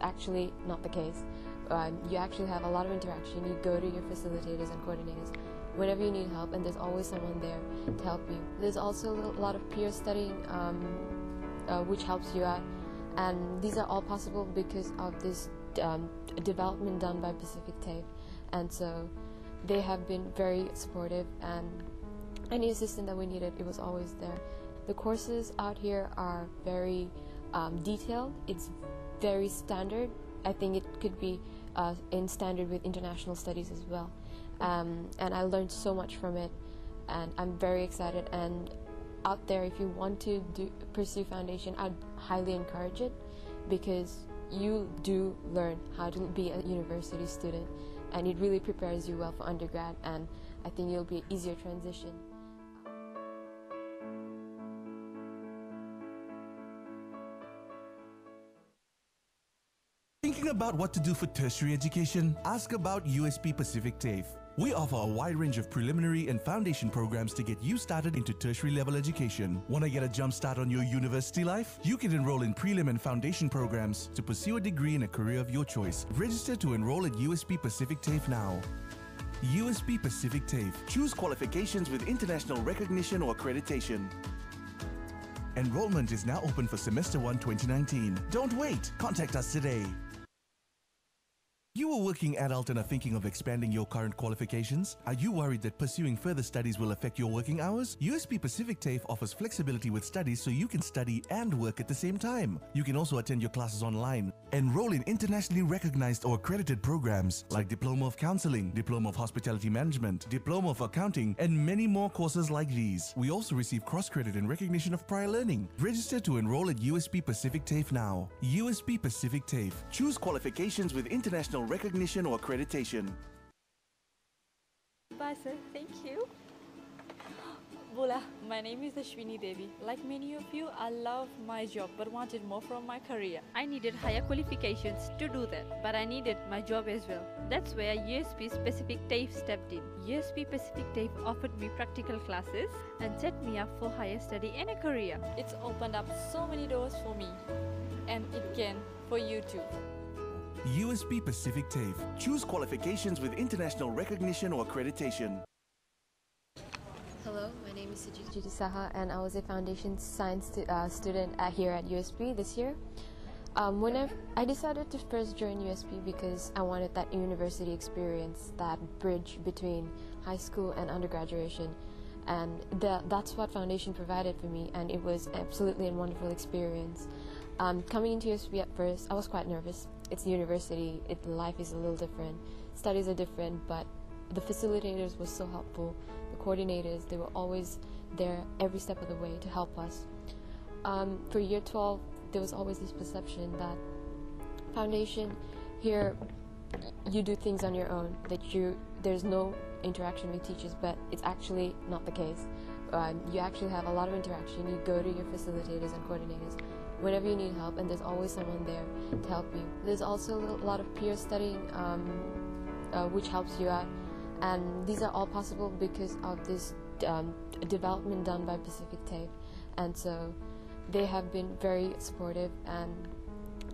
actually not the case. You actually have a lot of interaction. You go to your facilitators and coordinators whenever you need help, and there's always someone there to help you. There's also a lot of peer studying which helps you out, and these are all possible because of this development done by Pacific Tafe, and so they have been very supportive, and any assistance that we needed, it was always there. The courses out here are very detailed. It's very standard. I think it could be in standard with international studies as well. And I learned so much from it, and I'm very excited. And out there, if you want to pursue foundation, I'd highly encourage it, because you do learn how to be a university student, and it really prepares you well for undergrad, and I think it'll be an easier transition. Thinking about what to do for tertiary education? Ask about USP Pacific Tafe. We offer a wide range of preliminary and foundation programs to get you started into tertiary level education. Want to get a jump start on your university life? You can enroll in prelim and foundation programs to pursue a degree in a career of your choice. Register to enroll at USP Pacific Tafe now. USP Pacific Tafe. Choose qualifications with international recognition or accreditation. Enrollment is now open for Semester 1 2019. Don't wait! Contact us today. You a working adult and are thinking of expanding your current qualifications? Are you worried that pursuing further studies will affect your working hours? USP Pacific Tafe offers flexibility with studies so you can study and work at the same time. You can also attend your classes online. Enroll in internationally recognized or accredited programs like Diploma of Counseling, Diploma of Hospitality Management, Diploma of Accounting, and many more courses like these. We also receive cross-credit and recognition of prior learning. Register to enroll at USP Pacific Tafe now. USP Pacific Tafe. Choose qualifications with international recognition or accreditation. Bye sir, thank you. Bola, my name is Ashwini Devi. Like many of you, I love my job but wanted more from my career. I needed higher qualifications to do that, but I needed my job as well. That's where USP Pacific Tafe stepped in. USP Pacific Tafe offered me practical classes and set me up for higher study and a career. It's opened up so many doors for me, and it can for you too. USP Pacific Tafe. Choose qualifications with international recognition or accreditation. Hello, my name is Sujit Saha, and I was a foundation science student here at USP this year. When I decided to first join USP because I wanted that university experience, that bridge between high school and undergraduation, and that's what foundation provided for me, and it was absolutely a wonderful experience. Coming into USP at first, I was quite nervous. It's university, life is a little different, studies are different, but the facilitators were so helpful. The coordinators, they were always there every step of the way to help us. For year 12, there was always this perception that foundation here, you do things on your own, that there's no interaction with teachers, but it's actually not the case. You actually have a lot of interaction. You go to your facilitators and coordinators whenever you need help, and there's always someone there to help you. There's also a lot of peer studying which helps you out, and these are all possible because of this development done by Pacific Tafe, and so they have been very supportive, and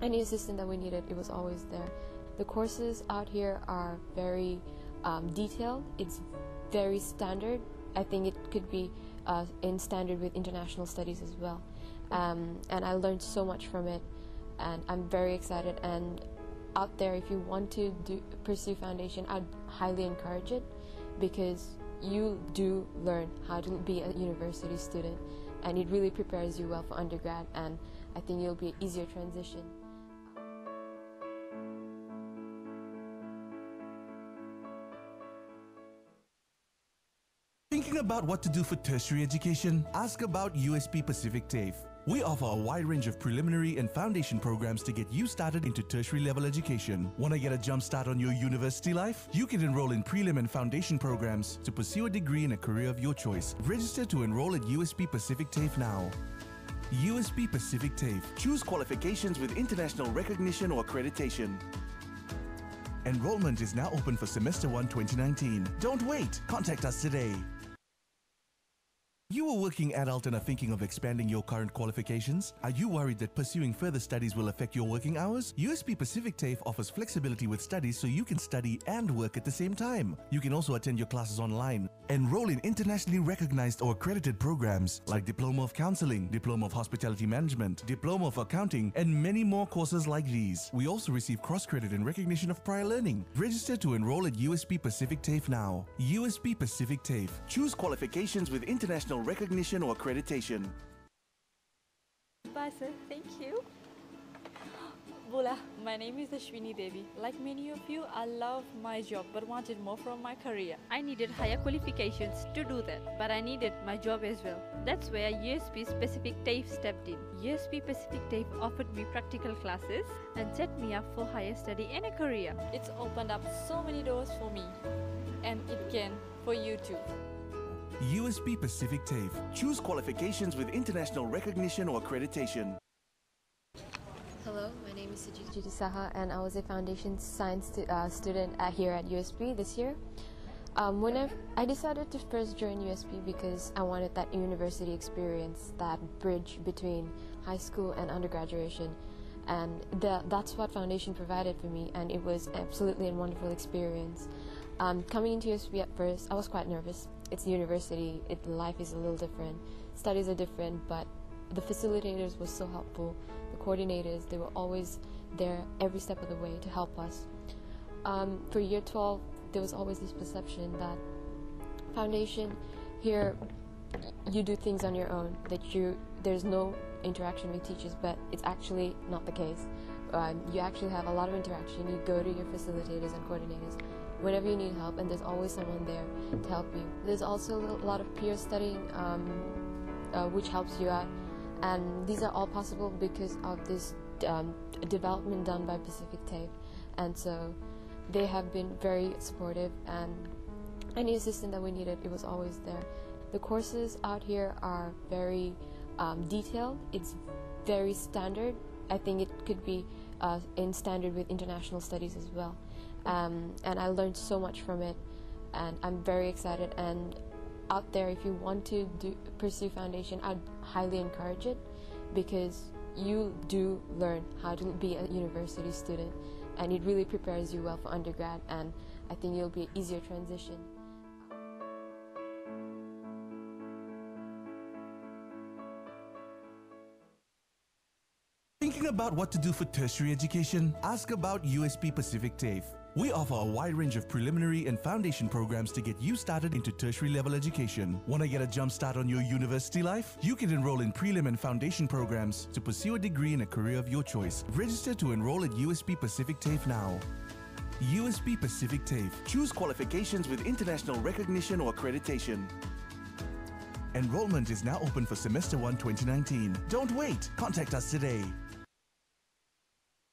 any assistance that we needed, it was always there. The courses out here are very detailed. It's very standard. I think it could be in standard with international studies as well. And I learned so much from it, and I'm very excited. And out there, if you want to pursue foundation, I'd highly encourage it, because you do learn how to be a university student, and it really prepares you well for undergrad, and I think it'll be an easier transition. Thinking about what to do for tertiary education? Ask about USP Pacific Tafe. We offer a wide range of preliminary and foundation programs to get you started into tertiary level education. Want to get a jump start on your university life? You can enroll in prelim and foundation programs to pursue a degree in a career of your choice. Register to enroll at USP Pacific Tafe now. USP Pacific Tafe. Choose qualifications with international recognition or accreditation. Enrollment is now open for Semester 1 2019. Don't wait! Contact us today. You a working adult and are thinking of expanding your current qualifications? Are you worried that pursuing further studies will affect your working hours? USP Pacific Tafe offers flexibility with studies so you can study and work at the same time. You can also attend your classes online. Enroll in internationally recognized or accredited programs like Diploma of Counseling, Diploma of Hospitality Management, Diploma of Accounting, and many more courses like these. We also receive cross-credit and recognition of prior learning. Register to enroll at USP Pacific Tafe now. USP Pacific Tafe. Choose qualifications with international recognition or accreditation. Bye, sir. Thank you. Bola, my name is Ashwini Devi. Like many of you, I love my job but wanted more from my career. I needed higher qualifications to do that, but I needed my job as well. That's where USP Pacific Tafe stepped in. USP Pacific Tafe offered me practical classes and set me up for higher study and a career. It's opened up so many doors for me, and it can for you too. USP Pacific Tafe. Choose qualifications with international recognition or accreditation. Hello, my name is Sujit Saha, and I was a foundation science student here at USP this year. I decided to first join USP because I wanted that university experience, that bridge between high school and undergraduation, and that's what foundation provided for me, and it was absolutely a wonderful experience. Coming into USP at first, I was quite nervous. It's university, life is a little different, studies are different, but the facilitators were so helpful. The coordinators, they were always there every step of the way to help us. For year 12, there was always this perception that foundation here, you do things on your own, that there's no interaction with teachers, but it's actually not the case. You actually have a lot of interaction. You go to your facilitators and coordinators whenever you need help, and there's always someone there to help you. There's also a lot of peer studying, which helps you out, and these are all possible because of this development done by Pacific Tafe, and so they have been very supportive, and any assistance that we needed, it was always there. The courses out here are very detailed. It's very standard. I think it could be in standard with international studies as well. And I learned so much from it, and I'm very excited. And out there, if you want to pursue foundation, I'd highly encourage it, because you do learn how to be a university student, and it really prepares you well for undergrad, and I think it'll be an easier transition. Thinking about what to do for tertiary education? Ask about USP Pacific Tafe. We offer a wide range of preliminary and foundation programs to get you started into tertiary level education. Want to get a jump start on your university life? You can enroll in prelim and foundation programs to pursue a degree in a career of your choice. Register to enroll at USP Pacific Tafe now. USP Pacific Tafe. Choose qualifications with international recognition or accreditation. Enrollment is now open for Semester 1 2019. Don't wait! Contact us today.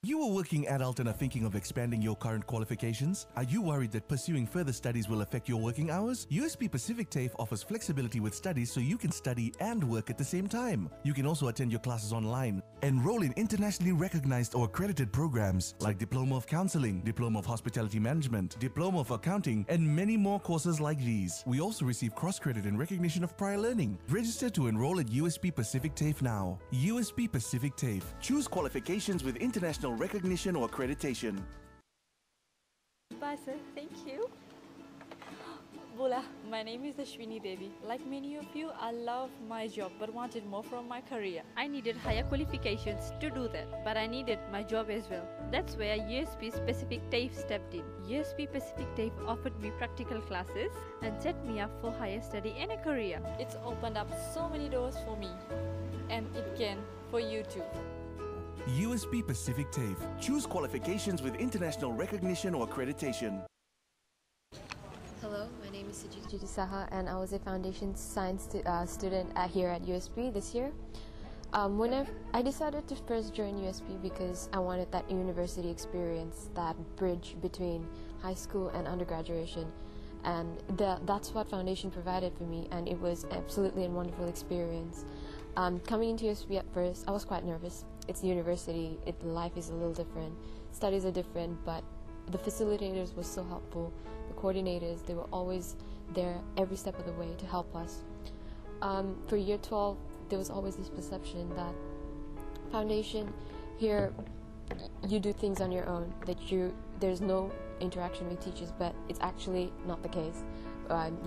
You a working adult and are thinking of expanding your current qualifications? Are you worried that pursuing further studies will affect your working hours? USP Pacific Tafe offers flexibility with studies so you can study and work at the same time. You can also attend your classes online. Enroll in internationally recognized or accredited programs like Diploma of Counseling, Diploma of Hospitality Management, Diploma of Accounting, and many more courses like these. We also receive cross-credit and recognition of prior learning. Register to enroll at USP Pacific Tafe now. USP Pacific Tafe. Choose qualifications with international recognition or accreditation. Bye, sir. Thank you. Bola, my name is Ashwini Devi. Like many of you, I love my job but wanted more from my career. I needed higher qualifications to do that, but I needed my job as well. That's where USP Pacific Tafe stepped in. USP Pacific Tafe offered me practical classes and set me up for higher study and a career. It's opened up so many doors for me, and it can for you too. USP Pacific Tafe. Choose qualifications with international recognition or accreditation. Hello, my name is Sujit Saha, and I was a foundation science student here at USP this year. I decided to first join USP because I wanted that university experience, that bridge between high school and undergraduation, and that's what foundation provided for me, and it was absolutely a wonderful experience. Coming into USP at first, I was quite nervous. It's university, life is a little different, studies are different, but the facilitators were so helpful. The coordinators, they were always there every step of the way to help us. For year 12, there was always this perception that foundation here, you do things on your own, that there's no interaction with teachers, but it's actually not the case.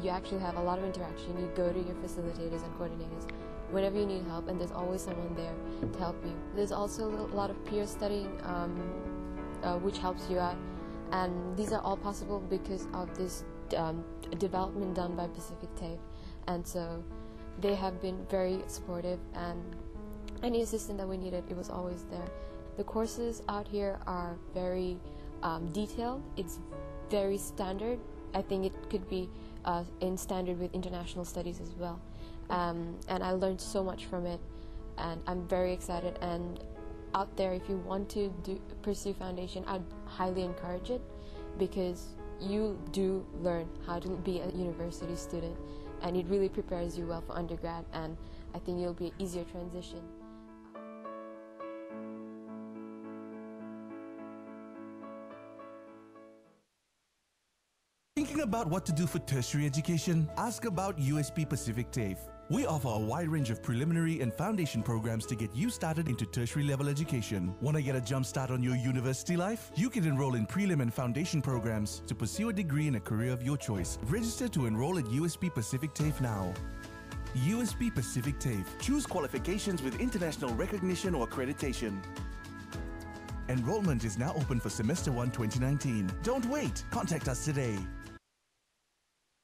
You actually have a lot of interaction. You go to your facilitators and coordinators whenever you need help, and there's always someone there to help you. There's also a lot of peer studying, which helps you out, and these are all possible because of this development done by Pacific Tafe, and so they have been very supportive, and any assistance that we needed, it was always there. The courses out here are very detailed. It's very standard. I think it could be in standard with international studies as well. And I learned so much from it, and I'm very excited. And out there, if you want to pursue foundation, I'd highly encourage it, because you do learn how to be a university student, and it really prepares you well for undergrad, and I think it'll be an easier transition. Thinking about what to do for tertiary education? Ask about USP Pacific Tafe. We offer a wide range of preliminary and foundation programs to get you started into tertiary level education. Want to get a jump start on your university life? You can enroll in prelim and foundation programs to pursue a degree in a career of your choice. Register to enroll at USP Pacific Tafe now. USP Pacific Tafe. Choose qualifications with international recognition or accreditation. Enrollment is now open for Semester 1 2019. Don't wait! Contact us today.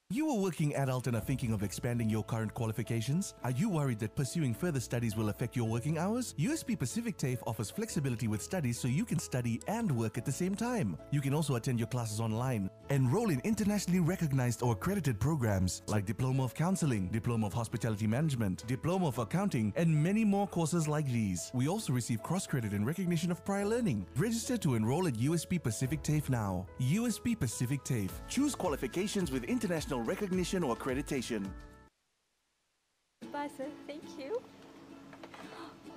You are a working adult and are thinking of expanding your current qualifications? Are you worried that pursuing further studies will affect your working hours? USP Pacific Tafe offers flexibility with studies so you can study and work at the same time. You can also attend your classes online. Enroll in internationally recognized or accredited programs like Diploma of Counseling, Diploma of Hospitality Management, Diploma of Accounting, and many more courses like these. We also receive cross-credit and recognition of prior learning. Register to enroll at USP Pacific Tafe now. USP Pacific Tafe. Choose qualifications with international recognition or accreditation. Bye, sir. Thank you.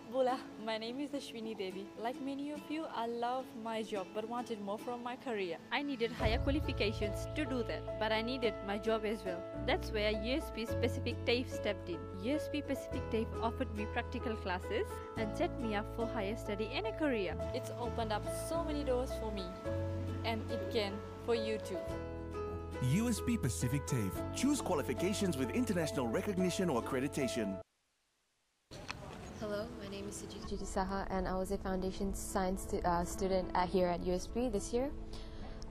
Bola, my name is Ashwini Devi. Like many of you, I love my job but wanted more from my career. I needed higher qualifications to do that, but I needed my job as well. That's where USP Pacific Tafe stepped in. USP Pacific Tafe offered me practical classes and set me up for higher study and a career. It's opened up so many doors for me, and it can for you too. USP Pacific Tafe. Choose qualifications with international recognition or accreditation. Hello, my name is Sujit Saha, and I was a foundation science student here at USP this year.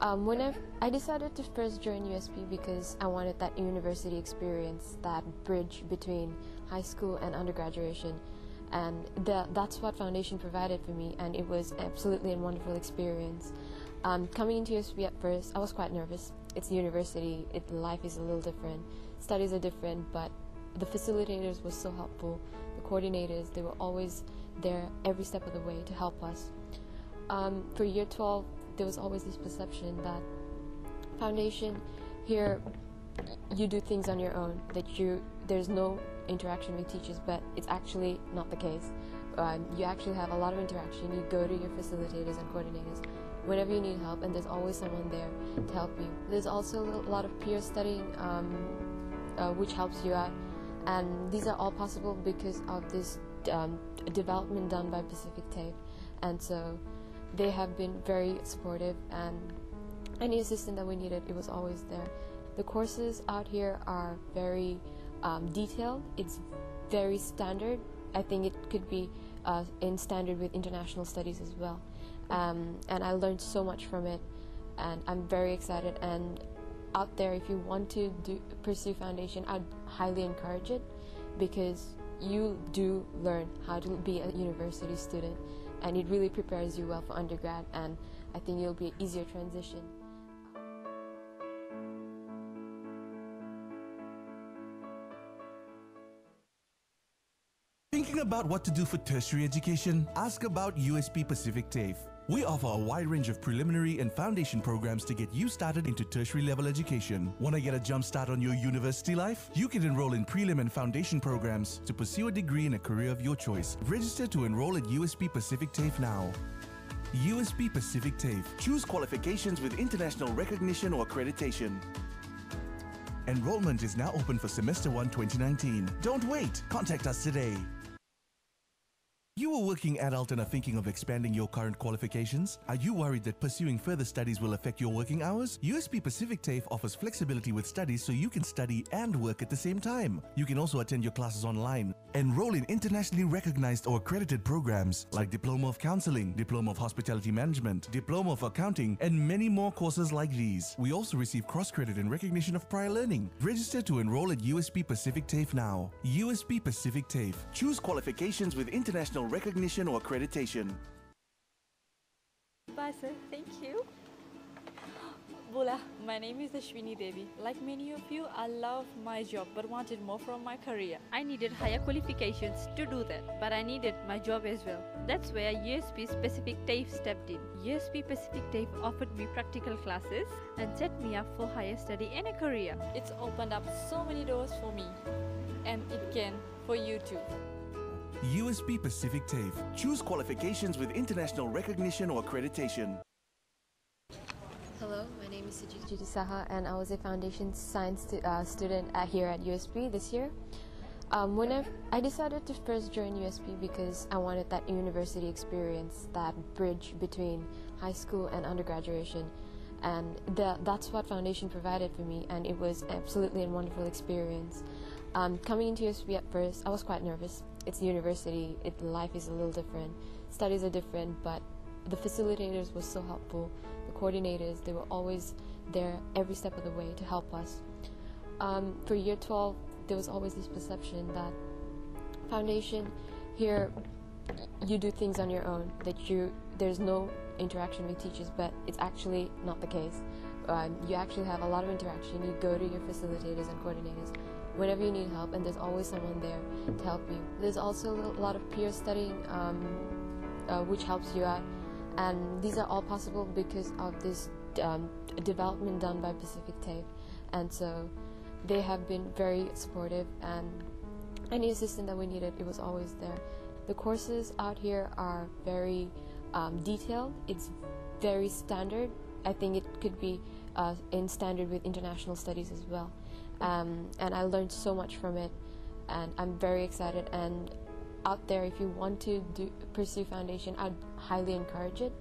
I decided to first join USP because I wanted that university experience, that bridge between high school and undergraduation, and that's what foundation provided for me, and it was absolutely a wonderful experience. Coming into USP at first, I was quite nervous. It's university, life is a little different, studies are different, but the facilitators were so helpful. The coordinators, they were always there every step of the way to help us. For year 12, there was always this perception that foundation here, you do things on your own, that there's no interaction with teachers, but it's actually not the case. You actually have a lot of interaction. You go to your facilitators and coordinators whenever you need help, and there's always someone there to help you. There's also a lot of peer studying, which helps you out, and these are all possible because of this development done by Pacific Tafe, and so they have been very supportive, and any assistance that we needed, it was always there. The courses out here are very detailed. It's very standard. I think it could be in standard with international studies as well, and I learned so much from it, and I'm very excited. And out there, if you want to pursue foundation, I'd highly encourage it, because you do learn how to be a university student, and it really prepares you well for undergrad, and I think it'll be an easier transition. Thinking about what to do for tertiary education? Ask about USP Pacific Tafe. We offer a wide range of preliminary and foundation programs to get you started into tertiary level education. Want to get a jump start on your university life? You can enroll in prelim and foundation programs to pursue a degree in a career of your choice. Register to enroll at USP Pacific Tafe now. USP Pacific Tafe. Choose qualifications with international recognition or accreditation. Enrollment is now open for Semester 1 2019. Don't wait. Contact us today. You a working adult and are thinking of expanding your current qualifications? Are you worried that pursuing further studies will affect your working hours? USP Pacific Tafe offers flexibility with studies so you can study and work at the same time. You can also attend your classes online. Enroll in internationally recognized or accredited programs like Diploma of Counseling, Diploma of Hospitality Management, Diploma of Accounting, and many more courses like these. We also receive cross-credit and recognition of prior learning. Register to enroll at USP Pacific Tafe now. USP Pacific Tafe. Choose qualifications with international recognition or accreditation. Bye, sir. Thank you. Bola, my name is Ashwini Devi. Like many of you, I love my job but wanted more from my career. I needed higher qualifications to do that, but I needed my job as well. That's where USP Pacific Tafe stepped in. USP Pacific Tafe offered me practical classes and set me up for higher study and a career. It's opened up so many doors for me, and it can for you too. USP Pacific Tafe. Choose qualifications with international recognition or accreditation. Hello, my name is Sujit Saha, and I was a foundation science student here at USP this year. I decided to first join USP because I wanted that university experience, that bridge between high school and undergraduation, and that's what foundation provided for me, and it was absolutely a wonderful experience. Coming into USP at first, I was quite nervous. It's university, life is a little different, studies are different, but the facilitators were so helpful. The coordinators, they were always there every step of the way to help us. For year 12, there was always this perception that foundation here, you do things on your own, that there's no interaction with teachers, but it's actually not the case. You actually have a lot of interaction. You go to your facilitators and coordinators whenever you need help, and there's always someone there to help you. There's also a lot of peer studying, which helps you out. And these are all possible because of this development done by Pacific Tafe. And so they have been very supportive, and any assistance that we needed, it was always there. The courses out here are very detailed. It's very standard. I think it could be in standard with international studies as well. And I learned so much from it, and I'm very excited. And out there, if you want to pursue foundation, I'd highly encourage it,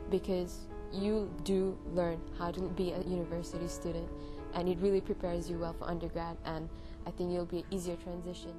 because you do learn how to be a university student, and it really prepares you well for undergrad, and I think it'll be an easier transition.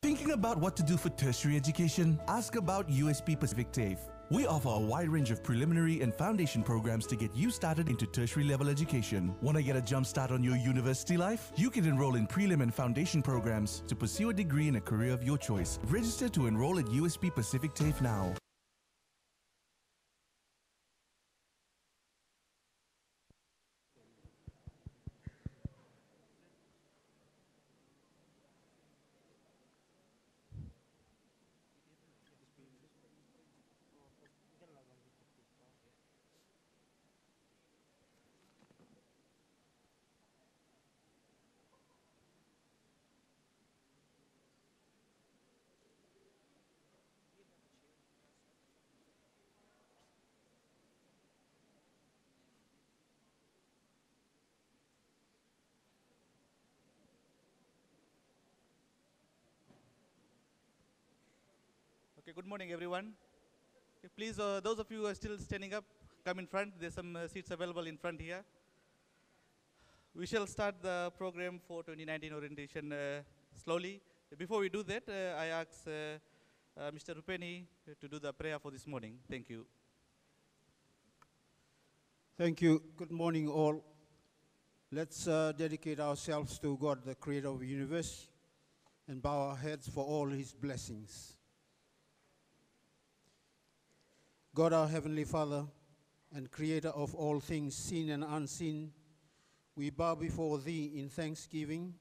Thinking about what to do for tertiary education? Ask about USP Pacific Tafe. We offer a wide range of preliminary and foundation programs to get you started into tertiary level education. Want to get a jump start on your university life? You can enroll in prelim and foundation programs to pursue a degree in a career of your choice. Register to enroll at USP Pacific Tafe now. Okay, good morning, everyone. Okay, please, those of you who are still standing up, come in front. There's some seats available in front here. We shall start the program for 2019 orientation slowly. Before we do that, I ask Mr. Rupeni to do the prayer for this morning. Thank you. Thank you. Good morning, all. Let's dedicate ourselves to God, the creator of the universe, and bow our heads for all his blessings. God, our Heavenly Father and creator of all things seen and unseen, we bow before thee in thanksgiving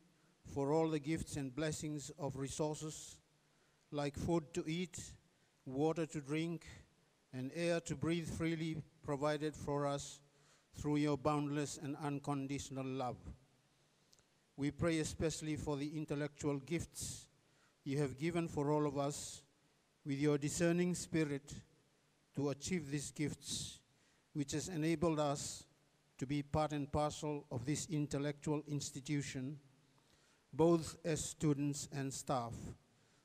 for all the gifts and blessings of resources like food to eat, water to drink, and air to breathe freely provided for us through your boundless and unconditional love. We pray especially for the intellectual gifts you have given for all of us with your discerning spirit to achieve these gifts, which has enabled us to be part and parcel of this intellectual institution, both as students and staff,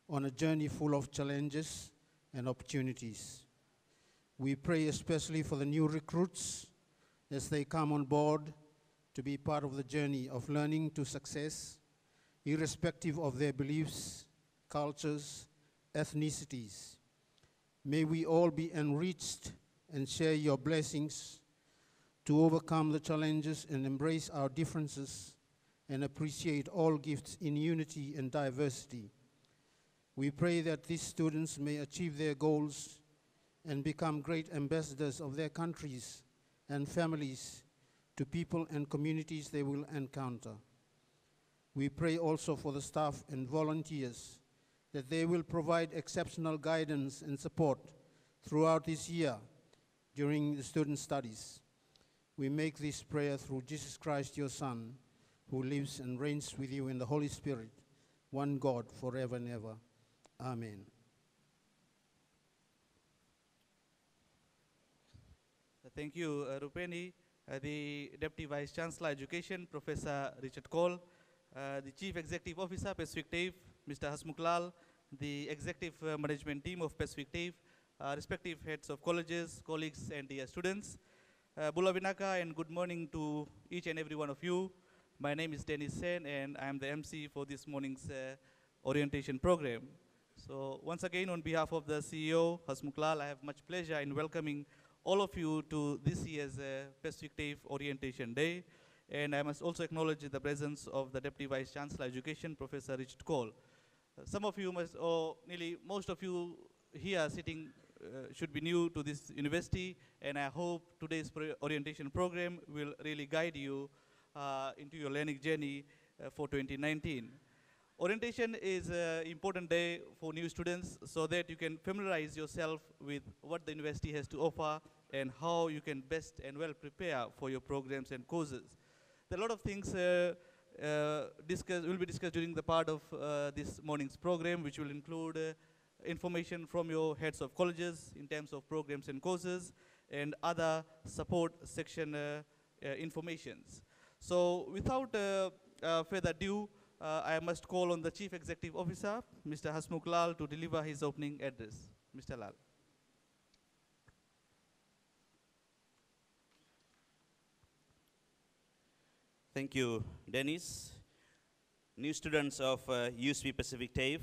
on a journey full of challenges and opportunities. We pray especially for the new recruits as they come on board to be part of the journey of learning to success, irrespective of their beliefs, cultures, ethnicities. May we all be enriched and share your blessings to overcome the challenges and embrace our differences and appreciate all gifts in unity and diversity. We pray that these students may achieve their goals and become great ambassadors of their countries and families to people and communities they will encounter. We pray also for the staff and volunteers that they will provide exceptional guidance and support throughout this year during the student studies. We make this prayer through Jesus Christ, your Son, who lives and reigns with you in the Holy Spirit, one God, forever and ever. Amen. Thank you, Rupeni. The Deputy Vice Chancellor Education, Professor Richard Cole, the Chief Executive Officer, Pacific TAFE, Mr. Hasmukh Lal, the Executive Management Team of Pacific TAFE, respective heads of colleges, colleagues, and dear students. Bula Vinaka, and good morning to each and every one of you. My name is Dennis Sen, and I am the MC for this morning's orientation program. So once again, on behalf of the CEO, Hasmukh Lal, I have much pleasure in welcoming all of you to this year's Pacific TAFE Orientation Day. And I must also acknowledge the presence of the Deputy Vice Chancellor Education, Professor Richard Cole. Some of you must, or nearly most of you here sitting should be new to this university, and I hope today's orientation program will really guide you into your learning journey for 2019. Orientation is an important day for new students so that you can familiarize yourself with what the university has to offer and how you can best and well prepare for your programs and courses. There are a lot of things will be discussed during the part of this morning's program, which will include information from your heads of colleges in terms of programs and courses and other support section informations. So without further ado, I must call on the Chief Executive Officer, Mr. Hasmukh Lal, to deliver his opening address. Mr. Lal. Thank you, Dennis. New students of USP Pacific TAFE,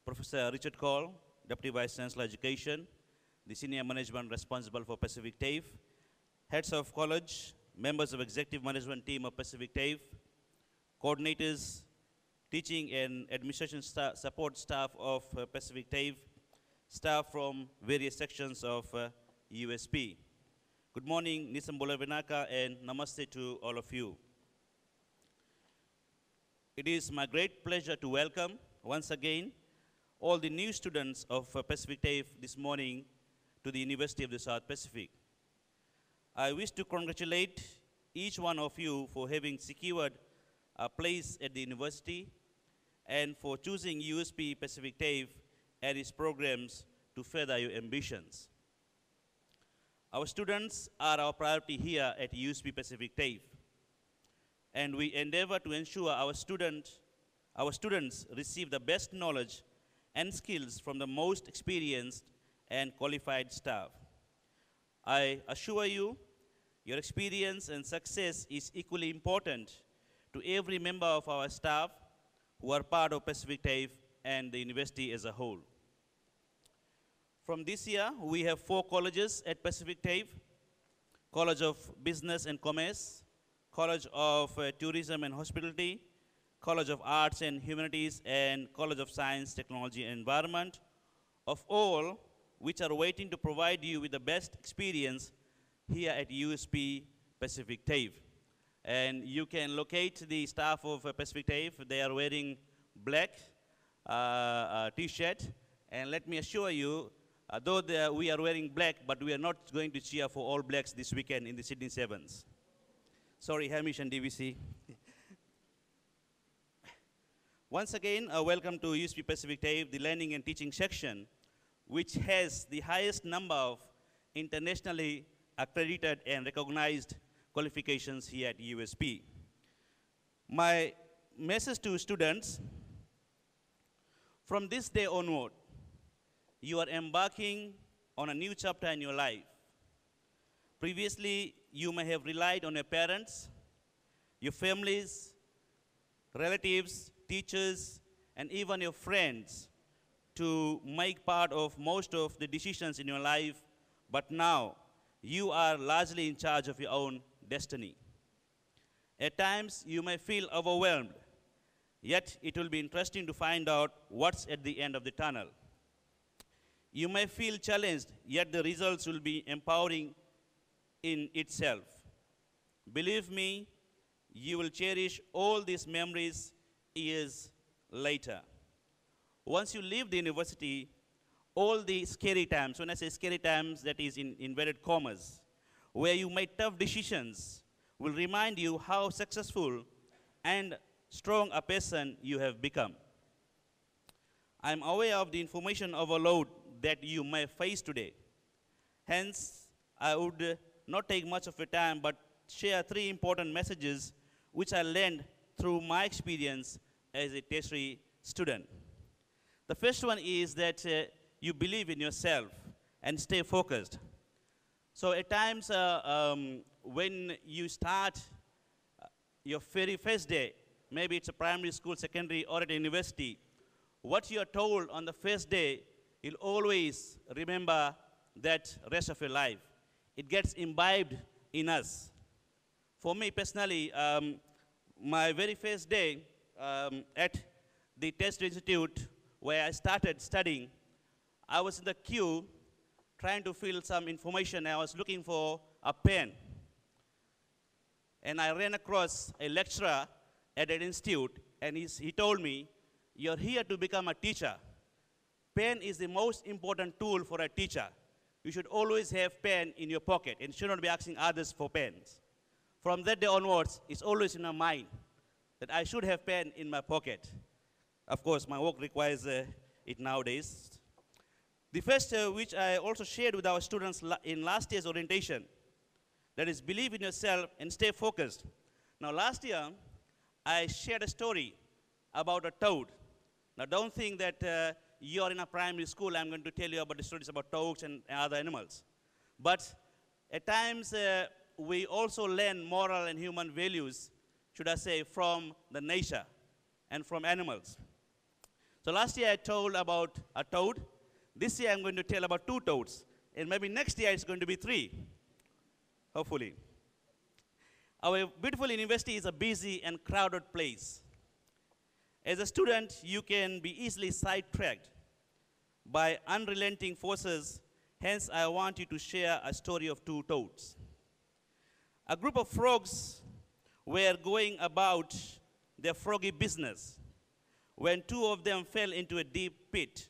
Professor Richard Cole, Deputy Vice Chancellor Education, the Senior Management responsible for Pacific TAFE, heads of college, members of Executive Management Team of Pacific TAFE, coordinators, teaching and administration support staff of Pacific TAFE, staff from various sections of USP. Good morning, Nisambula Vinaka, and namaste to all of you. It is my great pleasure to welcome, once again, all the new students of Pacific TAFE this morning to the University of the South Pacific. I wish to congratulate each one of you for having secured a place at the university and for choosing USP Pacific TAFE and its programs to further your ambitions. Our students are our priority here at USP Pacific TAFE, and we endeavor to ensure our students receive the best knowledge and skills from the most experienced and qualified staff. I assure you, your experience and success is equally important to every member of our staff who are part of Pacific TAFE and the university as a whole. From this year, we have 4 colleges at Pacific TAFE: College of Business and Commerce, College of Tourism and Hospitality, College of Arts and Humanities, and College of Science, Technology and Environment, of all which are waiting to provide you with the best experience here at USP Pacific TAFE. And you can locate the staff of Pacific TAFE. They are wearing black t-shirt. And let me assure you, though we are wearing black, but we are not going to cheer for all blacks this weekend in the Sydney Sevens. Sorry, Hamish and DVC. Once again, welcome to USP Pacific TAFE, the Learning and Teaching section, which has the highest number of internationally accredited and recognized qualifications here at USP. My message to students, from this day onward, you are embarking on a new chapter in your life. Previously, you may have relied on your parents, your families, relatives, teachers, and even your friends to make part of most of the decisions in your life, but now you are largely in charge of your own destiny. At times, you may feel overwhelmed, yet it will be interesting to find out what's at the end of the tunnel. You may feel challenged, yet the results will be empowering in itself. Believe me, you will cherish all these memories years later. Once you leave the university, all the scary times, when I say scary times, that is in inverted commas, where you made tough decisions, will remind you how successful and strong a person you have become. I'm aware of the information overload that you may face today. Hence, I would not take much of your time, but share 3 important messages which I learned through my experience as a tertiary student. The first one is that you believe in yourself and stay focused. So at times when you start your very first day, maybe it's a primary school, secondary, or at a university, what you are told on the first day, you'll always remember that rest of your life. It gets imbibed in us. For me personally, my very first day at the test institute where I started studying, I was in the queue trying to fill some information. I was looking for a pen. And I ran across a lecturer at an institute, and he told me, "You're here to become a teacher. Pen is the most important tool for a teacher. You should always have pen in your pocket and should not be asking others for pens." From that day onwards, it's always in my mind that I should have pen in my pocket. Of course, my work requires it nowadays. The first, which I also shared with our students in last year's orientation, that is, believe in yourself and stay focused. Now, last year, I shared a story about a toad. Now, don't think that you're in a primary school, I'm going to tell you about the stories about toads and other animals. But at times, we also learn moral and human values, should I say, from the nature and from animals. So last year I told about a toad. This year I'm going to tell about 2 toads. And maybe next year it's going to be 3, hopefully. Our beautiful university is a busy and crowded place. As a student, you can be easily sidetracked by unrelenting forces. Hence, I want you to share a story of 2 toads. A group of frogs were going about their froggy business when 2 of them fell into a deep pit.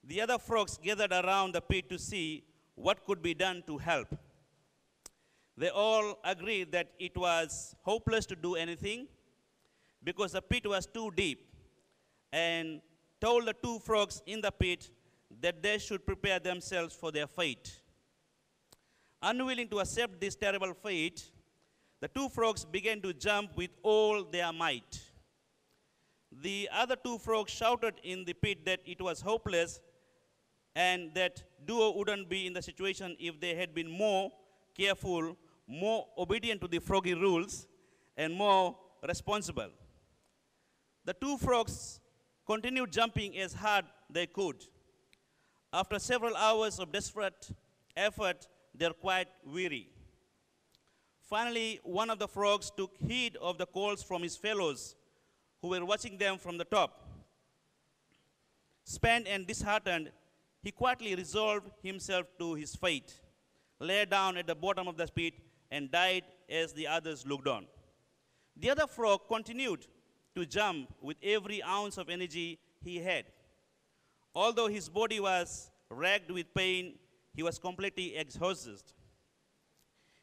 The other frogs gathered around the pit to see what could be done to help. They all agreed that it was hopeless to do anything because the pit was too deep, and told the 2 frogs in the pit that they should prepare themselves for their fate. Unwilling to accept this terrible fate, the 2 frogs began to jump with all their might. The other 2 frogs shouted in the pit that it was hopeless and that duo wouldn't be in the situation if they had been more careful, more obedient to the froggy rules, and more responsible. The 2 frogs continued jumping as hard they could. After several hours of desperate effort, they were quite weary. Finally, one of the frogs took heed of the calls from his fellows who were watching them from the top. Spent and disheartened, he quietly resolved himself to his fate, lay down at the bottom of the pit, and died as the others looked on. The other frog continued to jump with every ounce of energy he had. Although his body was racked with pain, he was completely exhausted.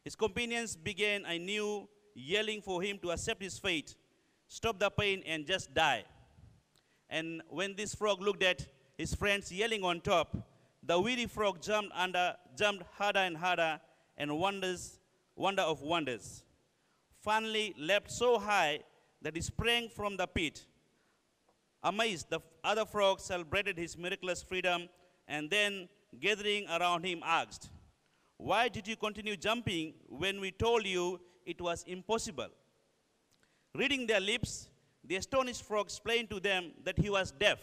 His companions began anew, yelling for him to accept his fate, stop the pain, and just die. And when this frog looked at his friends yelling on top, The weary frog jumped harder and harder, and wonder of wonders, finally leapt so high that he sprang from the pit. Amazed, the other frogs celebrated his miraculous freedom, and then, gathering around him, asked, "Why did you continue jumping when we told you it was impossible?" Reading their lips, the astonished frog explained to them that he was deaf.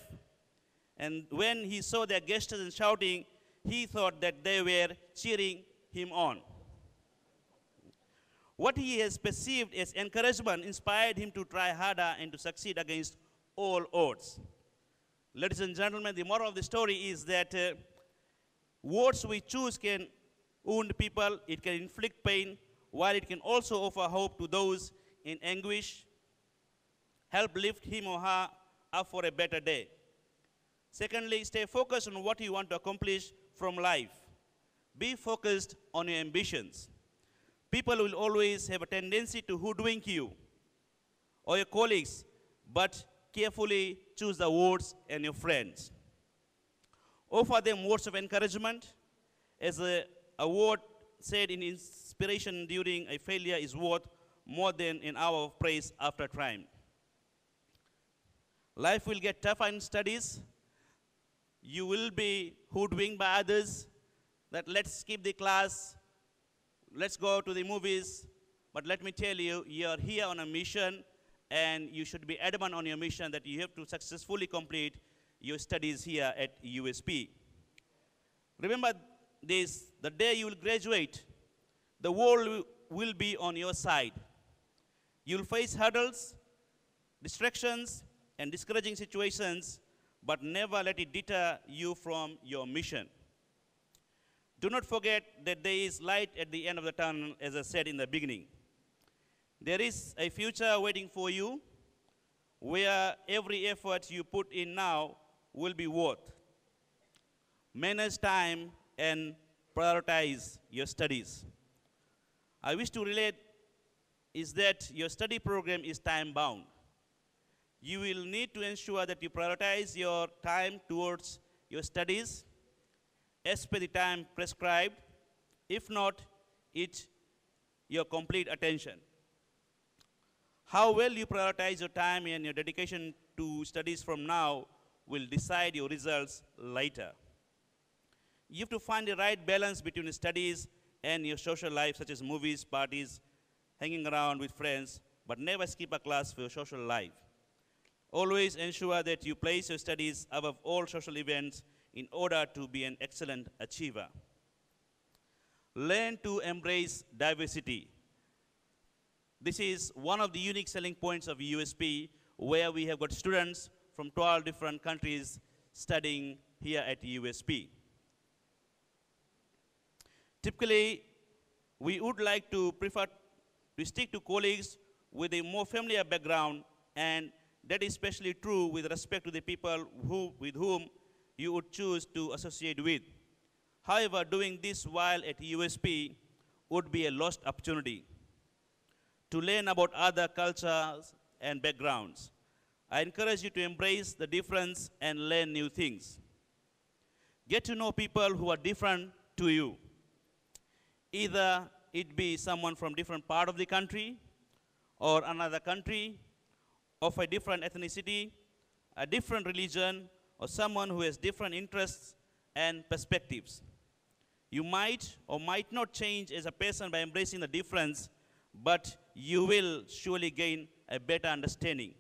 And when he saw their gestures and shouting, he thought that they were cheering him on. What he has perceived as encouragement inspired him to try harder and to succeed against all odds. Ladies and gentlemen, the moral of the story is that words we choose can wound people, it can inflict pain, while it can also offer hope to those in anguish, help lift him or her up for a better day. Secondly, stay focused on what you want to accomplish from life. Be focused on your ambitions. People will always have a tendency to hoodwink you or your colleagues, but carefully choose the words and your friends. Offer them words of encouragement. As a word said in inspiration during a failure is worth more than an hour of praise after triumph. Life will get tougher in studies. You will be hoodwinked by others that let's skip the class, let's go to the movies. But let me tell you, you're here on a mission, and you should be adamant on your mission that you have to successfully complete your studies here at USP. Remember this, the day you will graduate, the world will be on your side. You'll face hurdles, distractions, and discouraging situations, but never let it deter you from your mission. Do not forget that there is light at the end of the tunnel, as I said in the beginning. There is a future waiting for you where every effort you put in now will be worth. Manage time and prioritize your studies. I wish to relate is that your study program is time-bound. You will need to ensure that you prioritize your time towards your studies as per the time prescribed. If not, it's your complete attention. How well you prioritize your time and your dedication to studies from now will decide your results later. You have to find the right balance between studies and your social life, such as movies, parties, hanging around with friends, but never skip a class for your social life. Always ensure that you place your studies above all social events in order to be an excellent achiever. Learn to embrace diversity. This is one of the unique selling points of USP, where we have got students from 12 different countries studying here at USP. Typically, we would like to prefer to stick to colleagues with a more familiar background, and that is especially true with respect to the people with whom you would choose to associate with. However, doing this while at USP would be a lost opportunity to learn about other cultures and backgrounds. I encourage you to embrace the difference and learn new things. Get to know people who are different to you. Either it be someone from different part of the country or another country, of a different ethnicity, a different religion, or someone who has different interests and perspectives. You might or might not change as a person by embracing the difference, but you will surely gain a better understanding,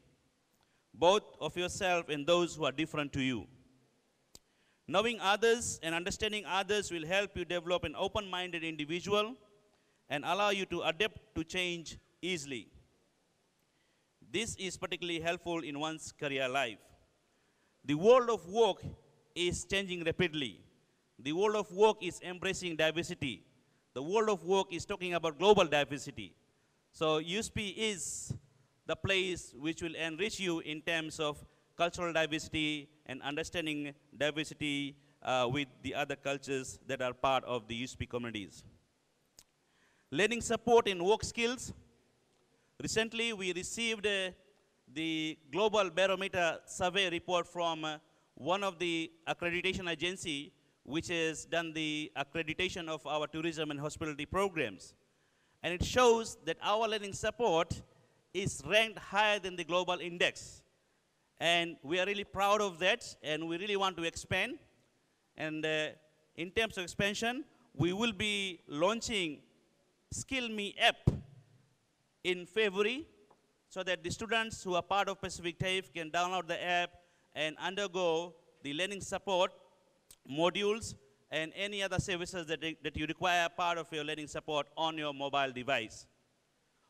both of yourself and those who are different to you. Knowing others and understanding others will help you develop an open-minded individual and allow you to adapt to change easily. This is particularly helpful in one's career life. The world of work is changing rapidly. The world of work is embracing diversity. The world of work is talking about global diversity. So USP is the place which will enrich you in terms of cultural diversity and understanding diversity with the other cultures that are part of the USP communities. Learning support in work skills. Recently, we received the Global Barometer survey report from one of the accreditation agency, which has done the accreditation of our tourism and hospitality programs. And it shows that our learning support is ranked higher than the global index. And we are really proud of that, and we really want to expand. And in terms of expansion, we will be launching Skill Me app in February, so that the students who are part of Pacific Tafe can download the app and undergo the learning support modules and any other services that you require part of your learning support on your mobile device.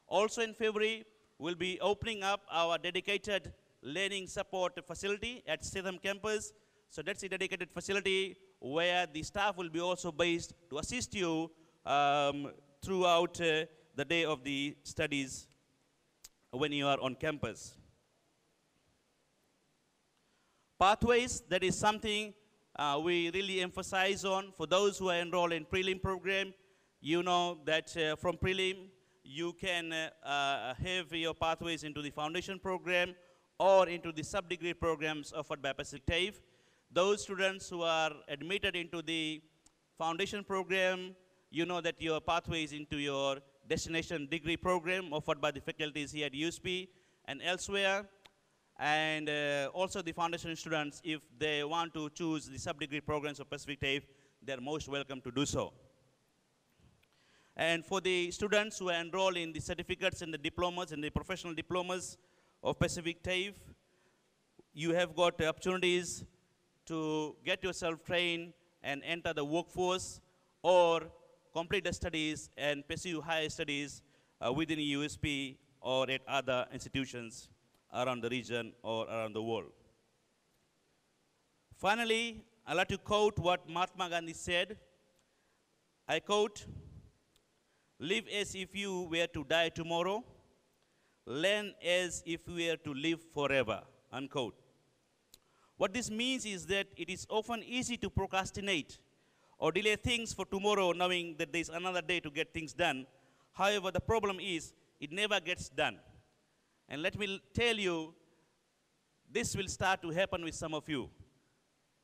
Also in February, we'll be opening up our dedicated learning support facility at Statham campus. So that's a dedicated facility where the staff will be also based to assist you throughout the day of the studies when you are on campus. Pathways, that is something we really emphasize on. For those who are enrolled in prelim program, you know that from prelim, you can have your pathways into the foundation program or into the sub-degree programs offered by Pacific Tafe. Those students who are admitted into the foundation program, you know that your pathway is into your destination degree program offered by the faculties here at USP and elsewhere. And also the foundation students, if they want to choose the sub-degree programs of Pacific Tafe, they're most welcome to do so. And for the students who are enrolled in the certificates and the diplomas and the professional diplomas of Pacific Tafe, you have got opportunities to get yourself trained and enter the workforce or complete the studies and pursue higher studies within USP or at other institutions around the region or around the world. Finally, I'd like to quote what Mahatma Gandhi said. I quote, "Live as if you were to die tomorrow. Learn as if you were to live forever," unquote. What this means is that it is often easy to procrastinate or delay things for tomorrow knowing that there's another day to get things done. However, the problem is it never gets done. And let me tell you, this will start to happen with some of you.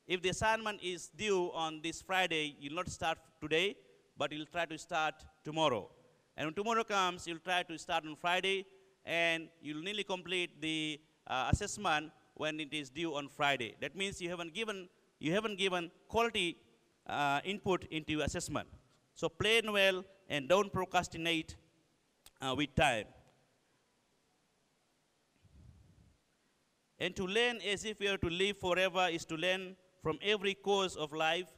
If the assignment is due on this Friday, you'll not start today, but you'll try to start tomorrow. And when tomorrow comes, you'll try to start on Friday, and you'll nearly complete the assessment when it is due on Friday. That means you haven't given quality input into your assessment. So plan well and don't procrastinate with time. And to learn as if you are to live forever is to learn from every course of life,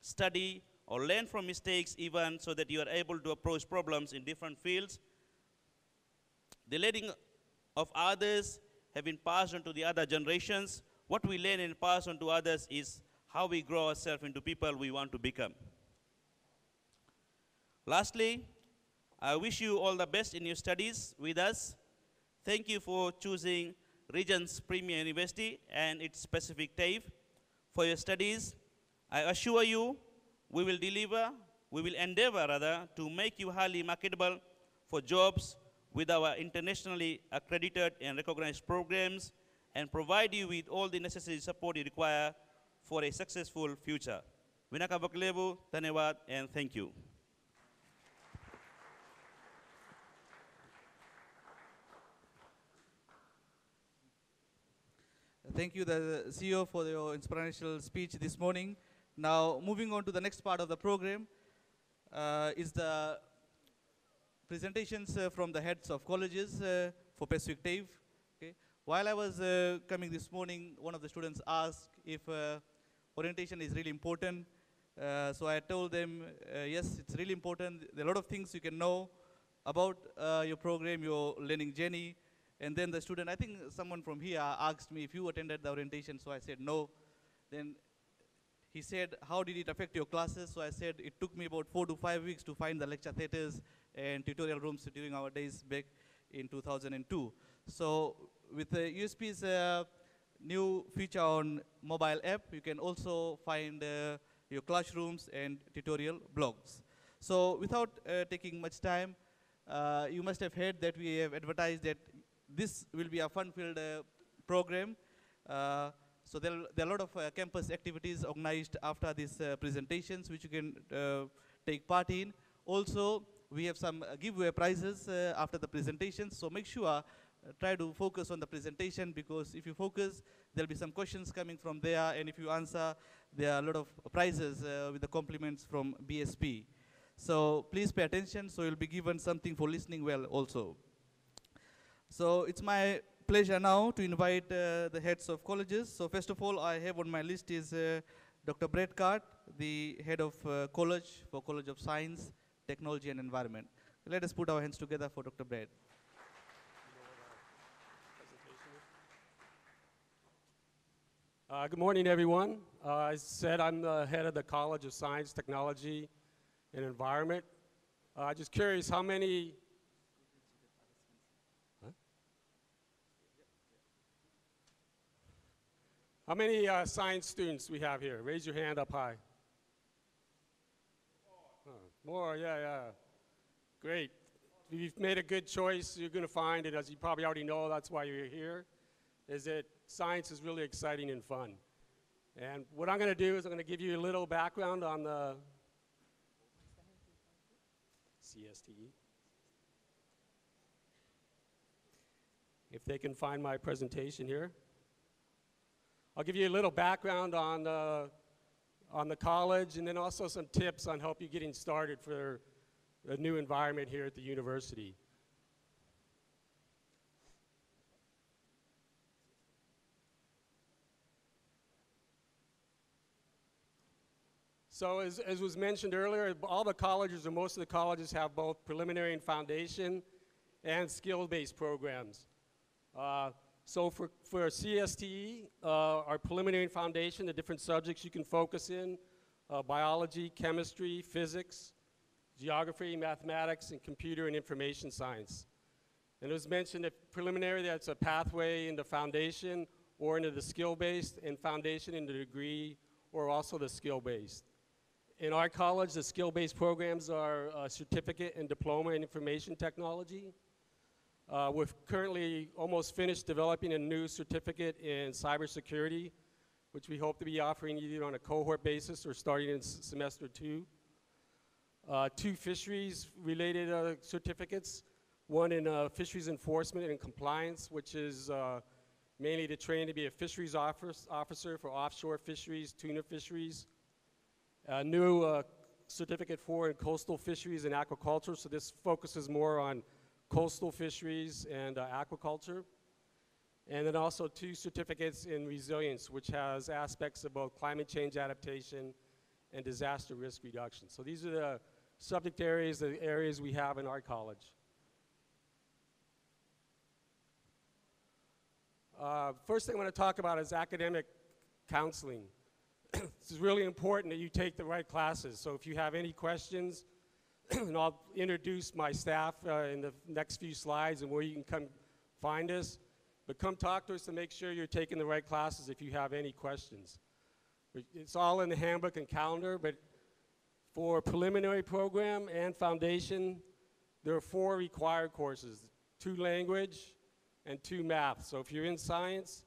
study, or learn from mistakes even, so that you are able to approach problems in different fields. The learning of others have been passed on to the other generations. What we learn and pass on to others is how we grow ourselves into people we want to become. Lastly, I wish you all the best in your studies with us. Thank you for choosing Region's Premier University and its Pacific Tafe for your studies. I assure you, we will endeavor rather, to make you highly marketable for jobs with our internationally accredited and recognized programs and provide you with all the necessary support you require for a successful future. Vinaka Baklebu, Tanewad, and thank you. Thank you, the CEO, for your inspirational speech this morning. Now, moving on to the next part of the program is the presentations from the heads of colleges for Pacific Tafe. Okay. While I was coming this morning, one of the students asked if orientation is really important. So I told them, yes, it's really important. There are a lot of things you can know about your program, your learning journey. And then the student, I think someone from here asked me if you attended the orientation, so I said no. Then he said, how did it affect your classes? So I said, it took me about 4 to 5 weeks to find the lecture theaters and tutorial rooms during our days back in 2002. So with the USP's new feature on mobile app, you can also find your classrooms and tutorial blogs. So without taking much time, you must have heard that we have advertised that this will be a fun-filled program. So there are a lot of campus activities organized after these presentations, which you can take part in. Also, we have some giveaway prizes after the presentations. So make sure try to focus on the presentation, because if you focus, there'll be some questions coming from there, and if you answer, there are a lot of prizes with the compliments from BSP. So please pay attention, so you'll be given something for listening well also. So it's my pleasure now to invite the heads of colleges. So first of all, I have on my list is Dr. Brett Cart, the head of College of Science, Technology and Environment. Let us put our hands together for Dr. Brett. Good morning, everyone. As said, I'm the head of the College of Science, Technology and Environment. Just curious, how many science students we have here? Raise your hand up high. More, yeah. Great. You've made a good choice. You're going to find it, as you probably already know, that's why you're here, is that science is really exciting and fun. And what I'm going to do is I'm going to give you a little background on the CSTE. If they can find my presentation here. I'll give you a little background on the college, and then also some tips on help you getting started for a new environment here at the university. So as was mentioned earlier, all the colleges, or most of the colleges, have both preliminary and foundation and skill-based programs. So for CSTE, our preliminary and foundation, the different subjects you can focus in, biology, chemistry, physics, geography, mathematics, and computer and information science. And it was mentioned that preliminary, that's a pathway into foundation or into the skill-based, and foundation into degree or also the skill-based. In our college, the skill-based programs are certificate and diploma in information technology. We're currently almost finished developing a new certificate in cybersecurity, which we hope to be offering either on a cohort basis or starting in semester 2. 2 fisheries-related certificates, one in fisheries enforcement and compliance, which is mainly to train to be a fisheries officer for offshore fisheries, tuna fisheries. A new certificate in coastal fisheries and aquaculture, so this focuses more on coastal fisheries and aquaculture. And then also 2 certificates in resilience, which has aspects of both climate change adaptation and disaster risk reduction. So these are the subject areas, the areas we have in our college. First thing I want to talk about is academic counseling. It's really important that you take the right classes. So if you have any questions, and I'll introduce my staff in the next few slides and where you can come find us. But come talk to us to make sure you're taking the right classes if you have any questions. It's all in the handbook and calendar, but for preliminary program and foundation, there are 4 required courses, 2 language and 2 math. So if you're in science,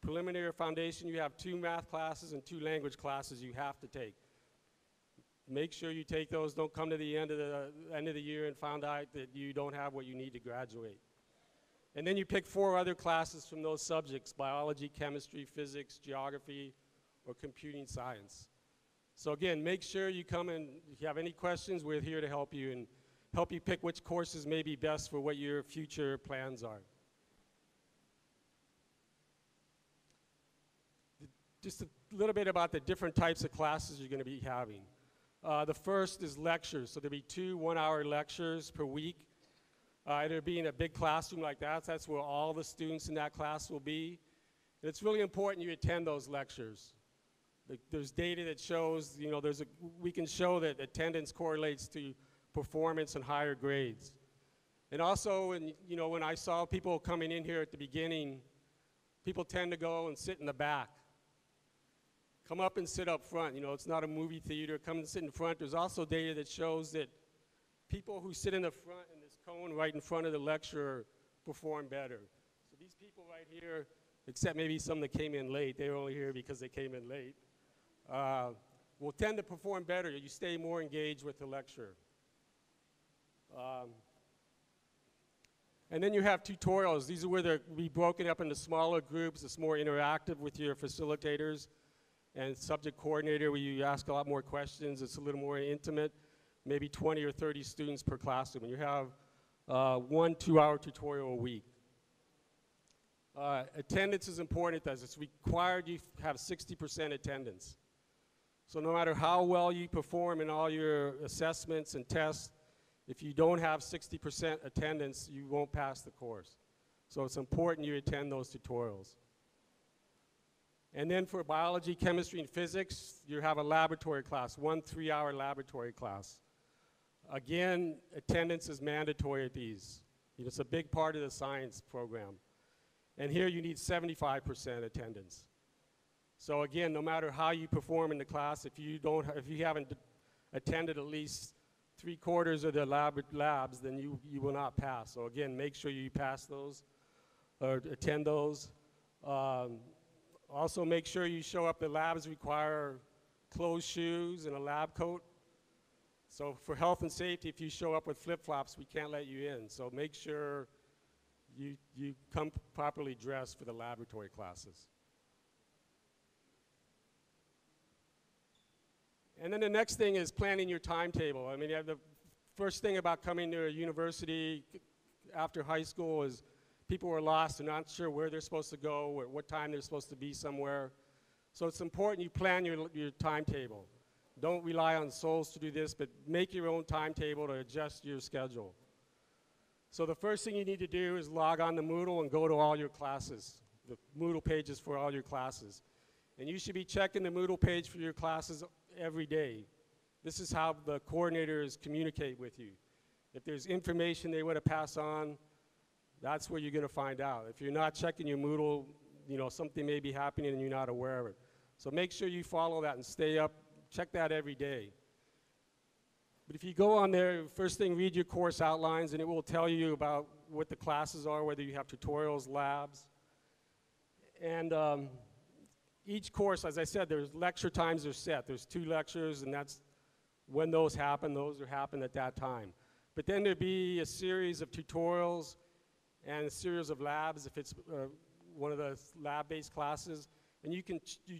preliminary or foundation, you have 2 math classes and 2 language classes you have to take. Make sure you take those. Don't come to the end of the year and find out that you don't have what you need to graduate. And then you pick 4 other classes from those subjects: biology, chemistry, physics, geography, or computing science. So again, make sure you come, and if you have any questions, we're here to help you and help you pick which courses may be best for what your future plans are. Just a little bit about the different types of classes you're going to be having. The first is lectures. So there'll be 2 one-hour lectures per week. It'll be in a big classroom like that. So that's where all the students in that class will be. And it's really important you attend those lectures. There's data that shows, we can show that attendance correlates to performance and higher grades. And also, when I saw people coming in here at the beginning, people tend to go and sit in the back. Come up and sit up front. It's not a movie theater. Come and sit in front. There's also data that shows that people who sit in the front in this cone right in front of the lecturer perform better. So these people right here, except maybe some that came in late. They were only here because they came in late. Will tend to perform better. You stay more engaged with the lecture. And then you have tutorials. These are where they'll be broken up into smaller groups. It's more interactive with your facilitators and subject coordinator, where you ask a lot more questions. It's a little more intimate, maybe 20 or 30 students per classroom. And you have 1 2-hour tutorial a week. Attendance is important. It's required you have 60% attendance. So no matter how well you perform in all your assessments and tests, if you don't have 60% attendance, you won't pass the course. So it's important you attend those tutorials. And then for biology, chemistry, and physics, you have a laboratory class, 1 3-hour laboratory class. Again, attendance is mandatory at these. It's a big part of the science program. And here you need 75% attendance. So again, no matter how you perform in the class, if you haven't attended at least 3/4 of the labs, then you will not pass. So again, make sure you pass those or attend those. Also make sure you show up. The labs require closed shoes and a lab coat. So for health and safety, if you show up with flip-flops, we can't let you in. So make sure you come properly dressed for the laboratory classes. And then the next thing is planning your timetable. I mean, the first thing about coming to a university after high school is people are lost and not sure where they're supposed to go or what time they're supposed to be somewhere. So it's important you plan your timetable. Don't rely on souls to do this, but make your own timetable to adjust your schedule. So the first thing you need to do is log on to Moodle and go to all your classes, the Moodle pages for all your classes. And you should be checking the Moodle page for your classes every day. This is how the coordinators communicate with you. If there's information they want to pass on, that's where you're going to find out. If you're not checking your Moodle, something may be happening and you're not aware of it. So make sure you follow that and stay up. Check that every day. But if you go on there, first thing, read your course outlines, and it will tell you about what the classes are, whether you have tutorials, labs. And each course, as I said, there's lecture times are set. There's 2 lectures, and that's when those happen. Those happen at that time. But then there'll be a series of tutorials and a series of labs if it's one of the lab-based classes. And you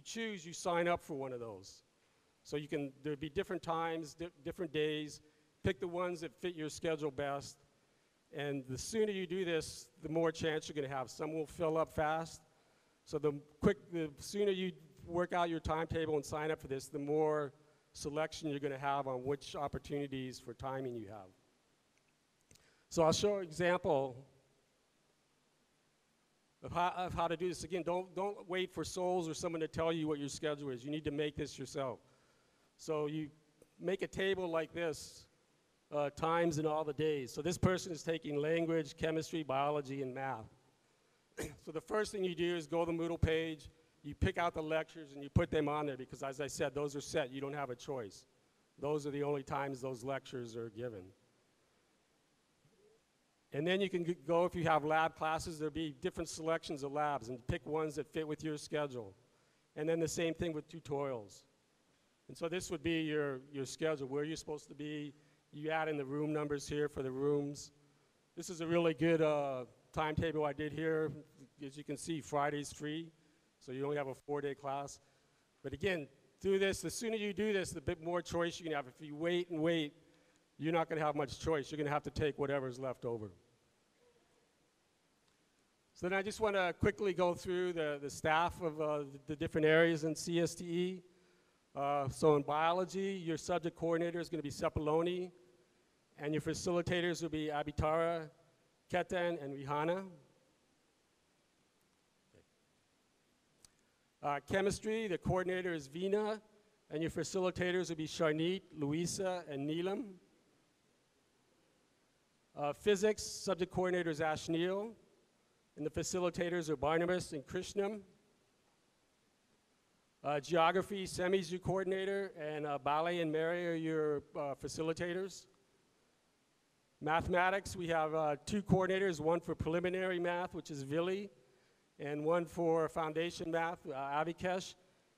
choose, you sign up for one of those. So there'll be different times, different days. Pick the ones that fit your schedule best. And the sooner you do this, the more chance you're going to have. Some will fill up fast. So the sooner you work out your timetable and sign up for this, the more selection you're going to have on which opportunities for timing you have. So I'll show an example of how to do this. Again, don't wait for souls or someone to tell you what your schedule is. You need to make this yourself. So you make a table like this, times and all the days. So this person is taking language, chemistry, biology, and math. So the first thing you do is go to the Moodle page, you pick out the lectures, and you put them on there because, as I said, those are set. You don't have a choice. Those are the only times those lectures are given. And then you can go, if you have lab classes, there'll be different selections of labs, and pick ones that fit with your schedule. And then the same thing with tutorials. And so this would be your schedule, where you're supposed to be. You add in the room numbers here for the rooms. This is a really good timetable I did here. As you can see, Friday's free, so you only have a 4-day class. But again, do this. The sooner you do this, the bit more choice you can have. If you wait and wait, you're not going to have much choice. You're going to have to take whatever's left over. So then I just want to quickly go through the staff of the different areas in CSTE. So in biology, your subject coordinator is going to be Sepuloni, and your facilitators will be Abitara, Ketan, and Rihanna. Chemistry, the coordinator is Veena, and your facilitators will be Sharneet, Louisa, and Neelam. Physics, subject coordinator is Ashneel, and the facilitators are Barnabas and Krishnam. Geography, Semi's your coordinator, and Ballet and Mary are your facilitators. Mathematics, we have 2 coordinators, one for preliminary math, which is Vili, and one for foundation math, Avikesh,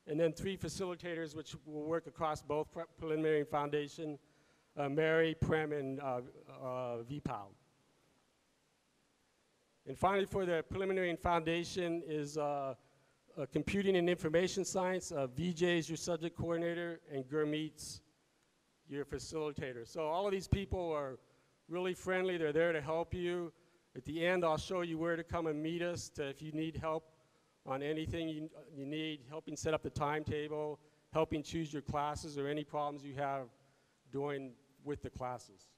and then 3 facilitators which will work across both preliminary and foundation, Mary, Prem, and Vipal. And finally, for the preliminary and foundation is computing and information science. VJ is your subject coordinator, and Gurmeet's your facilitator. So all of these people are really friendly. They're there to help you. At the end, I'll show you where to come and meet us if you need help on anything you need, helping set up the timetable, helping choose your classes, or any problems you have doing with the classes.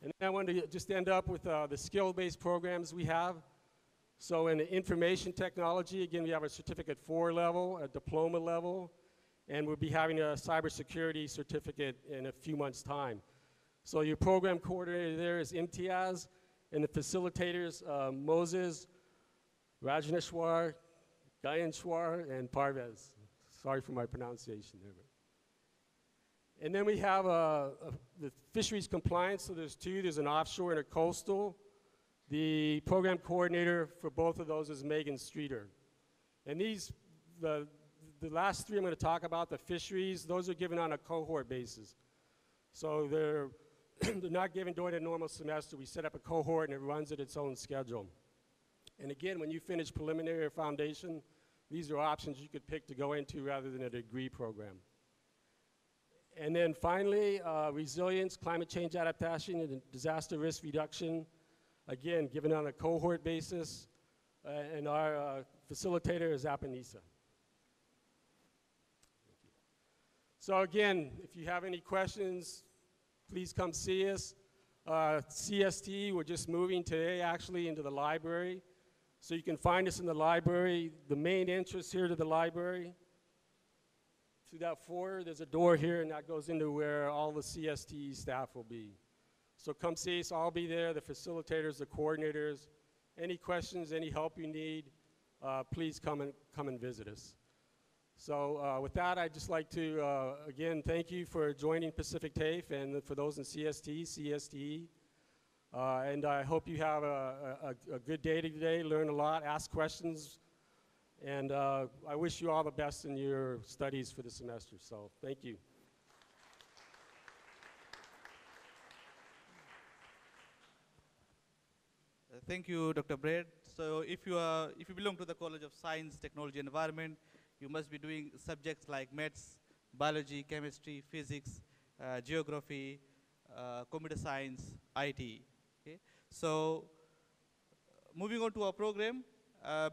And then I wanted to just end up with the skill-based programs we have. So in the information technology, again, we have a certificate 4 level, a diploma level, and we'll be having a cybersecurity certificate in a few months' time. So your program coordinator there is I.T.S, and the facilitators, Moses, Rajaneshwar, Gayanshwar, and Parvez. Sorry for my pronunciation there. And then we have the fisheries compliance, so there's 2. There's an offshore and a coastal. The program coordinator for both of those is Megan Streeter. And these, the last 3 I'm going to talk about, the fisheries, those are given on a cohort basis. So they're not given during a normal semester. We set up a cohort and it runs at its own schedule. And again, when you finish preliminary or foundation, these are options you could pick to go into rather than a degree program. And then finally, resilience, climate change adaptation, and disaster risk reduction, again, given on a cohort basis, and our facilitator is Apanisa. So again, if you have any questions, please come see us. CST, we're just moving today actually into the library. So you can find us in the library. The main entrance here to the library, through that foyer, there's a door here, and that goes into where all the CST staff will be. So come see us. I'll be there, the facilitators, the coordinators. Any questions, any help you need, please come and visit us. So with that, I'd just like to, again, thank you for joining Pacific TAFE, and for those in CSTE. And I hope you have a good day today, learn a lot, ask questions, and I wish you all the best in your studies for the semester. So thank you. Thank you, Dr. Brad. So if you belong to the College of Science, Technology, and Environment, you must be doing subjects like maths, biology, chemistry, physics, geography, computer science, IT. Okay? So moving on to our program,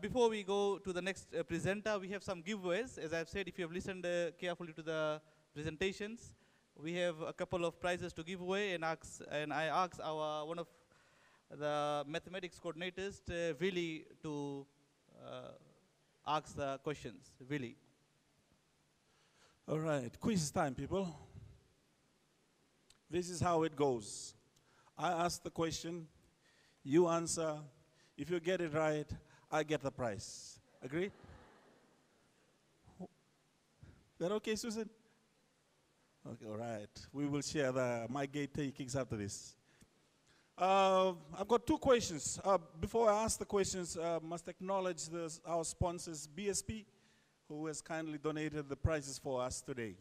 before we go to the next presenter, we have some giveaways. As I've said, if you have listened carefully to the presentations, we have a couple of prizes to give away, and I asked one of the mathematics coordinators, Willie, to ask the questions. Willie. All right, quiz time, people. This is how it goes. I ask the question, you answer. If you get it right, I get the prize. Agreed? That okay, Susan? Okay, all right. We will share my gate takings after this. I've got 2 questions. Before I ask the questions, must acknowledge our sponsors, BSP, who has kindly donated the prizes for us today.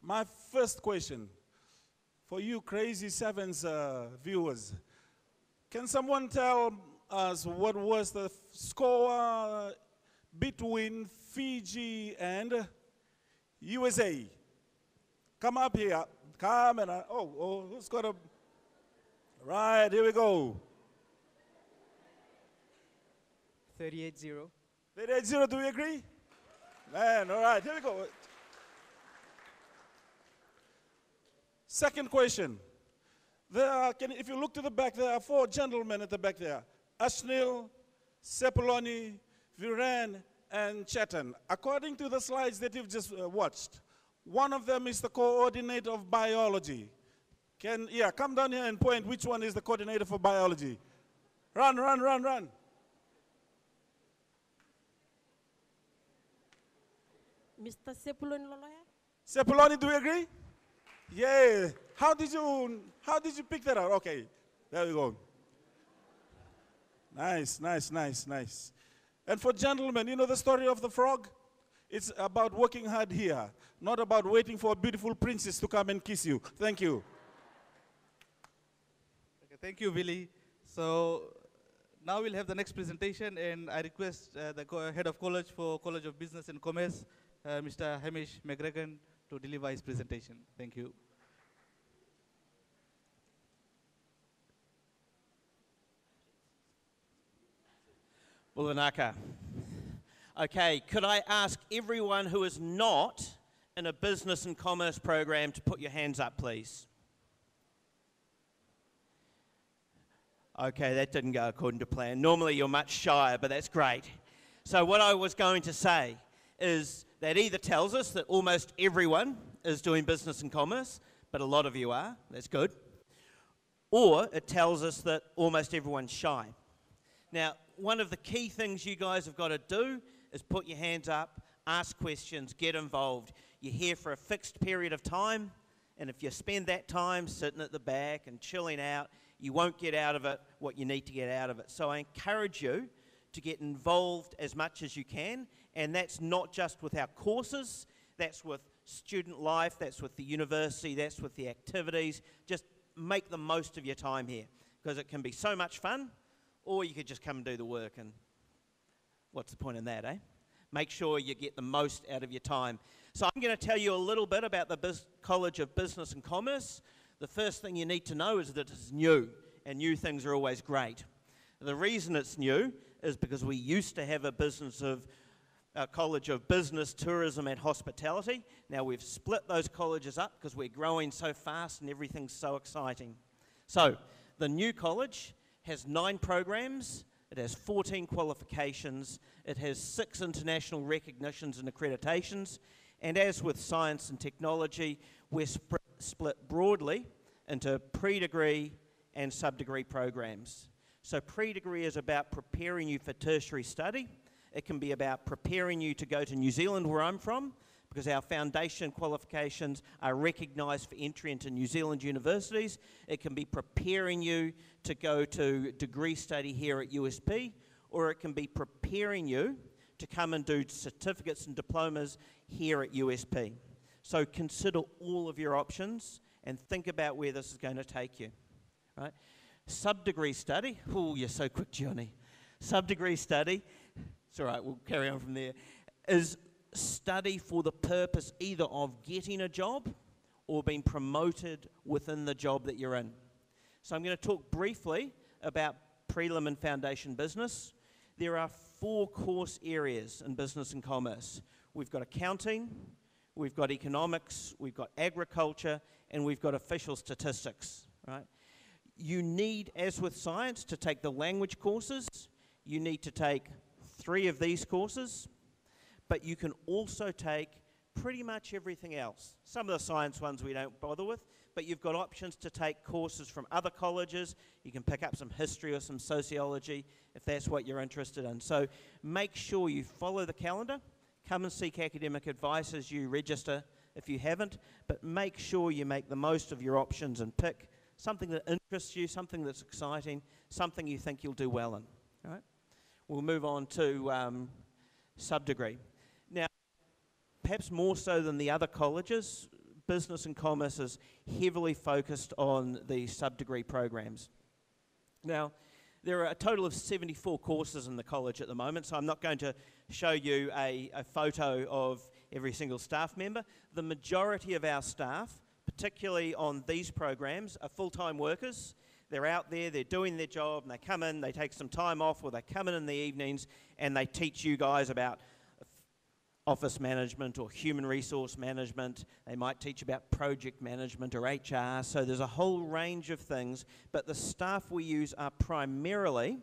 My first question, for you Crazy Sevens viewers, can someone tell us what was the score between Fiji and USA? Come up here. Come and, who's got a... Right, here we go. 38-0. 38-0, do we agree? Man, all right, here we go. Second question. If you look to the back, there are 4 gentlemen at the back there. Ashnil, Sepuloni, Viren, and Chetan. According to the slides that you've just watched, one of them is the coordinator of biology. Come down here and point which one is the coordinator for biology. Run, run, run, run. Mr. Sepuloni Loloya? Sepuloni, do we agree? Yeah. How did you pick that out? Okay, there we go. Nice, nice, nice, nice. And for gentlemen, you know the story of the frog? It's about working hard here, not about waiting for a beautiful princess to come and kiss you. Thank you. Okay, thank you, Willie. So now we'll have the next presentation, and I request the head of college for College of Business and Commerce, Mr. Hamish McGregor, to deliver his presentation. Thank you. Bulanaka. Okay, could I ask everyone who is not in a business and commerce program to put your hands up, please? Okay, that didn't go according to plan. Normally you're much shyer, but that's great. So what I was going to say is that either tells us that almost everyone is doing business and commerce, but a lot of you are, that's good, or it tells us that almost everyone's shy. Now, one of the key things you guys have got to do is put your hands up, ask questions, get involved. You're here for a fixed period of time, and if you spend that time sitting at the back and chilling out, you won't get out of it what you need to get out of it. So I encourage you to get involved as much as you can, and that's not just with our courses, that's with student life, that's with the university, that's with the activities. Just make the most of your time here, because it can be so much fun, or you could just come and do the work, and what's the point in that, eh? Make sure you get the most out of your time. So I'm going to tell you a little bit about the College of Business and Commerce. The first thing you need to know is that it's new, and new things are always great. The reason it's new is because we used to have a College of Business, Tourism and Hospitality. Now we've split those colleges up because we're growing so fast and everything's so exciting. So the new college has 9 programs, it has 14 qualifications, it has 6 international recognitions and accreditations, and as with science and technology, we're split broadly into pre-degree and sub-degree programs. So pre-degree is about preparing you for tertiary study. It can be about preparing you to go to New Zealand, where I'm from, because our foundation qualifications are recognised for entry into New Zealand universities. It can be preparing you to go to degree study here at USP, or it can be preparing you to come and do certificates and diplomas here at USP. So consider all of your options and think about where this is going to take you, right? Sub-degree study, oh, you're so quick, Johnny. Sub-degree study, it's all right, we'll carry on from there, is study for the purpose either of getting a job or being promoted within the job that you're in. So I'm going to talk briefly about prelim and foundation business. There are 4 course areas in business and commerce. We've got accounting, we've got economics, we've got agriculture, and we've got official statistics, right? You need, as with science, to take the language courses. You need to take 3 of these courses, but you can also take pretty much everything else. Some of the science ones we don't bother with, but you've got options to take courses from other colleges. You can pick up some history or some sociology if that's what you're interested in. So make sure you follow the calendar. Come and seek academic advice as you register if you haven't, but make sure you make the most of your options and pick something that interests you, something that's exciting, something you think you'll do well in. All right? We'll move on to sub-degree. Now, perhaps more so than the other colleges, business and commerce is heavily focused on the sub-degree programs. Now, there are a total of 74 courses in the college at the moment, so I'm not going to show you a photo of every single staff member. The majority of our staff, particularly on these programs, are full-time workers. They're out there, they're doing their job, and they come in, they take some time off, or they come in the evenings, and they teach you guys about office management or human resource management. They might teach about project management or HR. So there's a whole range of things, but the staff we use are primarily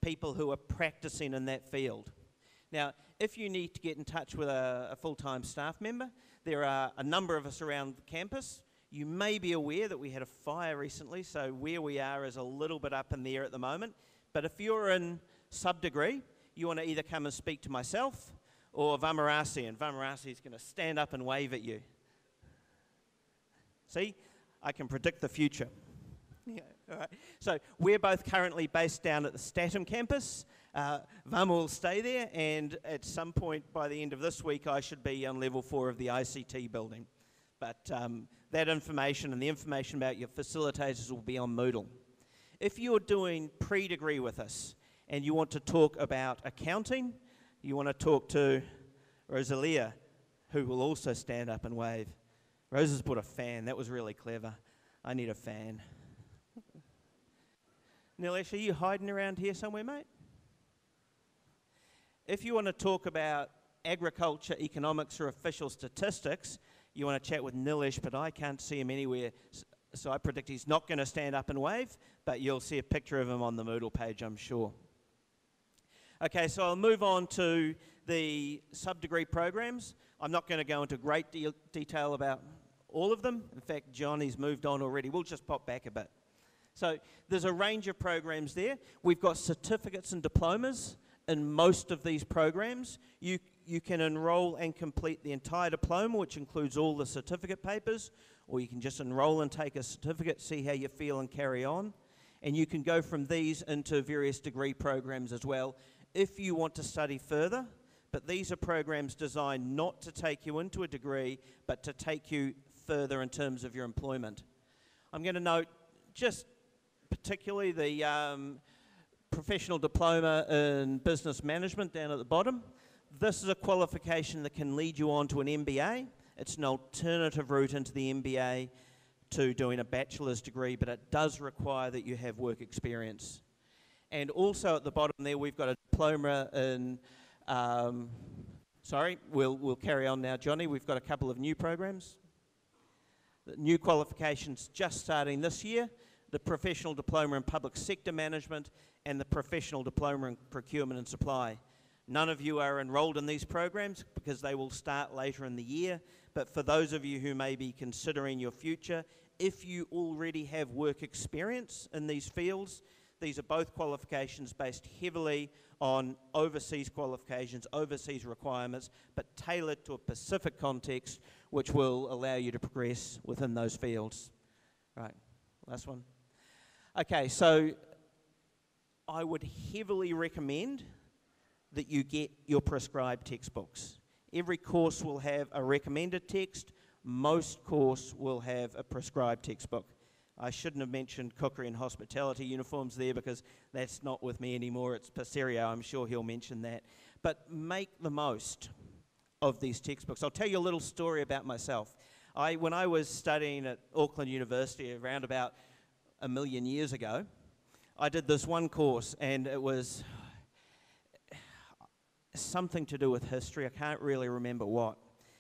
people who are practicing in that field. Now, if you need to get in touch with a full-time staff member, there are a number of us around the campus. You may be aware that we had a fire recently, so where we are is a little bit up in the air at the moment. But if you're in sub-degree, you want to either come and speak to myself or Vamarasi, and Vamarasi is going to stand up and wave at you. See, I can predict the future. Yeah. All right. So we're both currently based down at the Statham campus. Vam will stay there, and at some point by the end of this week, I should be on level 4 of the ICT building. But that information and the information about your facilitators will be on Moodle. If you're doing pre-degree with us and you want to talk about accounting, you want to talk to Rosalia, who will also stand up and wave. Rosa's bought a fan. That was really clever. I need a fan. Nilesh, are you hiding around here somewhere, mate? If you want to talk about agriculture, economics, or official statistics, you want to chat with Nilesh, but I can't see him anywhere, so I predict he's not going to stand up and wave, but you'll see a picture of him on the Moodle page, I'm sure. Okay, so I'll move on to the sub-degree programs. I'm not going to go into great detail about all of them. In fact, Johnny's moved on already. We'll just pop back a bit. So there's a range of programs there. We've got certificates and diplomas in most of these programs. You can enroll and complete the entire diploma, which includes all the certificate papers, or you can just enroll and take a certificate, see how you feel and carry on. And you can go from these into various degree programs as well if you want to study further. But these are programs designed not to take you into a degree, but to take you further in terms of your employment. I'm going to note just particularly the professional diploma in business management down at the bottom. This is a qualification that can lead you on to an MBA. It's an alternative route into the MBA to doing a bachelor's degree, but it does require that you have work experience. And also at the bottom there, we've got a diploma in, we'll carry on now, Johnny. We've got a couple of new programs. The new qualifications just starting this year, the Professional Diploma in Public Sector Management and the Professional Diploma in Procurement and Supply. None of you are enrolled in these programs because they will start later in the year, but for those of you who may be considering your future, if you already have work experience in these fields, these are both qualifications based heavily on overseas qualifications, overseas requirements, but tailored to a Pacific context, which will allow you to progress within those fields. Right, last one. Okay, so I would heavily recommend that you get your prescribed textbooks. Every course will have a recommended text. Most courses will have a prescribed textbook. I shouldn't have mentioned cookery and hospitality uniforms there because that's not with me anymore. It's Passerio. I'm sure he'll mention that. But make the most of these textbooks. I'll tell you a little story about myself. When I was studying at Auckland University around about 1 million years ago, I did this one course, and it was something to do with history. I can't really remember what,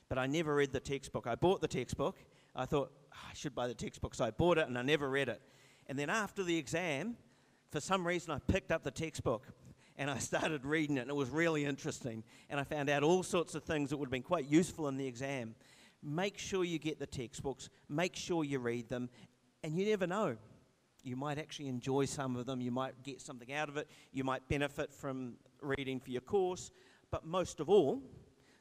but I never read the textbook. I bought the textbook. I thought, I should buy the textbook, so I bought it, and I never read it. And then after the exam, for some reason, I picked up the textbook, and I started reading it, and it was really interesting. And I found out all sorts of things that would have been quite useful in the exam. Make sure you get the textbooks. Make sure you read them. And you never know. You might actually enjoy some of them. You might get something out of it. You might benefit from reading for your course. But most of all,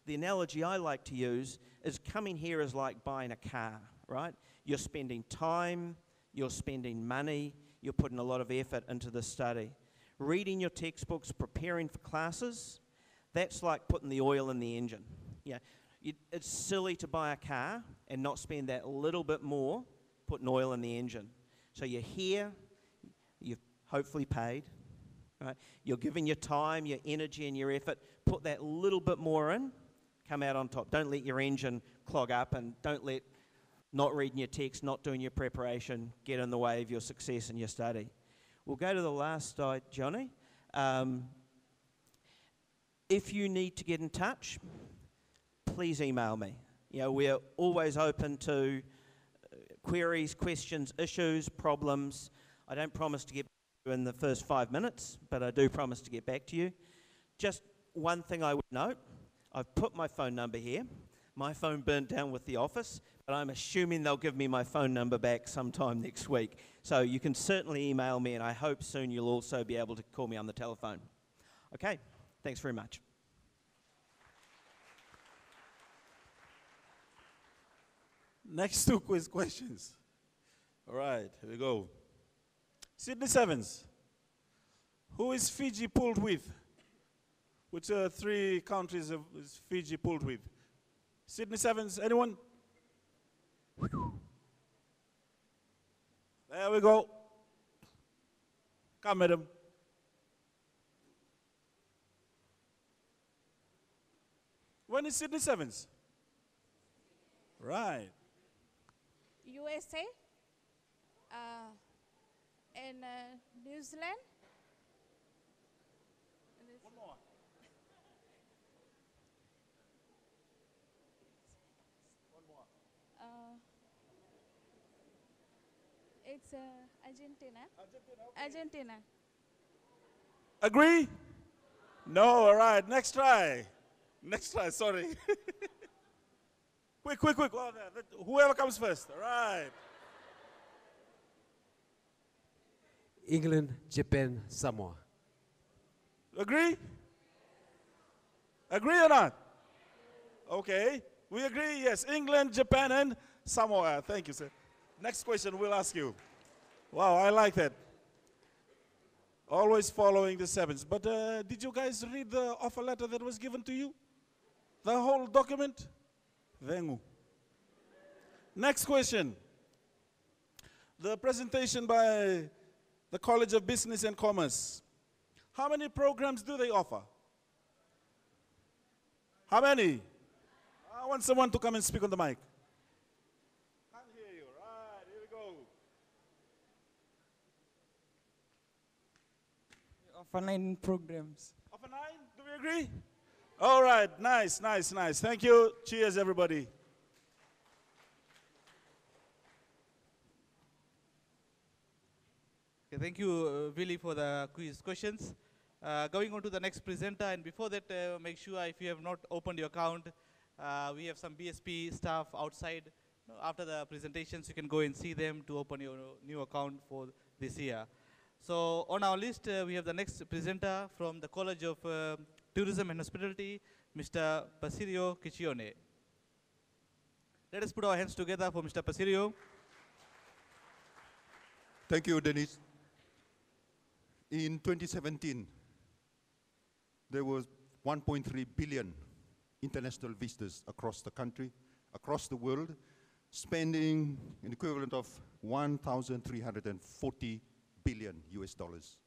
the analogy I like to use is coming here is like buying a car, right? You're spending time, you're spending money, you're putting a lot of effort into the study. Reading your textbooks, preparing for classes, that's like putting the oil in the engine. Yeah, it's silly to buy a car and not spend that little bit more putting oil in the engine. So you're here, you've hopefully paid, right? You're giving your time, your energy, and your effort. Put that little bit more in, come out on top. Don't let your engine clog up, and don't let not reading your text, not doing your preparation get in the way of your success in your study. We'll go to the last slide, Johnny. If you need to get in touch, please email me. You know, we're always open to queries, questions, issues, problems. I don't promise to get back to you in the first 5 minutes, but I do promise to get back to you. Just one thing I would note, I've put my phone number here. My phone burnt down with the office, but I'm assuming they'll give me my phone number back sometime next week. So you can certainly email me, and I hope soon you'll also be able to call me on the telephone. Okay, thanks very much. Next two quiz questions. All right, here we go. Sydney Sevens. Who is Fiji pooled with? Which 3 countries is Fiji pooled with? Sydney Sevens, anyone? There we go. Come, madam. When is Sydney Sevens? Right. USA and New Zealand. One more. One more. It's Argentina. Argentina. Agree? No, all right, next try. Next try, sorry. Quick, quick, quick. Oh, whoever comes first, all right. England, Japan, Samoa. Agree? Agree or not? Okay, we agree, yes. England, Japan, and Samoa. Thank you, sir. Next question we'll ask you. Wow, I like that. Always following the sevens. But did you guys read the offer letter that was given to you? The whole document? Vengu. Next question. The presentation by the College of Business and Commerce. How many programs do they offer? How many? I want someone to come and speak on the mic. Can't hear you. Right, here we go. Offer 9 programs. Offer 9? Do we agree? All right, nice, nice, nice. Thank you. Cheers, everybody. Okay, thank you, Willie, for the quiz questions. Going on to the next presenter, and before that, make sure if you have not opened your account, we have some BSP staff outside. After the presentations, you can go and see them to open your new account for this year. So on our list, we have the next presenter from the College of Tourism and Hospitality, Mr. Basirio Kicione. Let us put our hands together for Mr. Basirio. Thank you, Dennis. In 2017, there was 1.3 billion international visitors across the country, across the world, spending an equivalent of 1,340 billion US dollars.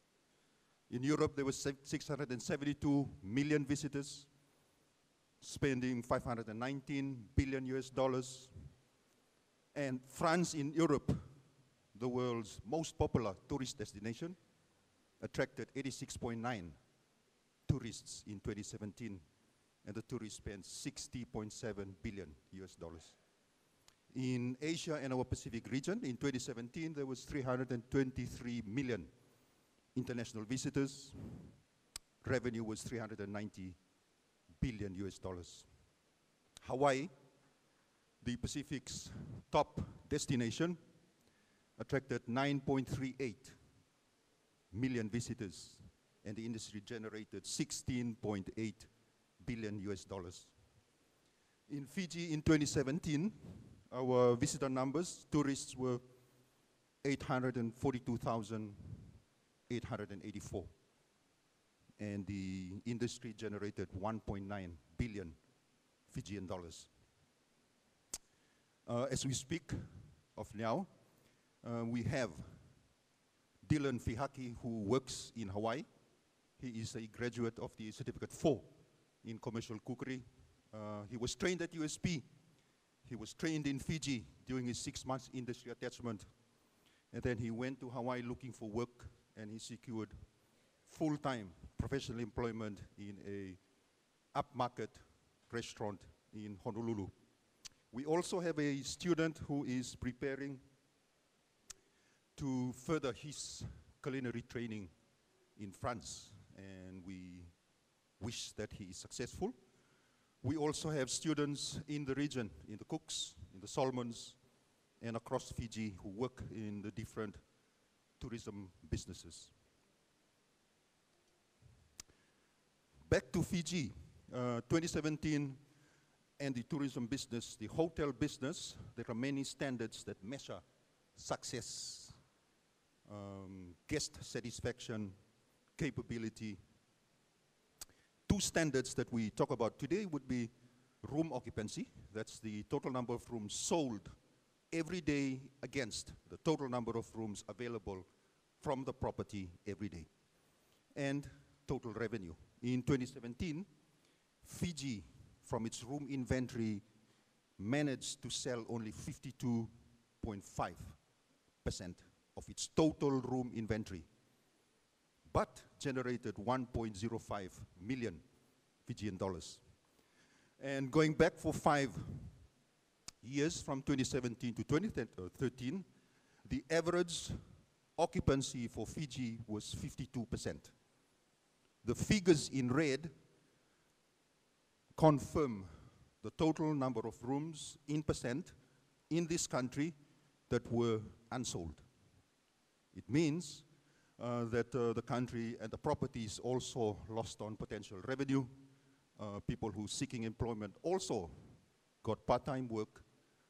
In Europe, there was 672 million visitors, spending 519 billion US dollars. And France in Europe, the world's most popular tourist destination, attracted 86.9 tourists in 2017, and the tourists spent 60.7 billion US dollars. In Asia and our Pacific region, in 2017, there was 323 million international visitors. Revenue was 390 billion US dollars. Hawaii, the Pacific's top destination, attracted 9.38 million visitors, and the industry generated 16.8 billion US dollars. In Fiji in 2017, our visitor numbers, tourists were 842,884. And the industry generated 1.9 billion Fijian dollars. As we speak of now, we have Dylan Fihaki, who works in Hawaii. He is a graduate of the Certificate 4 in Commercial Cookery. He was trained at USP. He was trained in Fiji during his 6 months industry attachment. And then he went to Hawaii looking for work, and he secured full-time professional employment in a upmarket restaurant in Honolulu. We also have a student who is preparing to further his culinary training in France, and we wish that he is successful. We also have students in the region, in the Cooks, in the Solomons, and across Fiji who work in the different tourism businesses. Back to Fiji, 2017 and the tourism business, the hotel business, there are many standards that measure success. guest satisfaction, capability. Two standards that we talk about today would be room occupancy. That's the total number of rooms sold every day against the total number of rooms available from the property every day. And total revenue. In 2017, Fiji, from its room inventory, managed to sell only 52.5% of its total room inventory, but generated 1.05 million Fijian dollars. And going back for 5 years, from 2017 to 2013, the average occupancy for Fiji was 52%. The figures in red confirm the total number of rooms in percent in this country that were unsold. It means that the country and the properties also lost on potential revenue. People who seeking employment also got part-time work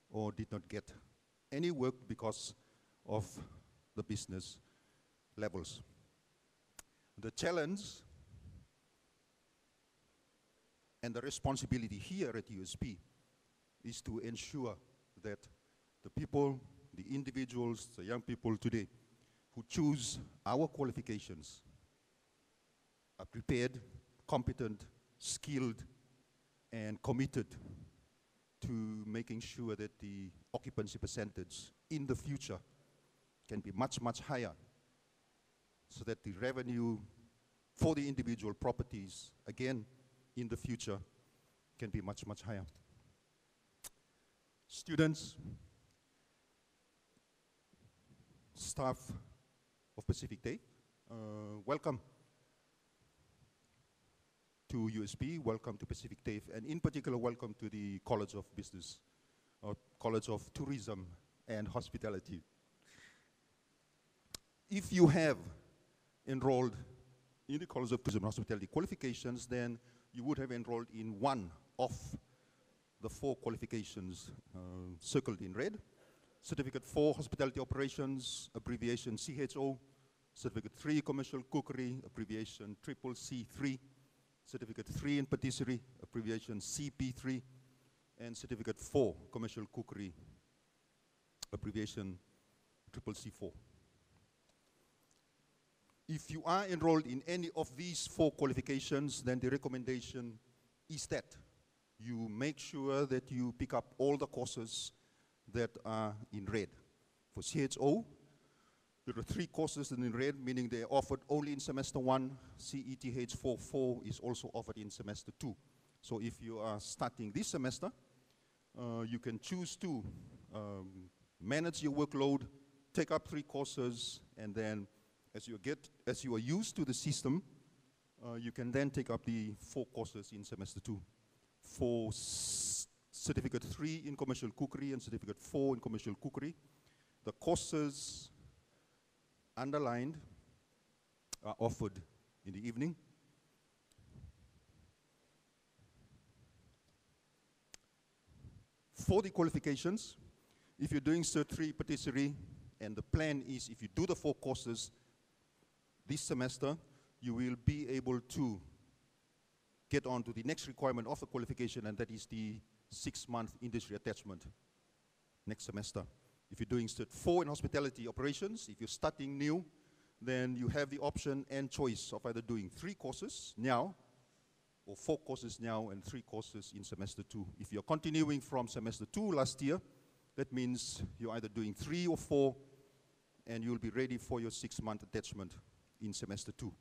or did not get any work because of the business levels. The challenge and the responsibility here at USP is to ensure that the people, the individuals, the young people today who choose our qualifications are prepared, competent, skilled, and committed to making sure that the occupancy percentage in the future can be much, much higher, so that the revenue for the individual properties, again, in the future, can be much, much higher. Students, staff of Pacific Day, welcome to USP, welcome to Pacific Day, and in particular, welcome to the College of Business, or College of Tourism and Hospitality. If you have enrolled in the College of Tourism and Hospitality qualifications, then you would have enrolled in one of the 4 qualifications circled in red. Certificate 4, Hospitality Operations, abbreviation CHO. Certificate 3, Commercial Cookery, abbreviation CCC3. Certificate 3 in Patisserie, abbreviation CP3. And Certificate 4, Commercial Cookery, abbreviation CCC4. If you are enrolled in any of these 4 qualifications, then the recommendation is that you make sure that you pick up all the courses that are in red. For CHO, there are 3 courses in red, meaning they are offered only in semester 1. CETH 4.4 is also offered in semester 2. So if you are starting this semester, you can choose to manage your workload, take up 3 courses, and then as you are used to the system, you can then take up the 4 courses in semester 2. For Certificate 3 in Commercial Cookery and Certificate 4 in Commercial Cookery, the courses underlined are offered in the evening. For the qualifications, if you're doing Cert 3 Patisserie, and the plan is if you do the 4 courses this semester, you will be able to get on to the next requirement of the qualification, and that is the 6-month industry attachment next semester. If you're doing Cert 4 in Hospitality Operations, if you're starting new, then you have the option and choice of either doing 3 courses now, or 4 courses now and 3 courses in semester 2. If you're continuing from semester 2 last year, that means you're either doing 3 or 4, and you'll be ready for your 6-month attachment in semester 2.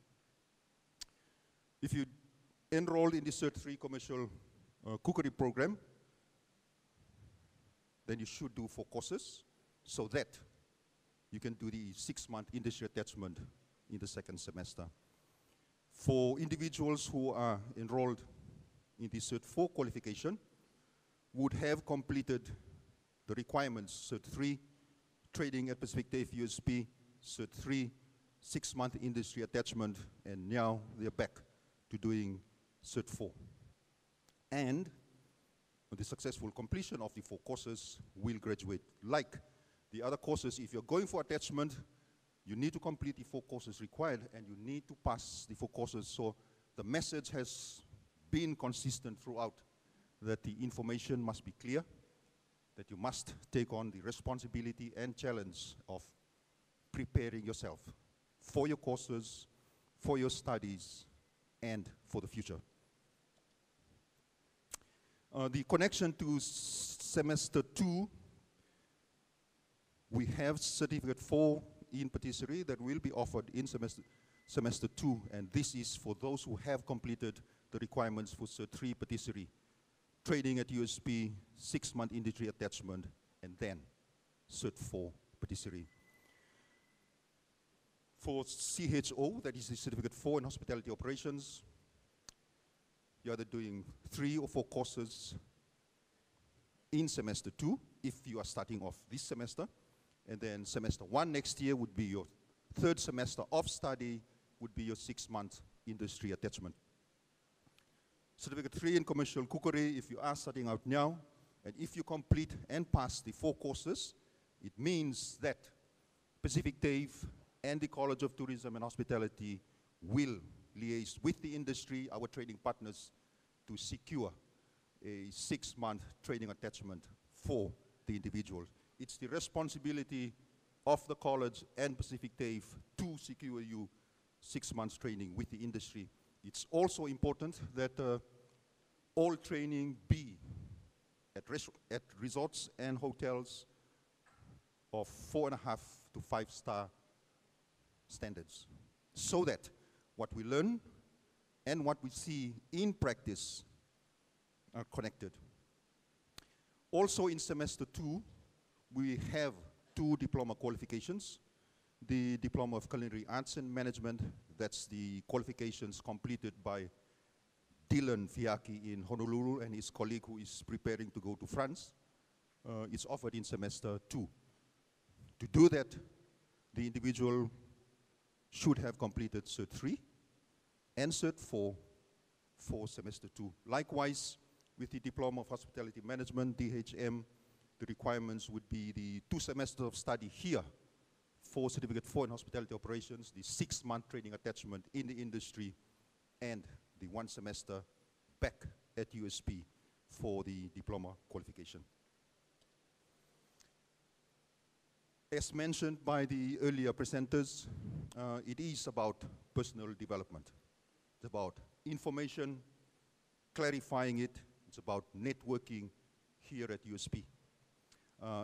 If you enrolled in the Cert 3 Commercial Cookery program, then you should do 4 courses so that you can do the 6-month industry attachment in the 2nd semester. For individuals who are enrolled in the Cert 4 qualification, would have completed the requirements, Cert 3, trading at Pacific Tafe USP, Cert 3, 6-month industry attachment, and now they're back to doing Cert 4. And with the successful completion of the 4 courses, will graduate. Like the other courses, if you're going for attachment, You need to complete the 4 courses required, and you need to pass the 4 courses. So the message has been consistent throughout, that the information must be clear, that you must take on the responsibility and challenge of preparing yourself for your courses, for your studies, and for the future. The connection to semester 2, we have certificate 4 in patisserie that will be offered in semester 2, and this is for those who have completed the requirements for Cert 3 patisserie, training at USP, 6-month industry attachment, and then Cert 4 patisserie. For CHO, that is the certificate 4 in hospitality operations, you're either doing 3 or 4 courses in semester 2 if you are starting off this semester, and then semester 1 next year would be your 3rd semester of study, would be your 6-month industry attachment. Certificate 3 in commercial cookery, if you are starting out now, and if you complete and pass the 4 courses, it means that Pacific Tafe and the College of Tourism and Hospitality will liaise with the industry, our training partners, to secure a 6-month training attachment for the individual. It's the responsibility of the college and Pacific Tafe to secure you 6 months training with the industry. It's also important that all training be at resorts and hotels of 4.5 to 5-star standards, so that what we learn and what we see in practice are connected. Also in semester 2, we have 2 diploma qualifications. The Diploma of Culinary Arts and Management, that's the qualifications completed by Dylan Fiaki in Honolulu and his colleague who is preparing to go to France. It's offered in semester 2. To do that, the individual should have completed Cert 3 and Cert 4 for semester 2. Likewise, with the Diploma of Hospitality Management, DHM, the requirements would be the 2 semesters of study here for Certificate 4 in Hospitality Operations, the 6-month training attachment in the industry, and the 1 semester back at USP for the diploma qualification. As mentioned by the earlier presenters, it is about personal development. It's about information, clarifying it. It's about networking here at USP.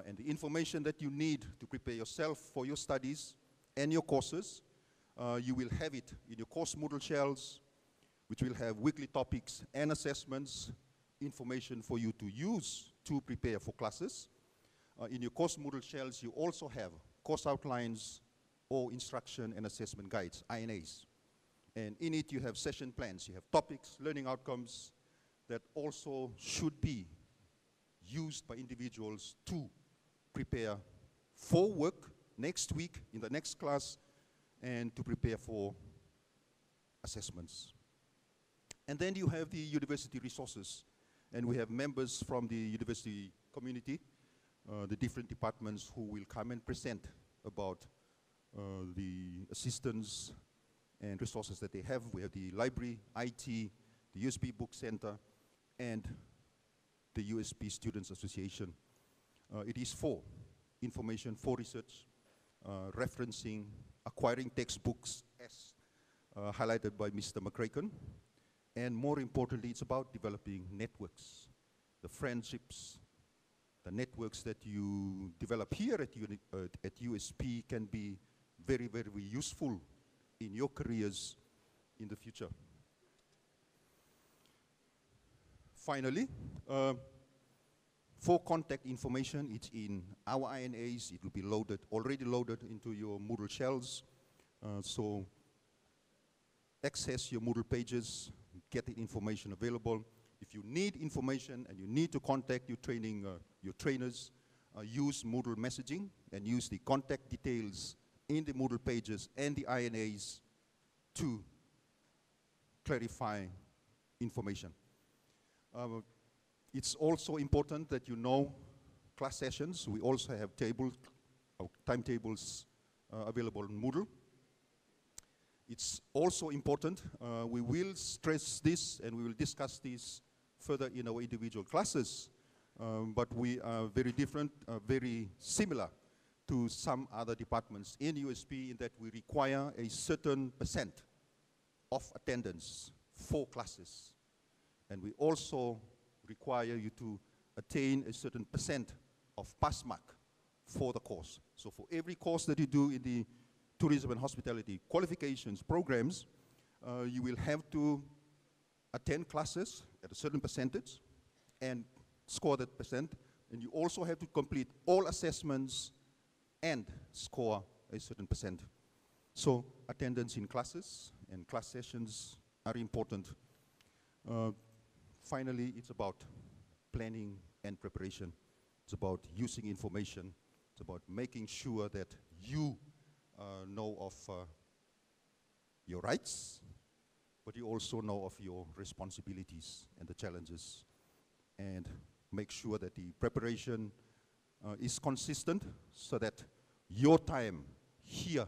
And the information that you need to prepare yourself for your studies and your courses, you will have it in your course Moodle shells, which will have weekly topics and assessments, information for you to use to prepare for classes. In your course Moodle shells, you also have course outlines or instruction and assessment guides, INAs. And in it, you have session plans. You have topics, learning outcomes that also should be used by individuals to prepare for work next week, in the next class, and to prepare for assessments. And then you have the university resources. And we have members from the university community, the different departments who will come and present about the assistance and resources that they have. We have the library, IT, the USP Book Center, and the USP Students Association. It is for information, for research, referencing, acquiring textbooks as highlighted by Mr. McCracken. And more importantly, it's about developing networks, the friendships, the networks that you develop here at USP can be very, very useful in your careers in the future. Finally, for contact information, it's in our INAs. It will be loaded, already loaded into your Moodle shells. So access your Moodle pages, get the information available. If you need information and you need to contact your trainers, use Moodle messaging and use the contact details in the Moodle pages and the INAs to clarify information. It's also important that you know class sessions. We also have timetables available on Moodle. It's also important, we will stress this and we will discuss this further in our individual classes, but we are very different, very similar to some other departments in USP in that we require a certain % of attendance for classes. And we also require you to attain a certain % of pass mark for the course. So for every course that you do in the tourism and hospitality qualifications programs, you will have to attend classes at a certain percentage and score that %, and you also have to complete all assessments and score a certain %. So attendance in classes and class sessions are important. Finally, it's about planning and preparation. It's about using information. It's about making sure that you know of your rights, but you also know of your responsibilities and the challenges, and make sure that the preparation is consistent so that your time here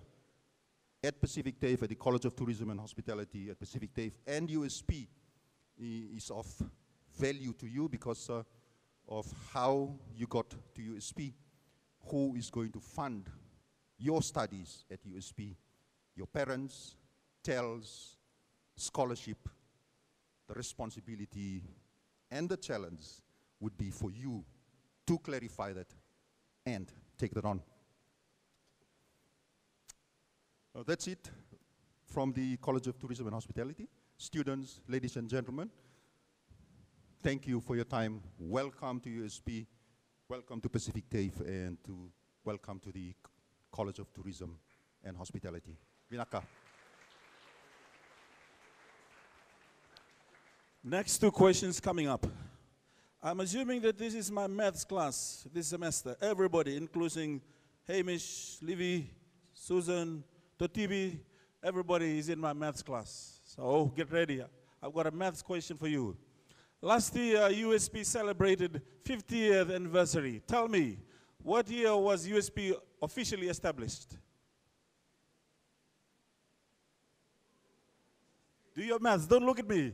at Pacific Tafe, at the College of Tourism and Hospitality, at Pacific Tafe and USP is of value to you because of how you got to USP, who is going to fund your studies at USP, your parents, TELS, scholarship. The responsibility and the challenge would be for you to clarify that and take that on. That's it from the College of Tourism and Hospitality. Students, ladies and gentlemen, thank you for your time. Welcome to USP, welcome to Pacific Tafe, and welcome to the College of Tourism and Hospitality. Vinaka. Next 2 questions coming up. I'm assuming that this is my maths class this semester. Everybody, including Hamish, Livy, Susan, Totibi, everybody is in my maths class. So get ready. I've got a maths question for you. Last year, USP celebrated 50th anniversary. Tell me, what year was USP officially established? Do your maths, don't look at me.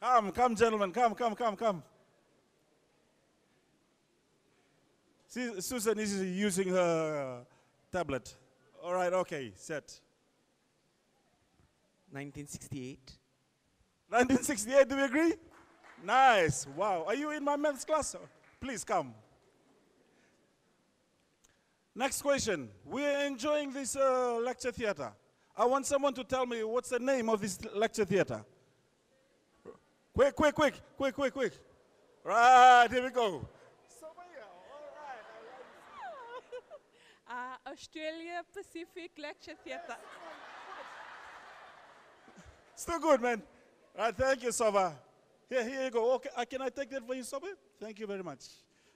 Come, gentlemen, come. See, Susan is using her tablet. All right, okay, set. 1968. 1968, do we agree? Nice, wow. Are you in my maths class? Please come. Next question. We're enjoying this lecture theater. I want someone to tell me what's the name of this lecture theater. Quick. Right, here we go. Australia Pacific Lecture Theatre. Still good, man. All right, thank you, Sova. Here you go. Okay, can I take that for you, Sova? Thank you very much.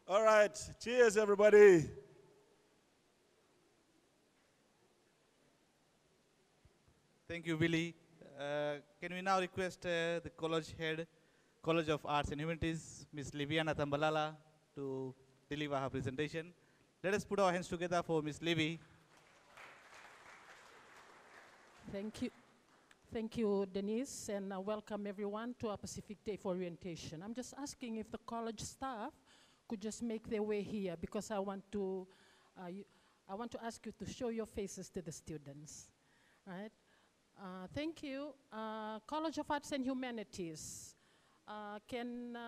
All right, cheers, everybody. Thank you, Billy. Can we now request the college head, College of Arts and Humanities, Ms. Liviana Tambalala, to deliver her presentation. Let us put our hands together for Ms. Levy. Thank you, Denise, and welcome everyone to our Pacific Tafe orientation. I'm just asking if the college staff could just make their way here, because I want to ask you to show your faces to the students. Right? Thank you. College of Arts and Humanities. Can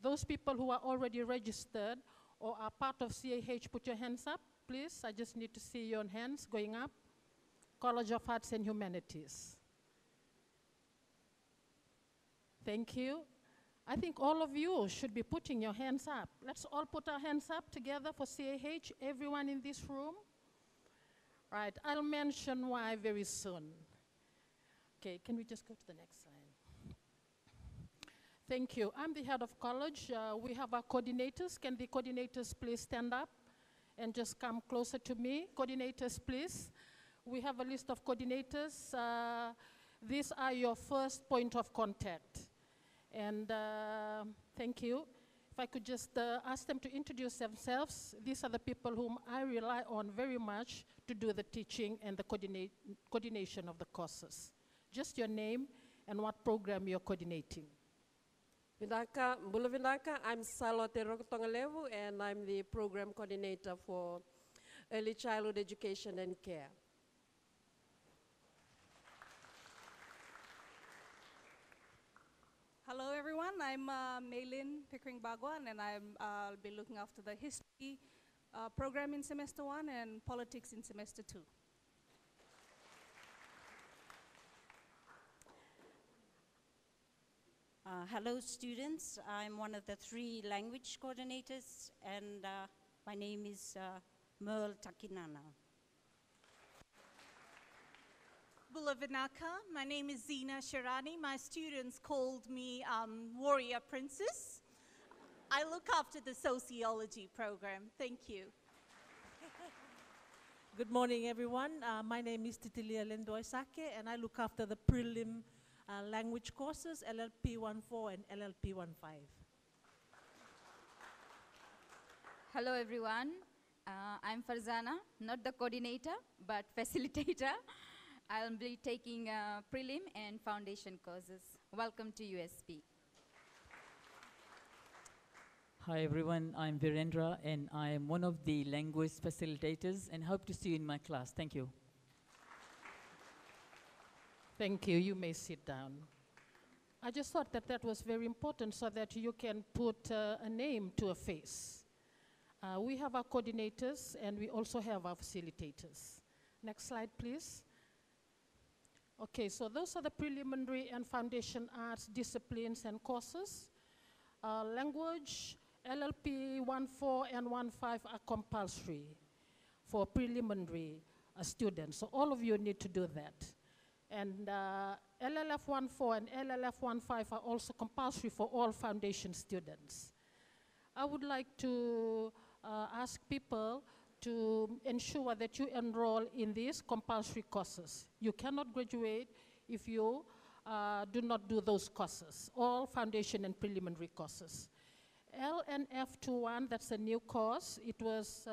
those people who are already registered or are part of CAH put your hands up, please? I just need to see your hands going up. College of Arts and Humanities. Thank you. I think all of you should be putting your hands up. Let's all put our hands up together for CAH, everyone in this room. Right, I'll mention why very soon. Okay, can we just go to the next slide? Thank you. I'm the head of college. We have our coordinators. Can the coordinators please stand up and just come closer to me? Coordinators, please. We have a list of coordinators. These are your first point of contact. And thank you. If I could just ask them to introduce themselves. These are the people whom I rely on very much to do the teaching and the coordination of the courses. Just your name and what program you're coordinating. Vinaka, Mbula Vinaka, I'm Salote Rokotongalevu, and I'm the program coordinator for early childhood education and care. Hello everyone, I'm Maylin Pickering Bagwan, and I'll be looking after the history program in semester 1 and politics in semester 2. Hello students, I'm one of the 3 language coordinators, and my name is Merle Takinana. Bula Vinaka, my name is Zina Sharani. My students called me Warrior Princess. I look after the sociology program. Thank you. Good morning, everyone. My name is Titilia Lendoisake, and I look after the prelim language courses, LLP 1.4 and LLP 1.5. Hello, everyone. I'm Farzana, not the coordinator, but facilitator. I'll be taking prelim and foundation courses. Welcome to USP. Hi everyone, I'm Virendra and I am one of the language facilitators and hope to see you in my class. Thank you. Thank you. You may sit down. I just thought that that was very important so that you can put a name to a face. We have our coordinators and we also have our facilitators. Next slide, please. Okay, so those are the preliminary and foundation arts disciplines and courses. Language, LLP 1.4 and 1.5 are compulsory for preliminary students. So all of you need to do that. And LLF 1.4 and LLF 1.5 are also compulsory for all foundation students. I would like to ask people to ensure that you enroll in these compulsory courses. You cannot graduate if you do not do those courses, all foundation and preliminary courses. LNF21, that's a new course. It was,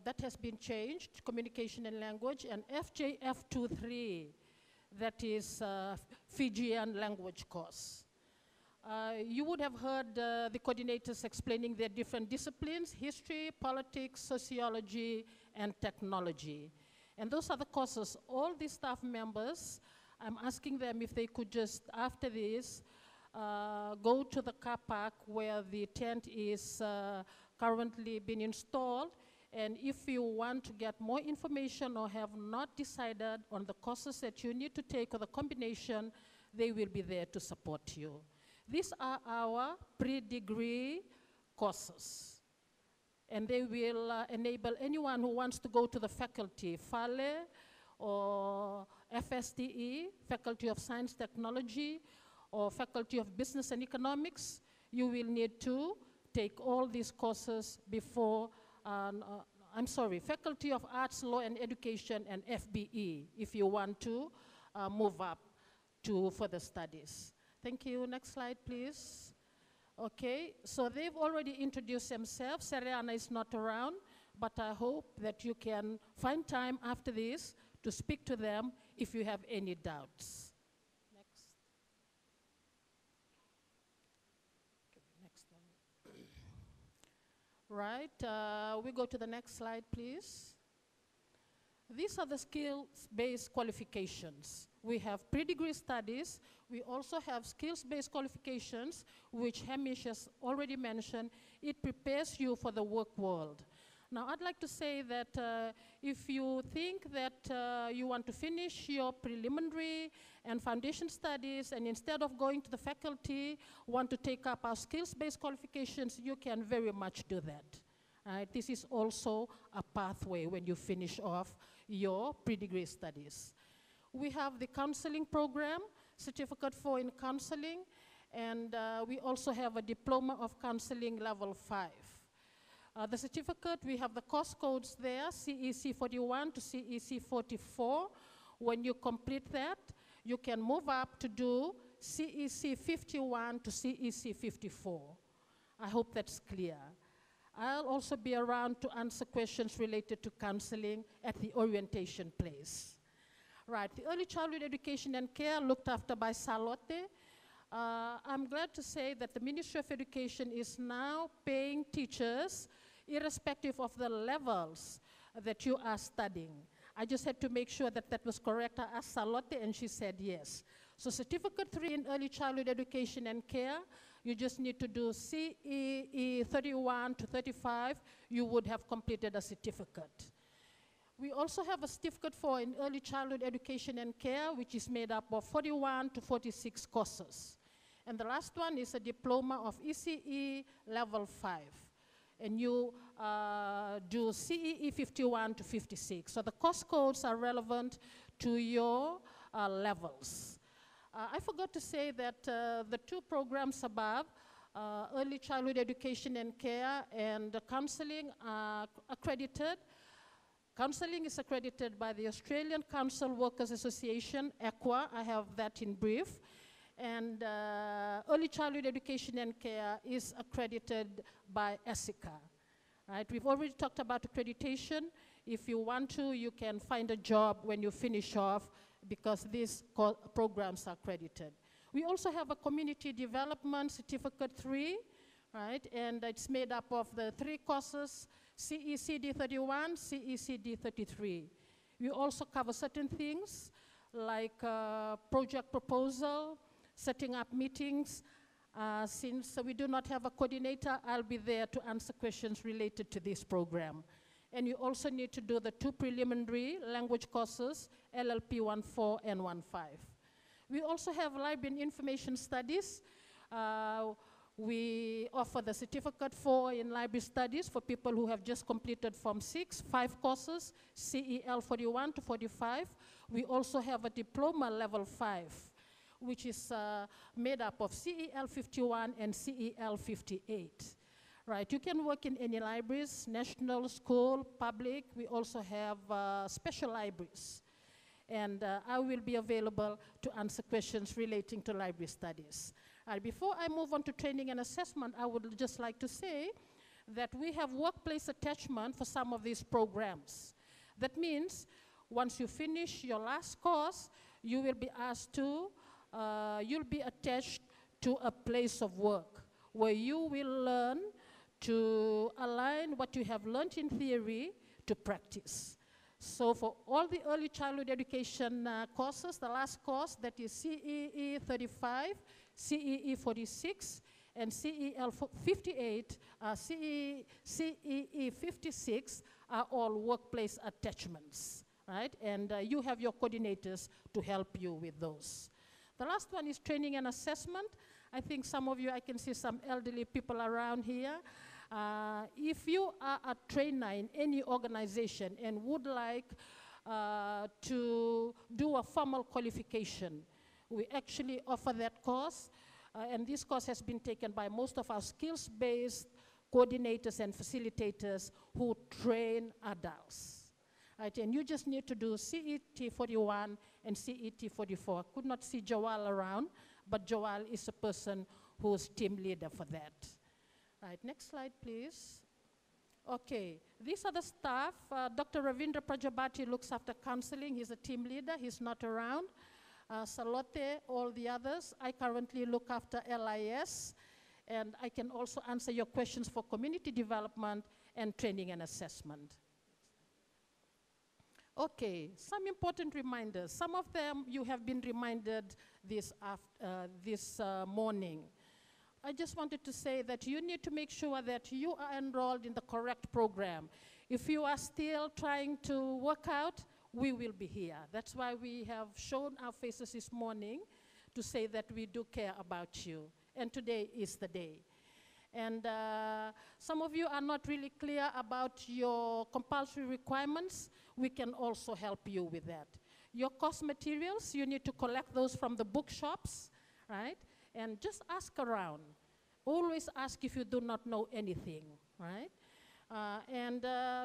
that has been changed, communication and language, and FJF23, that is Fijian language course. You would have heard the coordinators explaining their different disciplines: history, politics, sociology, and technology. And those are the courses. All the staff members, I'm asking them if they could just, after this, go to the car park where the tent is currently being installed. And if you want to get more information or have not decided on the courses that you need to take or the combination, they will be there to support you. These are our pre-degree courses. And they will enable anyone who wants to go to the faculty, FALE or FSTE, Faculty of Science Technology, or Faculty of Business and Economics. You will need to take all these courses before, I'm sorry, Faculty of Arts, Law and Education, and FBE, if you want to move up to further studies. Thank you. Next slide, please. Okay, so they've already introduced themselves. Seriana is not around, but I hope that you can find time after this to speak to them if you have any doubts. Next. Next one. Right, we go to the next slide, please. These are the skills-based qualifications. We have pre-degree studies. We also have skills-based qualifications, which Hamish has already mentioned. It prepares you for the work world. Now, I'd like to say that if you think that you want to finish your preliminary and foundation studies, and instead of going to the faculty, want to take up our skills-based qualifications, you can very much do that. This is also a pathway when you finish off your pre-degree studies. We have the counseling program, Certificate 4 in Counseling, and we also have a Diploma of Counseling Level 5. The certificate, we have the course codes there, CEC 41 to CEC 44. When you complete that, you can move up to do CEC 51 to CEC 54. I hope that's clear. I'll also be around to answer questions related to counseling at the orientation place. Right, the early childhood education and care looked after by Salote. I'm glad to say that the Ministry of Education is now paying teachers irrespective of the levels that you are studying. I just had to make sure that that was correct. I asked Salote and she said yes. So Certificate 3 in Early Childhood Education and Care, you just need to do CEE 31 to 35, you would have completed a certificate. We also have a Certificate 4 in Early Childhood Education and Care, which is made up of 41 to 46 courses. And the last one is a Diploma of ECE Level 5. And you do CEE 51 to 56. So the course codes are relevant to your levels. I forgot to say that the two programs above, Early Childhood Education and Care and Counseling, are accredited. Counseling is accredited by the Australian Council Workers Association, ACWA. I have that in brief. And Early Childhood Education and Care is accredited by ASICA. Right? We've already talked about accreditation. If you want to, you can find a job when you finish off because these programs are accredited. We also have a Community Development Certificate 3, right? And it's made up of the 3 courses, CECD 31, CECD 33. We also cover certain things like project proposal, setting up meetings. Since we do not have a coordinator, I'll be there to answer questions related to this program. And you also need to do the 2 preliminary language courses, LLP 1.4 and 1.5. We also have library and information studies. We offer the Certificate 4 in library studies for people who have just completed Form 6, 5 courses, CEL 41 to 45. We also have a Diploma Level 5, which is made up of CEL 51 and CEL 58. Right, you can work in any libraries, national, school, public. We also have special libraries. And I will be available to answer questions relating to library studies. Before I move on to training and assessment, I would just like to say that we have workplace attachment for some of these programs. That means once you finish your last course, you will be asked to, you'll be attached to a place of work where you will learn to align what you have learned in theory to practice. So for all the early childhood education courses, the last course, that is CEE 35, CEE 46, and CEL 58, CEE 56 are all workplace attachments, right? And you have your coordinators to help you with those. The last one is training and assessment. I think some of you, I can see some elderly people around here. If you are a trainer in any organization and would like to do a formal qualification, we actually offer that course. And this course has been taken by most of our skills-based coordinators and facilitators who train adults. Right, and you just need to do CET 41 and CET 44. I could not see Joel around, but Joel is a person who's team leader for that. Right, next slide, please. Okay, these are the staff. Dr. Ravindra Prajabhati looks after counseling. He's a team leader. He's not around. Salote, all the others. I currently look after LIS, and I can also answer your questions for community development and training and assessment. Okay, some important reminders. Some of them you have been reminded this morning. I just wanted to say that you need to make sure that you are enrolled in the correct program. If you are still trying to work out, we will be here. That's why we have shown our faces this morning to say that we do care about you. And today is the day. And some of you are not really clear about your compulsory requirements. We can also help you with that. Your course materials, you need to collect those from the bookshops, right? And just ask around. Always ask if you do not know anything, right? And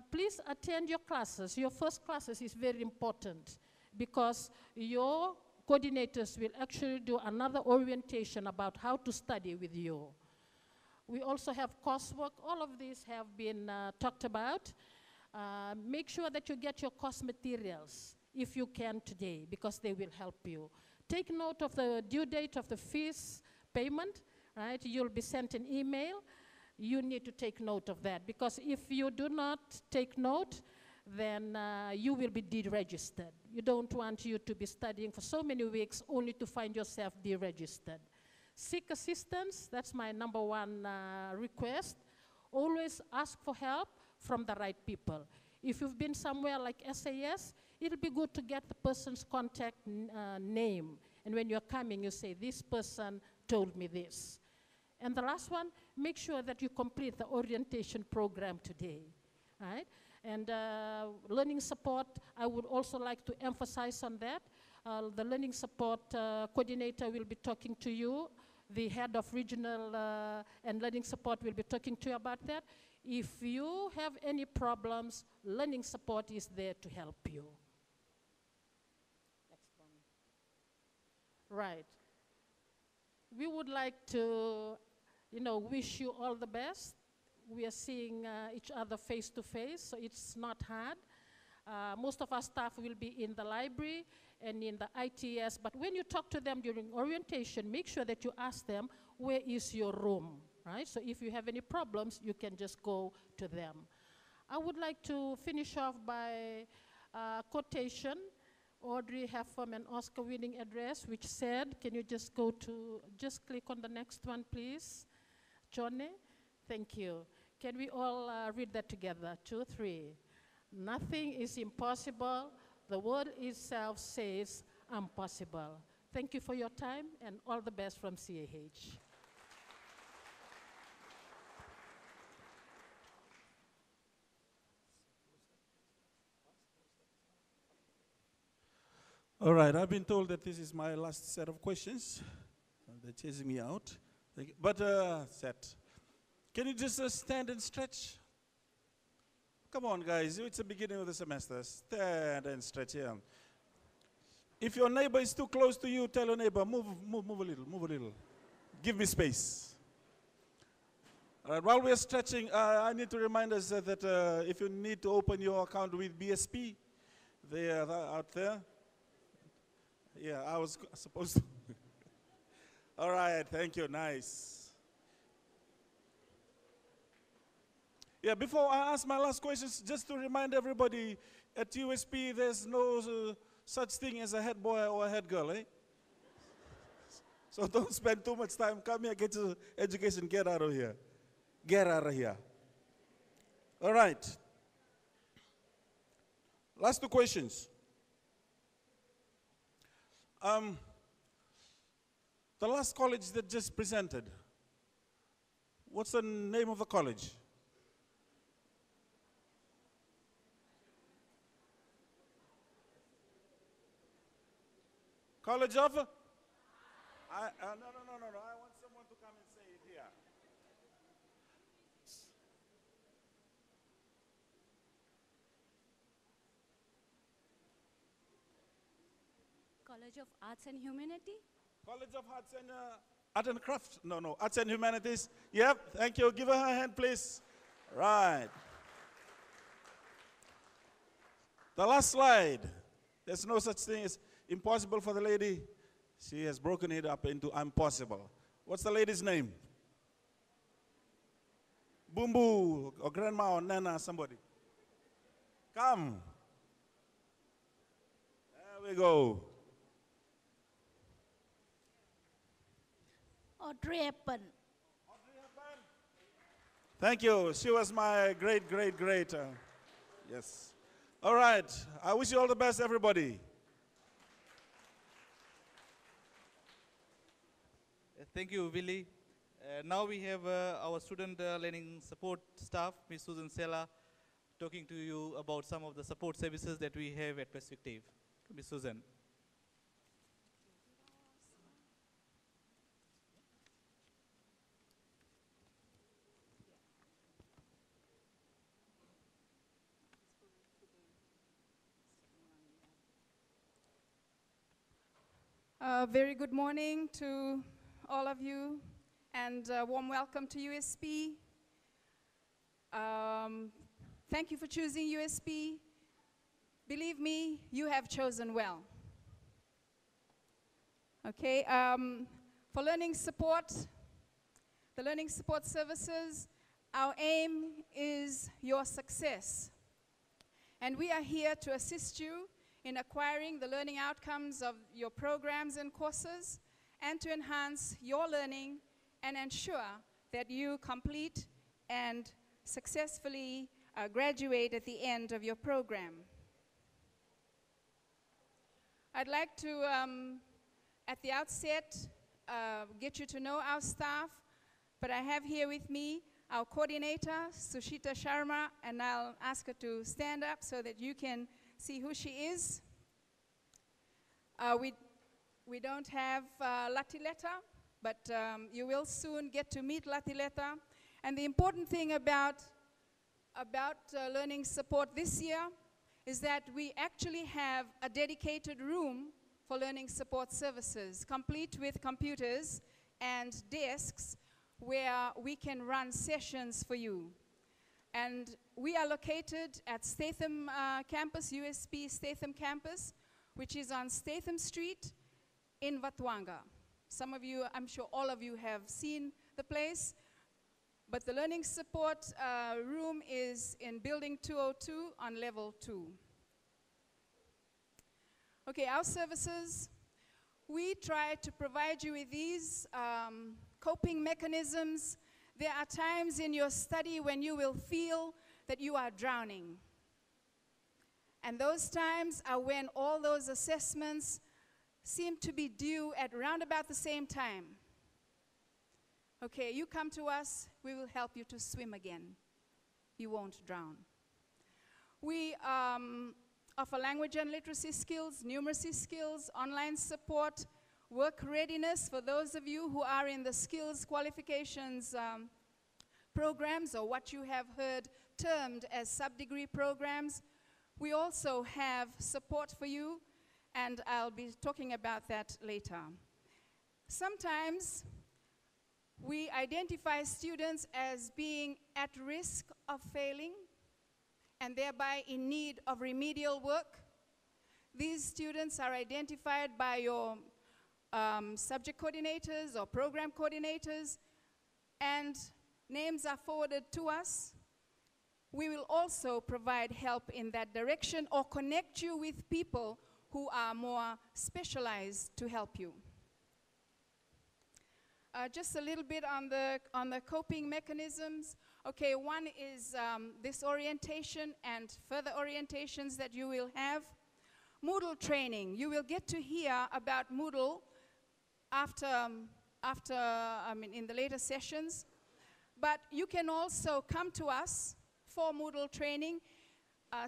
please attend your classes. Your first classes is very important because your coordinators will actually do another orientation about how to study with you. We also have coursework. All of these have been talked about. Make sure that you get your course materials if you can today, because they will help you. Take note of the due date of the fees payment, right? You'll be sent an email. You need to take note of that, because if you do not take note, then you will be deregistered. You don't want you to be studying for so many weeks only to find yourself deregistered. Seek assistance, that's my number one request. Always ask for help from the right people. If you've been somewhere like SAS, it'll be good to get the person's contact name. And when you're coming, you say, this person told me this. And the last one, make sure that you complete the orientation program today, right? And learning support, I would also like to emphasize on that. The learning support coordinator will be talking to you. The head of regional and learning support will be talking to you about that. If you have any problems, learning support is there to help you. Next one. Right. We would like to, wish you all the best. We are seeing each other face to face, so it's not hard. Most of our staff will be in the library and in the I.T.S, but when you talk to them during orientation, make sure that you ask them, where is your room, right? So if you have any problems, you can just go to them. I would like to finish off by quotation. Audrey Hepburn, an Oscar-winning address, which said, can you just just click on the next one, please? Johnny, thank you. Can we all read that together? 2, 3. Nothing is impossible. The word itself says, I'm possible. Thank you for your time, and all the best from CAH. All right, I've been told that this is my last set of questions. They're chasing me out. But, set. Can you just stand and stretch? Come on, guys. It's the beginning of the semester. Stand and stretch here. If your neighbor is too close to you, tell your neighbor, move a little. Give me space. All right, while we're stretching, I need to remind us that if you need to open your account with BSP, they are out there. Yeah, I was supposed to. All right, thank you, nice. Yeah, before I ask my last questions, just to remind everybody, at USP, there's no such thing as a head boy or a head girl, eh? So don't spend too much time. Come here, get your education, get out of here. Get out of here. All right. Last 2 questions. The last college that just presented, what's the name of the college? College of? No. I want someone to come and say it here. College of Arts and Humanity? College of Arts and Art and Craft? No, Arts and Humanities. Yep, thank you. Give her a hand, please. Right. The last slide. There's no such thing as impossible for the lady. She has broken it up into impossible. What's the lady's name? Bumbu, or grandma, or nana, somebody. Come. There we go. Audrey Hepburn. Thank you. She was my great. Yes. All right. I wish you all the best, everybody. Thank you, Willie. Now we have our student learning support staff, Ms. Susan Sela, talking to you about some of the support services that we have at Pacific TAFE. Ms. Susan. Very good morning to all of you and warm welcome to USP. Thank you for choosing USP. Believe me, you have chosen well. Okay, for learning support, the learning support services, our aim is your success. And we are here to assist you in acquiring the learning outcomes of your programs and courses, and to enhance your learning and ensure that you complete and successfully graduate at the end of your program. I'd like to, at the outset, get you to know our staff, but I have here with me our coordinator, Sushita Sharma, and I'll ask her to stand up so that you can see who she is. We don't have Latileta, but you will soon get to meet Latileta. And the important thing about learning support this year is that we actually have a dedicated room for learning support services, complete with computers and desks where we can run sessions for you. And we are located at Statham campus, USP Statham campus, which is on Statham Street in Vatwanga. Some of you, I'm sure all of you have seen the place, but the learning support room is in building 202 on level 2. Okay, our services, we try to provide you with these coping mechanisms. There are times in your study when you will feel that you are drowning. And those times are when all those assessments seem to be due at round about the same time. Okay, you come to us, we will help you to swim again. You won't drown. We offer language and literacy skills, numeracy skills, online support, work readiness for those of you who are in the skills qualifications programs, or what you have heard termed as sub-degree programs. We also have support for you, and I'll be talking about that later. Sometimes we identify students as being at risk of failing and thereby in need of remedial work. These students are identified by your subject coordinators or program coordinators, and names are forwarded to us. We will also provide help in that direction or connect you with people who are more specialized to help you. Just a little bit on the coping mechanisms. Okay, one is this orientation and further orientations that you will have. Moodle training. You will get to hear about Moodle in the later sessions. But you can also come to us for Moodle training.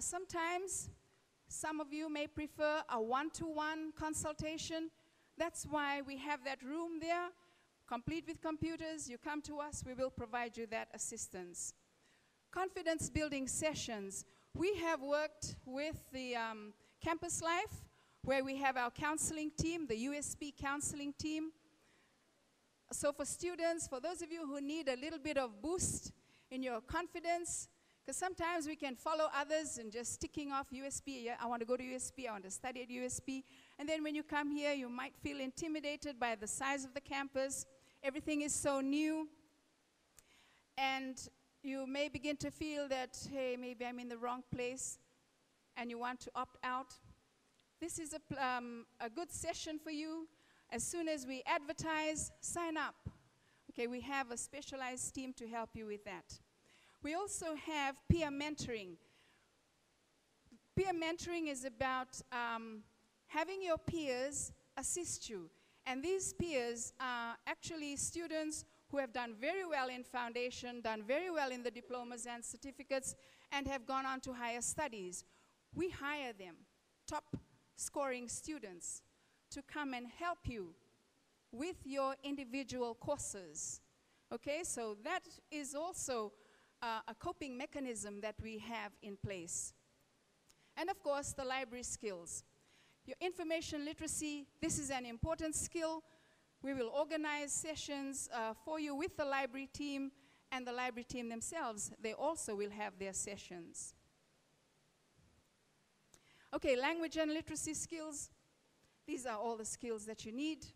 Sometimes some of you may prefer a one-to-one consultation. That's why we have that room there, complete with computers. You come to us, we will provide you that assistance. Confidence building sessions. We have worked with the Campus Life, where we have our counseling team, the USP counseling team. So for students, for those of you who need a little bit of boost in your confidence, because sometimes we can follow others and just ticking off USP. Yeah, I want to go to USP, I want to study at USP. And then when you come here, you might feel intimidated by the size of the campus. Everything is so new. And you may begin to feel that, hey, maybe I'm in the wrong place, and you want to opt out. This is a good session for you. As soon as we advertise, sign up. Okay, we have a specialized team to help you with that. We also have peer mentoring. Peer mentoring is about having your peers assist you. And these peers are actually students who have done very well in foundation, done very well in the diplomas and certificates, and have gone on to higher studies. We hire them, top scoring students, to come and help you with your individual courses. Okay, so that is also a coping mechanism that we have in place. And of course, the library skills. Your information literacy, this is an important skill. We will organize sessions for you with the library team, and the library team themselves, they also will have their sessions. Okay, language and literacy skills. These are all the skills that you need.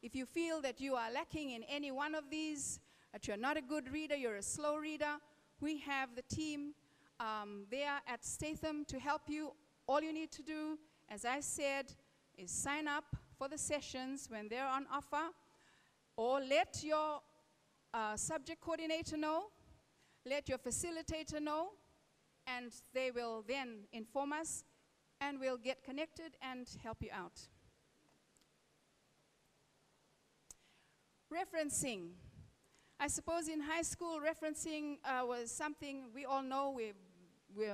If you feel that you are lacking in any one of these, that you're not a good reader, you're a slow reader, we have the team there at Statham to help you. All you need to do, as I said, is sign up for the sessions when they're on offer, or let your subject coordinator know, let your facilitator know, and they will then inform us, and we'll get connected and help you out. Referencing. I suppose in high school, referencing was something we all know.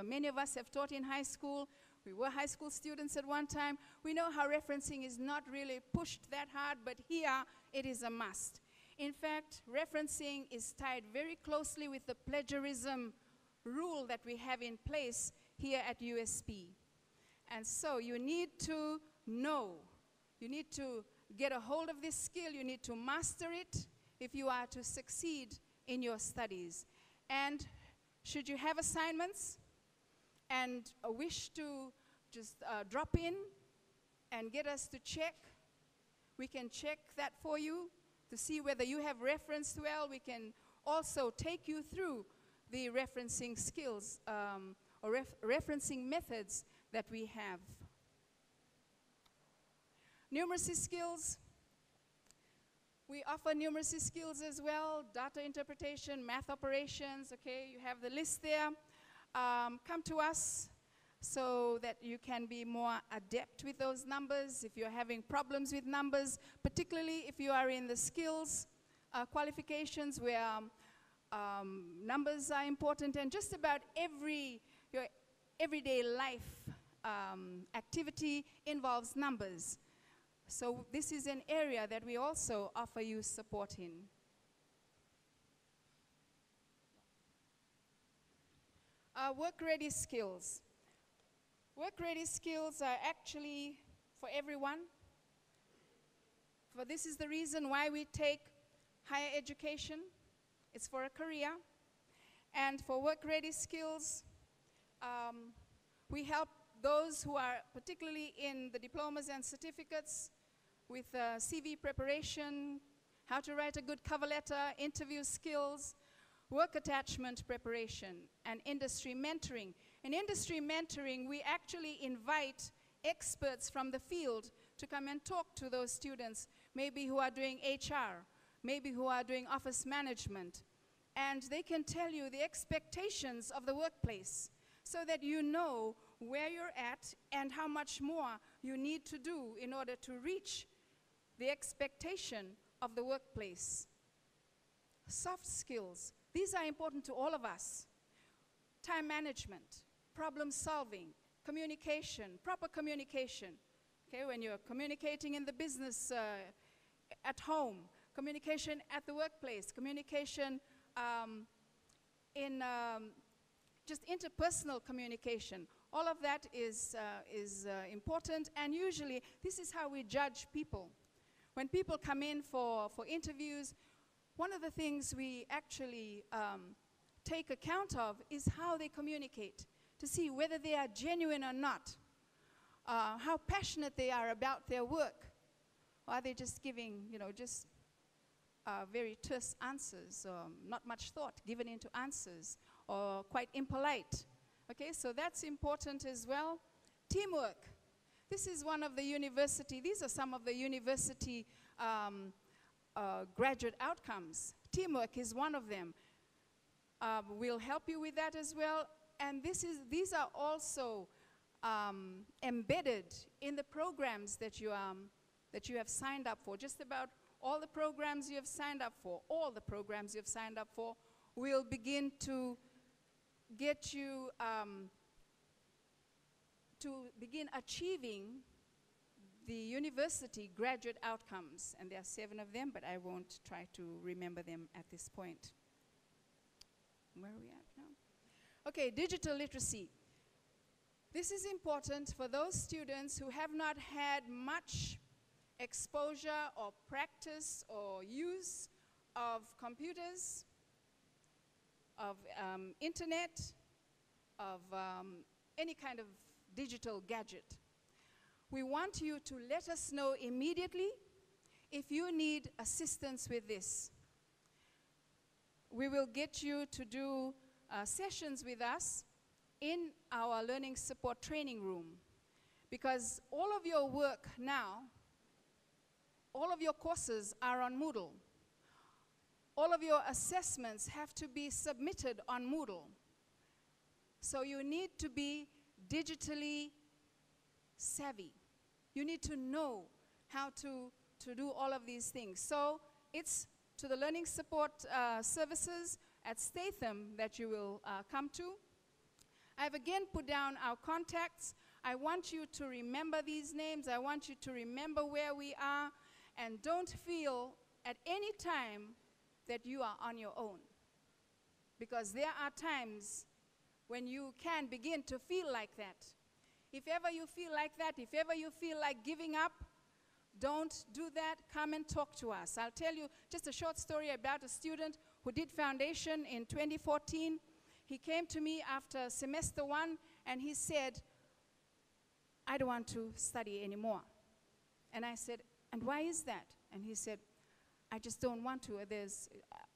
Many of us have taught in high school. We were high school students at one time. We know how referencing is not really pushed that hard, but here it is a must. In fact, referencing is tied very closely with the plagiarism rule that we have in place here at USP. And so you need to know, you need to get a hold of this skill, you need to master it if you are to succeed in your studies. And should you have assignments and a wish to just drop in and get us to check, we can check that for you to see whether you have referenced well. We can also take you through the referencing skills or referencing methods that we have. Numeracy skills. We offer numeracy skills as well, data interpretation, math operations, okay, you have the list there. Come to us so that you can be more adept with those numbers if you're having problems with numbers, particularly if you are in the skills qualifications where numbers are important, and just about your everyday life activity involves numbers. So this is an area that we also offer you support in. Work-ready skills. Work-ready skills are actually for everyone. This is the reason why we take higher education. It's for a career. And for work-ready skills, we help those who are particularly in the diplomas and certificates with CV preparation, how to write a good cover letter, interview skills, work attachment preparation, and industry mentoring. In industry mentoring, we actually invite experts from the field to come and talk to those students, maybe who are doing HR, maybe who are doing office management, and they can tell you the expectations of the workplace so that you know where you're at and how much more you need to do in order to reach the expectation of the workplace. Soft skills, these are important to all of us. Time management, problem solving, communication, proper communication. Okay, when you're communicating in the business at home, communication at the workplace, communication in just interpersonal communication. All of that is important, and usually this is how we judge people. When people come in for interviews, one of the things we actually take account of is how they communicate, to see whether they are genuine or not, how passionate they are about their work, or are they just giving, just very terse answers, not much thought given into answers, or quite impolite. Okay, so that's important as well. Teamwork. This is one of the university, these are some of the university graduate outcomes. Teamwork is one of them. We'll help you with that as well. And these are also embedded in the programs that you have signed up for. Just about all the programs you have signed up for, will begin to get you to begin achieving the university graduate outcomes. And there are 7 of them, but I won't try to remember them at this point. Where are we at now? Okay, digital literacy. This is important for those students who have not had much exposure or practice or use of computers, of internet, of any kind of digital gadget. We want you to let us know immediately if you need assistance with this. We will get you to do sessions with us in our learning support training room, because all of your work now, all of your courses are on Moodle. All of your assessments have to be submitted on Moodle. So you need to be digitally savvy. You need to know how to do all of these things. So it's to the learning support services at Statham that you will come to. I've again put down our contacts. I want you to remember these names. I want you to remember where we are, and don't feel at any time that you are on your own. Because there are times when you can begin to feel like that. If ever you feel like that, if ever you feel like giving up, don't do that. Come and talk to us. I'll tell you just a short story about a student who did foundation in 2014. He came to me after semester 1 and he said, I don't want to study anymore. And I said, and why is that? And he said, I just don't want to.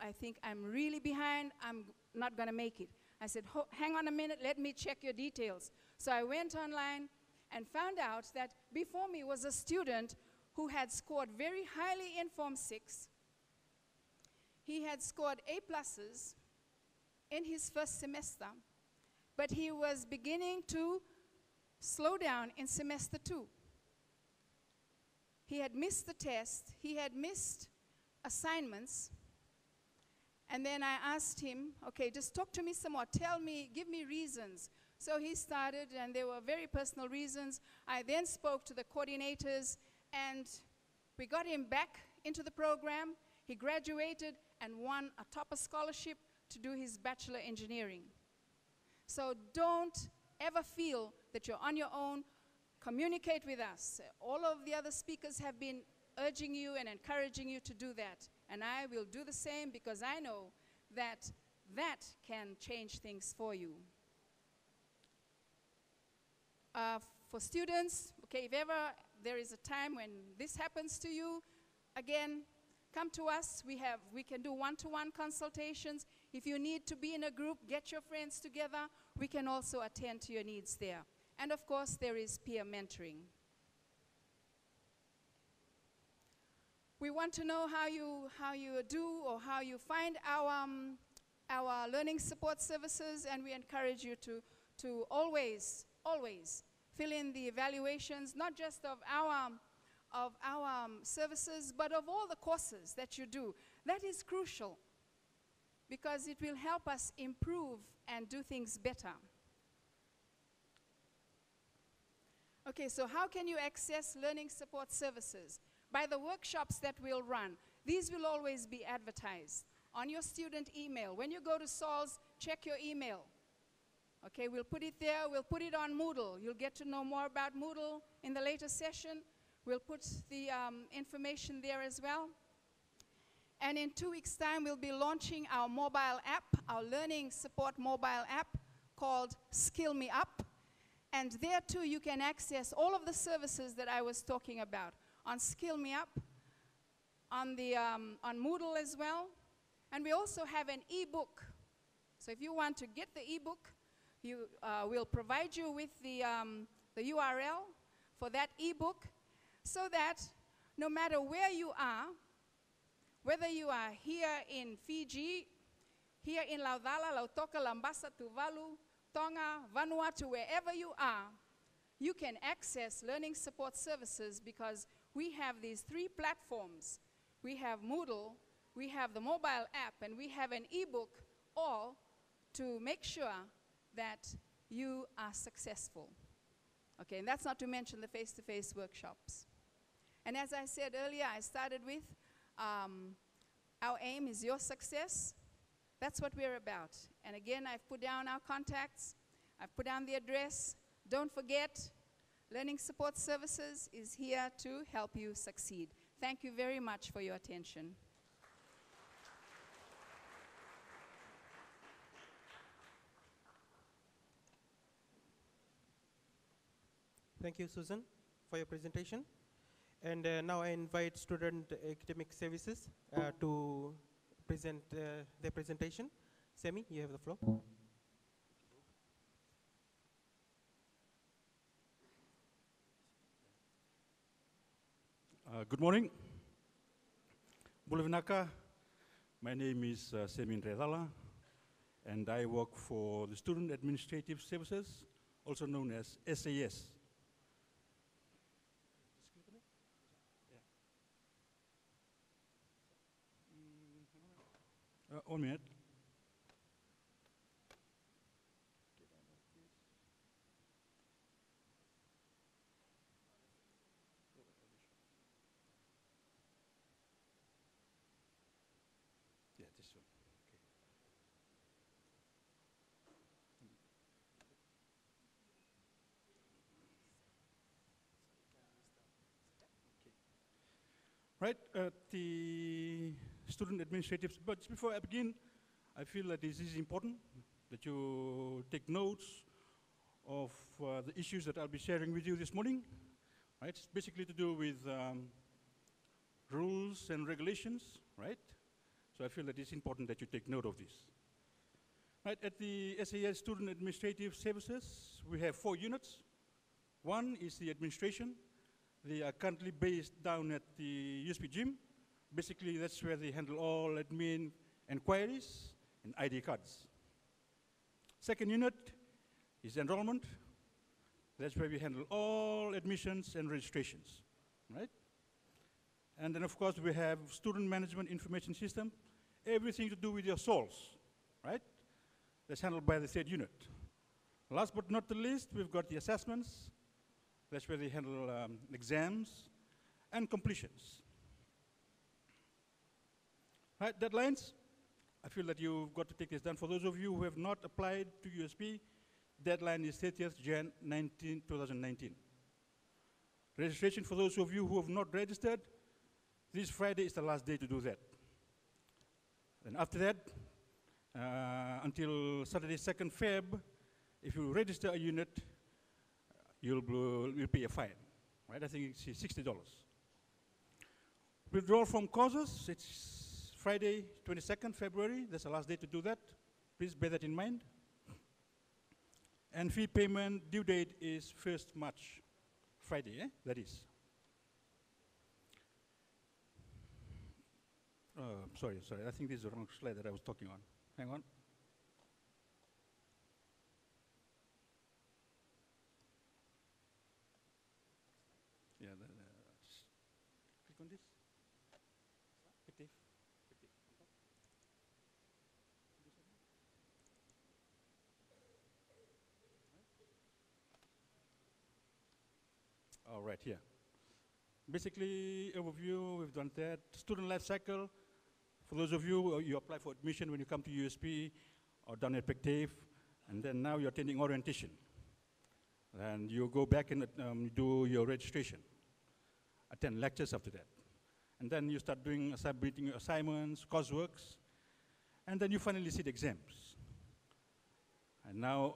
I think I'm really behind. I'm not going to make it. I said, hang on a minute. Let me check your details. So I went online and found out that before me was a student who had scored very highly in Form 6. He had scored A+ in his first semester, but he was beginning to slow down in semester 2. He had missed the test. He had missed assignments. And then I asked him, okay, just talk to me some more. Tell me, give me reasons. So he started, and there were very personal reasons. I then spoke to the coordinators, and we got him back into the program. He graduated and won a topper scholarship to do his bachelor engineering. So don't ever feel that you're on your own. Communicate with us. All of the other speakers have been urging you and encouraging you to do that. And I will do the same, because I know that that can change things for you. For students, okay, if ever there is a time when this happens to you, again, come to us. We can do one-to-one consultations. If you need to be in a group, get your friends together. We can also attend to your needs there. And of course, there is peer mentoring. We want to know how you do or how you find our learning support services, and we encourage you to always fill in the evaluations, not just of our services, but of all the courses that you do. That is crucial, because it will help us improve and do things better. Okay, so how can you access learning support services? By the workshops that we'll run. These will always be advertised on your student email. When you go to Saul's, check your email. Okay, we'll put it there. We'll put it on Moodle. You'll get to know more about Moodle in the later session. We'll put the information there as well. And in 2 weeks' time, we'll be launching our mobile app, our learning support mobile app called Skill Me Up. And there, too, you can access all of the services that I was talking about on Skill Me Up, on Moodle as well. And we also have an e-book. So if you want to get the e-book, we'll provide you with the URL for that e-book, so that no matter where you are, whether you are here in Fiji, here in Laudala, Lautoka, Lambasa, Tuvalu, Tonga, Vanuatu, wherever you are, you can access learning support services, because we have these 3 platforms. We have Moodle, we have the mobile app, and we have an e-book, all to make sure that you are successful. Okay, and that's not to mention the face-to-face workshops. And as I said earlier, I started with, our aim is your success. That's what we're about. And again, I've put down our contacts. I've put down the address. Don't forget, Learning Support Services is here to help you succeed. Thank you very much for your attention. Thank you, Susan, for your presentation. And now I invite Student Academic Services to present their presentation. Semi, you have the floor. Good morning. Bulavinaka. My name is Semin Redala, and I work for the Student Administrative Services, also known as SAS. 1 minute. Yeah, this one. Okay. Right, the student administrative, but before I begin, I feel that this is important, that you take notes of the issues that I'll be sharing with you this morning. Right, it's basically to do with rules and regulations, right? So I feel that it's important that you take note of this. Right, at the SAS Student Administrative Services, we have 4 units. One is the administration. They are currently based down at the USP gym. Basically, that's where they handle all admin inquiries and ID cards. Second unit is enrollment. That's where we handle all admissions and registrations, right? And then, of course, we have student management information system, everything to do with your souls, right? That's handled by the third unit. Last but not the least, we've got the assessments. That's where they handle exams and completions. Right, deadlines. I feel that you've got to take this done. For those of you who have not applied to USP, deadline is 30th Jan 2019. Registration for those of you who have not registered, this Friday is the last day to do that. And after that, until Saturday 2nd Feb, if you register a unit, you'll pay a fine, right? I think it's $60. Withdrawal from courses, it's Friday, 22nd February. That's the last day to do that. Please bear that in mind. And fee payment due date is 1st March, Friday, that is. Sorry, I think this is the wrong slide that I was talking on. Hang on. Yeah, click on this. All right, here. Basically, overview, we've done that. Student life cycle. For those of you, you apply for admission when you come to USP or down at Tafe, and then now you're attending orientation. And you go back and do your registration. Attend lectures after that. And then you start doing submitting your assignments, courseworks, and then you finally sit exams. And now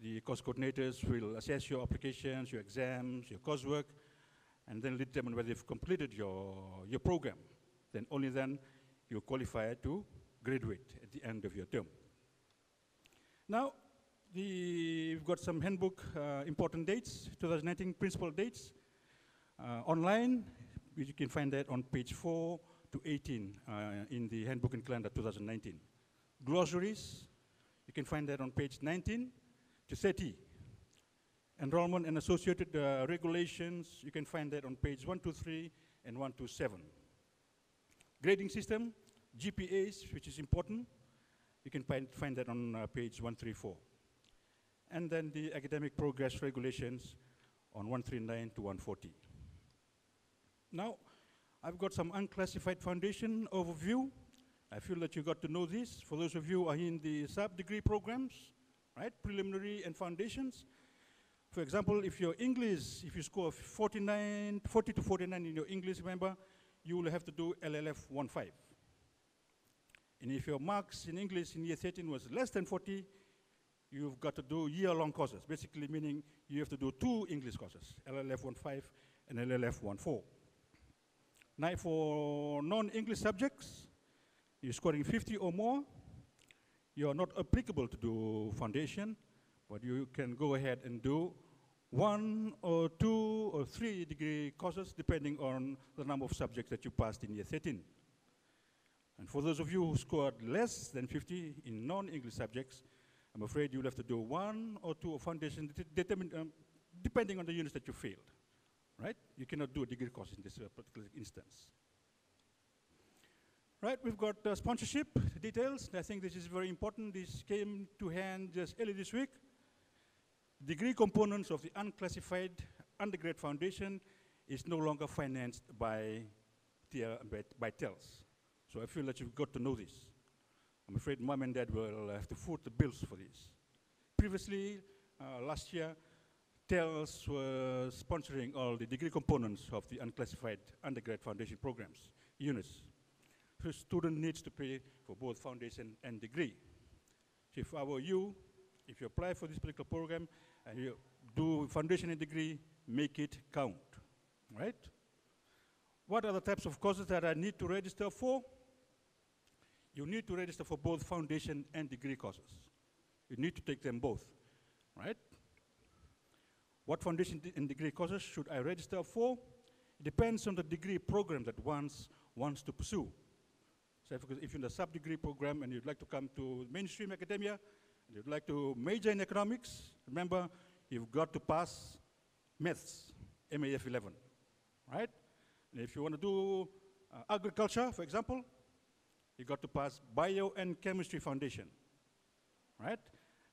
the course coordinators will assess your applications, your exams, your coursework, and then determine whether you've completed your program. Then only then you qualify to graduate at the end of your term. Now, we've got some handbook important dates, 2019 principal dates. Online, you can find that on page 4 to 18 in the handbook and calendar 2019. Glossaries, you can find that on page 19 to 30. Enrollment and associated regulations, you can find that on page 123 and 127. Grading system, GPAs, which is important, you can find that on page 134. And then the academic progress regulations on 139 to 140. Now, I've got some unclassified foundation overview. I feel that you got to know this. For those of you who are in the sub-degree programs, right, preliminary and foundations. For example, if your English, if you score 40 to 49 in your English, remember, you will have to do LLF 1.5. And if your marks in English in year 13 was less than 40, you've got to do year-long courses, basically meaning you have to do 2 English courses, LLF 1.5 and LLF 1.4. Now for non-English subjects, you're scoring 50 or more, you are not applicable to do foundation, but you can go ahead and do 1 or 2 or 3 degree courses depending on the number of subjects that you passed in year 13. And for those of you who scored less than 50 in non-English subjects, I'm afraid you'll have to do 1 or 2 foundation depending on the units that you failed, right? You cannot do a degree course in this particular instance. Right, we've got sponsorship details. I think this is very important. This came to hand just early this week. Degree components of the unclassified undergrad foundation is no longer financed by TELS. So I feel that you've got to know this. I'm afraid mom and dad will have to foot the bills for this. Previously, last year, TELS was sponsoring all the degree components of the unclassified undergrad foundation programs, units. So student needs to pay for both foundation and degree. So if I were you, if you apply for this particular program and you do foundation and degree, make it count, right? What are the types of courses that I need to register for? You need to register for both foundation and degree courses. You need to take them both, right? What foundation and degree courses should I register for? It depends on the degree program that one wants to pursue. So if you're in a sub-degree program and you'd like to come to mainstream academia, and you'd like to major in economics, remember, you've got to pass maths, MAF 11, right? And if you want to do agriculture, for example, you got to pass bio and chemistry foundation, right?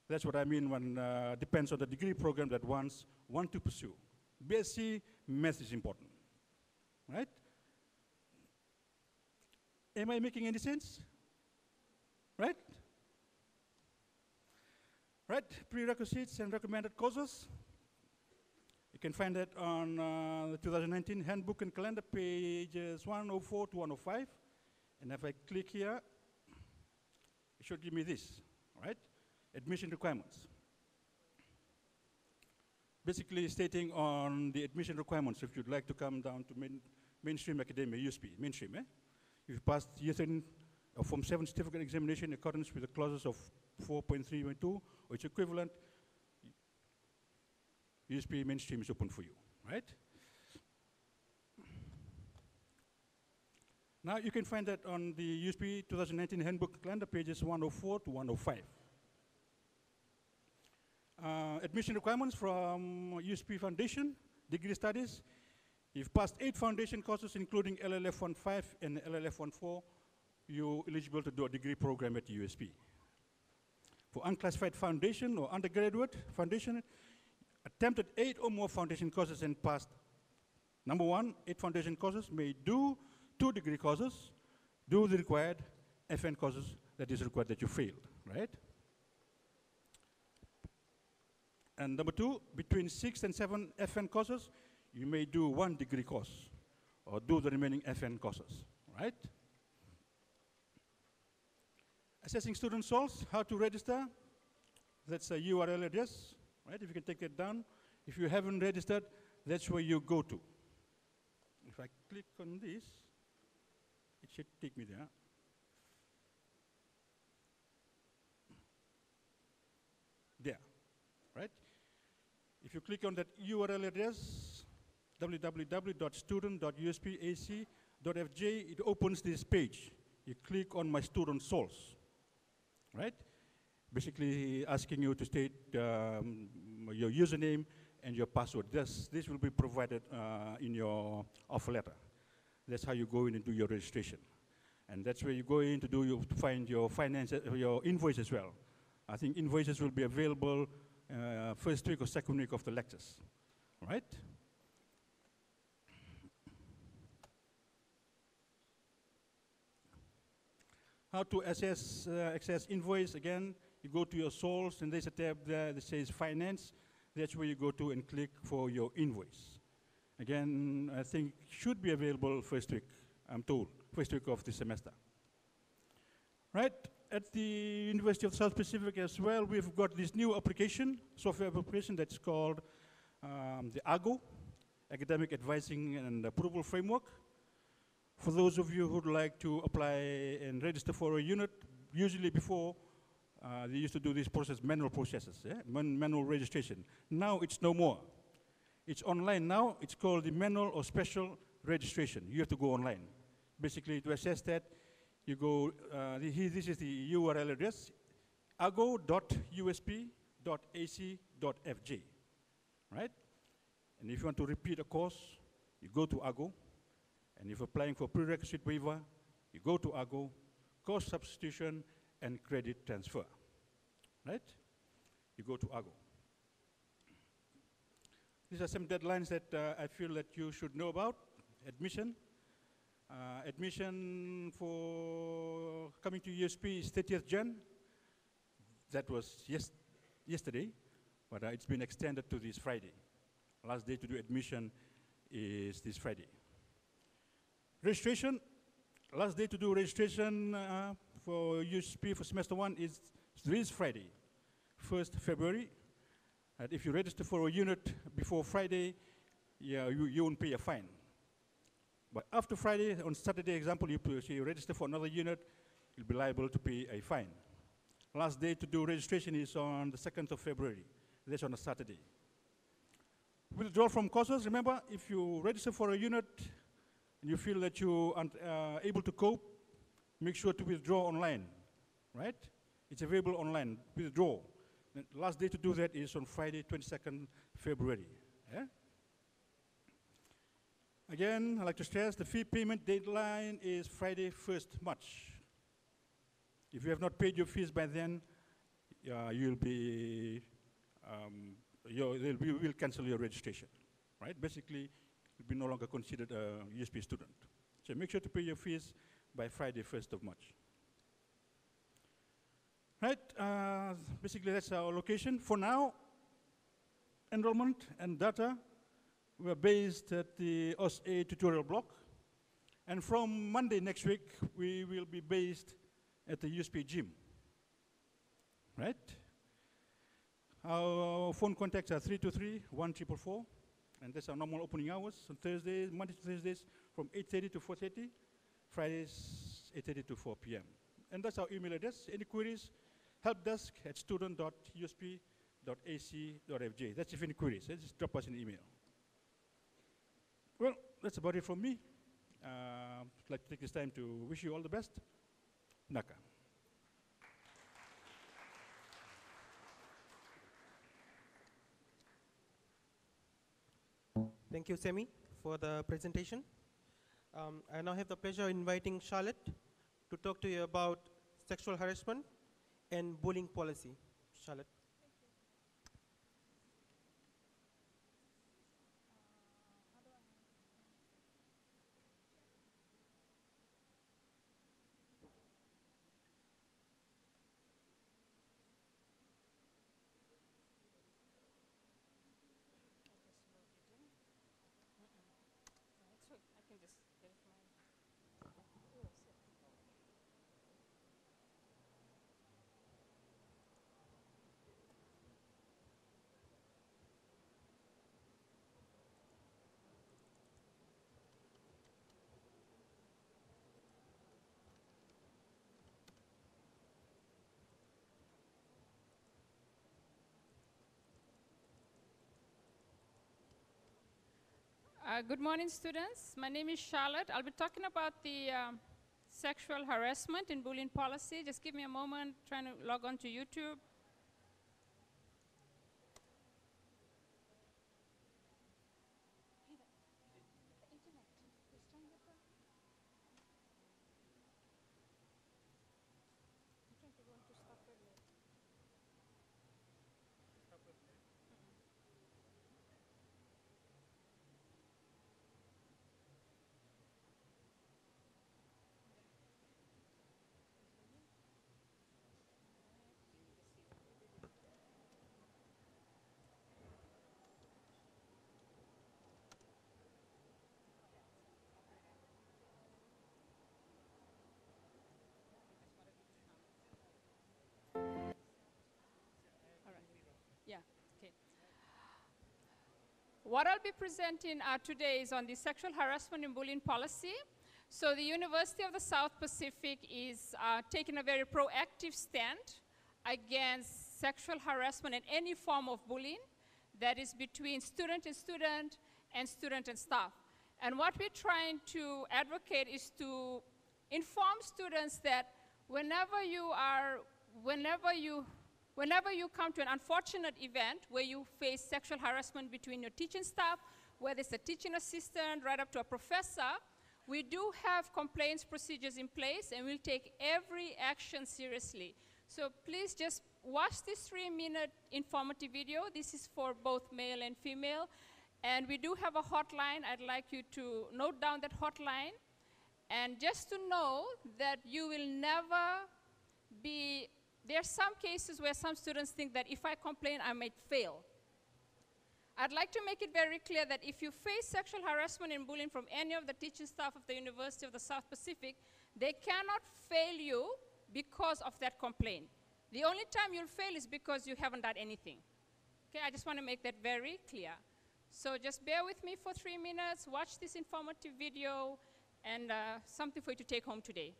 That's what I mean when depends on the degree program that ones want to pursue. BSc, math is important, right? Am I making any sense? Right? Right, prerequisites and recommended courses. You can find that on the 2019 handbook and calendar, pages 104 to 105. And if I click here, it should give me this, right? Admission requirements. Basically stating on the admission requirements if you'd like to come down to mainstream academia, USP, mainstream, eh? If you passed year 13 Form 7 certificate examination in accordance with the clauses of 4.312 or its equivalent, USP mainstream is open for you, right? Now you can find that on the USP 2019 handbook calendar, pages 104 to 105. Admission requirements from USP Foundation, degree studies. You've passed 8 foundation courses, including LLF 1.5 and LLF 1.4, you're eligible to do a degree program at USP. For unclassified foundation or undergraduate foundation, attempted 8 or more foundation courses and passed. Number 1, 8 foundation courses, may do 2 degree courses, do the required FN courses that is required that you failed, right? And number 2, between 6 and 7 FN courses, you may do 1 degree course or do the remaining FN courses, right? Assessing student source, how to register. That's a URL address, right? If you can take that down. If you haven't registered, that's where you go to. If I click on this, it should take me there. There, right? If you click on that URL address, www.student.uspac.fj, it opens this page. You click on my student source, right? Basically asking you to state your username and your password. This will be provided in your offer letter. That's how you go in and do your registration. And that's where you go in to find your finance, your invoice as well. I think invoices will be available first week or second week of the lectures, right? How to access invoice, again, you go to your source and there's a tab there that says finance. That's where you go to and click for your invoice. Again, I think should be available first week, I'm told, first week of the semester. Right, at the University of South Pacific as well, we've got this new application, software application that's called the AGO, Academic Advising and Approval Framework. For those of you who'd like to apply and register for a unit, usually before, they used to do this process, manual processes, manual registration. Now it's no more. It's online now. It's called the manual or special registration. You have to go online. Basically, to access that, you go, this is the URL address, ago.usp.ac.fj, right? And if you want to repeat a course, you go to AGO. And if applying for prerequisite waiver, you go to AGO, course substitution, and credit transfer, right? You go to AGO. These are some deadlines that I feel that you should know about. Admission. Admission for coming to USP is 30th Jan. That was yesterday, but it's been extended to this Friday. Last day to do admission is this Friday. Registration, last day to do registration for USP for semester 1 is this Friday, 1st February. And if you register for a unit before Friday, you won't pay a fine. But after Friday, on Saturday, example, you register for another unit, you'll be liable to pay a fine. Last day to do registration is on the 2nd of February. That's on a Saturday. Withdrawal from courses, remember, if you register for a unit and you feel that you aren't able to cope, make sure to withdraw online, right? It's available online, withdraw. The last day to do that is on Friday, 22nd February. Yeah? Again, I'd like to stress the fee payment deadline is Friday, 1st March. If you have not paid your fees by then, you'll be, we'll cancel your registration, right? Basically, you'll be no longer considered a USP student. So make sure to pay your fees by Friday, 1st of March. Right, basically that's our location. For now, enrollment and data, we're based at the OSA tutorial block. And from Monday next week, we will be based at the USP gym, right? Our phone contacts are 323-1444, and that's our normal opening hours on Thursdays, Monday to Thursdays from 8:30 to 4:30, Fridays 8:30 to 4 p.m. And that's our email address. Any queries, helpdesk@student.usp.ac.fj. That's if any queries, just drop us an email. Well, that's about it from me. I'd like to take this time to wish you all the best. Naka. Thank you, Semi, for the presentation. I now have the pleasure of inviting Charlotte to talk to you about sexual harassment and bullying policy. Charlotte. Good morning, students. My name is Charlotte. I'll be talking about the sexual harassment and bullying policy. Just give me a moment, trying to log on to YouTube. what I'll be presenting today is on the sexual harassment and bullying policy. So the University of the South Pacific is taking a very proactive stand against sexual harassment and any form of bullying that is between student and student and student and staff. And what we're trying to advocate is to inform students that whenever you come to an unfortunate event where you face sexual harassment between your teaching staff, whether it's a teaching assistant right up to a professor, we do have complaints procedures in place, and we'll take every action seriously. So please just watch this 3-minute informative video. This is for both male and female. And we do have a hotline. I'd like you to note down that hotline. And just to know that you will never be, there are some cases where some students think that if I complain, I might fail. I'd like to make it very clear that if you face sexual harassment and bullying from any of the teaching staff of the University of the South Pacific, they cannot fail you because of that complaint. The only time you'll fail is because you haven't done anything. Okay, I just want to make that very clear. So just bear with me for 3 minutes, watch this informative video, and something for you to take home today.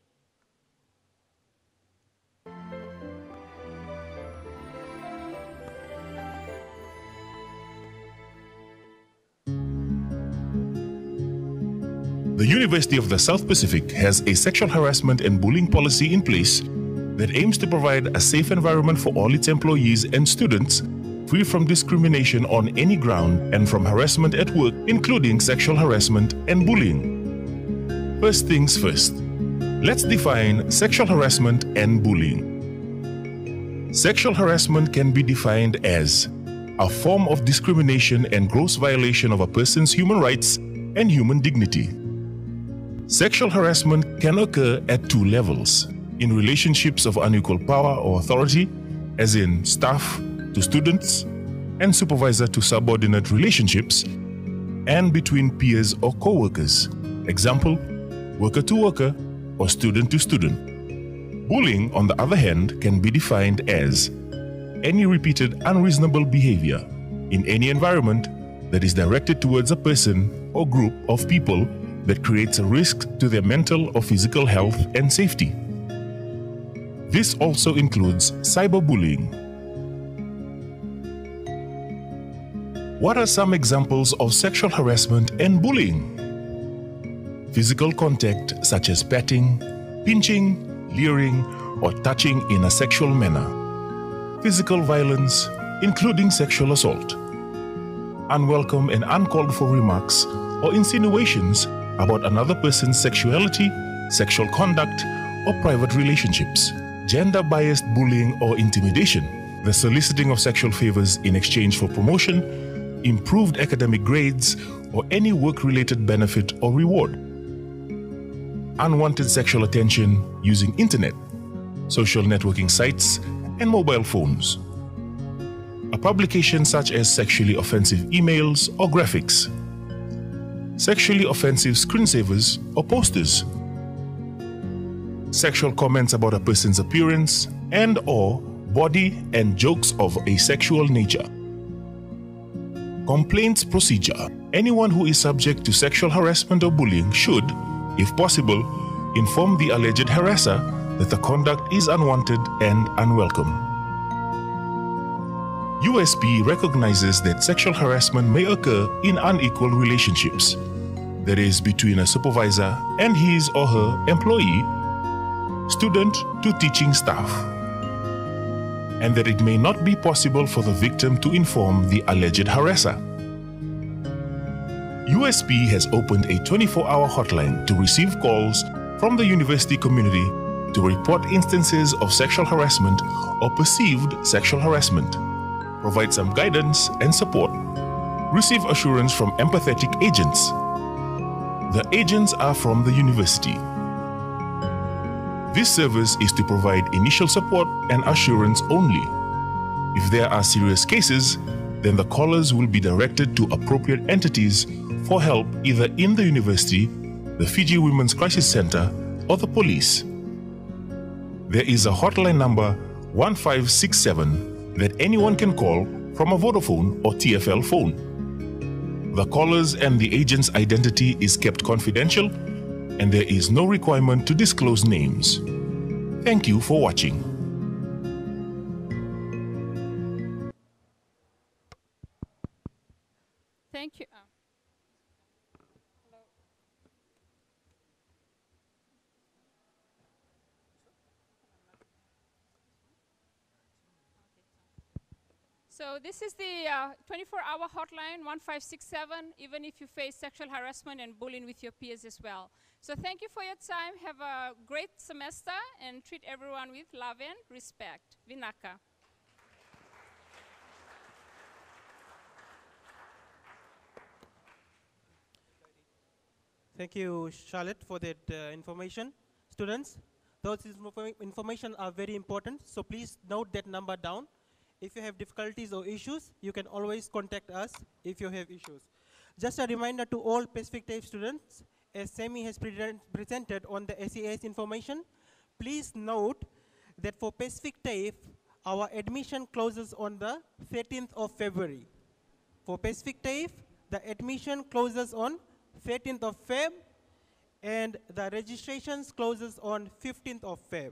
The University of the South Pacific has a sexual harassment and bullying policy in place that aims to provide a safe environment for all its employees and students, free from discrimination on any ground and from harassment at work, including sexual harassment and bullying. First things first, let's define sexual harassment and bullying. Sexual harassment can be defined as a form of discrimination and gross violation of a person's human rights and human dignity. Sexual harassment can occur at 2 levels: in relationships of unequal power or authority, as in staff to students and supervisor to subordinate relationships, and between peers or co-workers, example, worker to worker or student to student. Bullying, on the other hand, can be defined as any repeated unreasonable behavior in any environment that is directed towards a person or group of people that creates a risk to their mental or physical health and safety. This also includes cyberbullying. What are some examples of sexual harassment and bullying? Physical contact such as patting, pinching, leering, or touching in a sexual manner. Physical violence, including sexual assault. Unwelcome and uncalled for remarks or insinuations about another person's sexuality, sexual conduct, or private relationships. Gender-biased bullying or intimidation, the soliciting of sexual favors in exchange for promotion, improved academic grades, or any work-related benefit or reward. Unwanted sexual attention using internet, social networking sites, and mobile phones. A publication such as sexually offensive emails or graphics. Sexually offensive screensavers or posters. Sexual comments about a person's appearance and/or body and jokes of a sexual nature. Complaints procedure. Anyone who is subject to sexual harassment or bullying should, if possible, inform the alleged harasser that the conduct is unwanted and unwelcome. USP recognizes that sexual harassment may occur in unequal relationships, that is, between a supervisor and his or her employee, student to teaching staff, and that it may not be possible for the victim to inform the alleged harasser. USP has opened a 24-hour hotline to receive calls from the university community to report instances of sexual harassment or perceived sexual harassment, provide some guidance and support, receive assurance from empathetic agents. The agents are from the university. This service is to provide initial support and assurance only. If there are serious cases, then the callers will be directed to appropriate entities for help either in the university, the Fiji Women's Crisis Center, or the police. There is a hotline number 1567 that anyone can call from a Vodafone or TFL phone. The caller's and the agent's identity is kept confidential, and there is no requirement to disclose names. Thank you for watching. Thank you. So this is the 24-hour hotline, 1567, even if you face sexual harassment and bullying with your peers as well. So thank you for your time. Have a great semester and treat everyone with love and respect. Vinaka. Thank you, Charlotte, for that information. Students, those information are very important, so please note that number down. If you have difficulties or issues, you can always contact us if you have issues. Just a reminder to all Pacific Tafe students, as Sammy has presented on the SES information, please note that for Pacific Tafe, our admission closes on the 13th of February. For Pacific Tafe, the admission closes on 13th of Feb, and the registrations closes on 15th of Feb.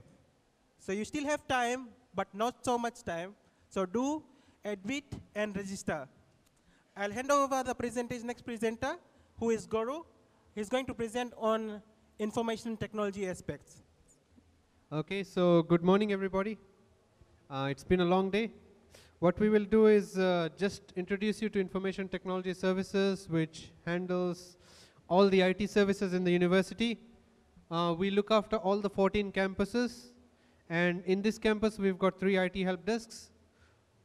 So you still have time, but not so much time. So do admit and register. I'll hand over the next presenter, who is Goro. He's going to present on information technology aspects. Okay, so good morning, everybody. It's been a long day. What we will do is just introduce you to information technology services, which handles all the IT services in the university. We look after all the 14 campuses. And in this campus, we've got 3 IT help desks.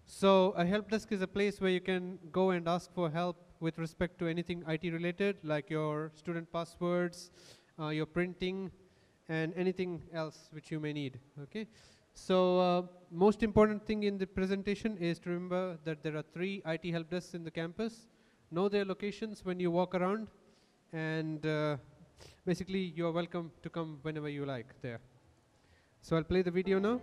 So a help desk is a place where you can go and ask for help with respect to anything IT related, like your student passwords, your printing, and anything else which you may need. Okay. So most important thing in the presentation is to remember that there are 3 IT help desks in the campus. Know their locations when you walk around, and basically you're welcome to come whenever you like there. So I'll play the video now.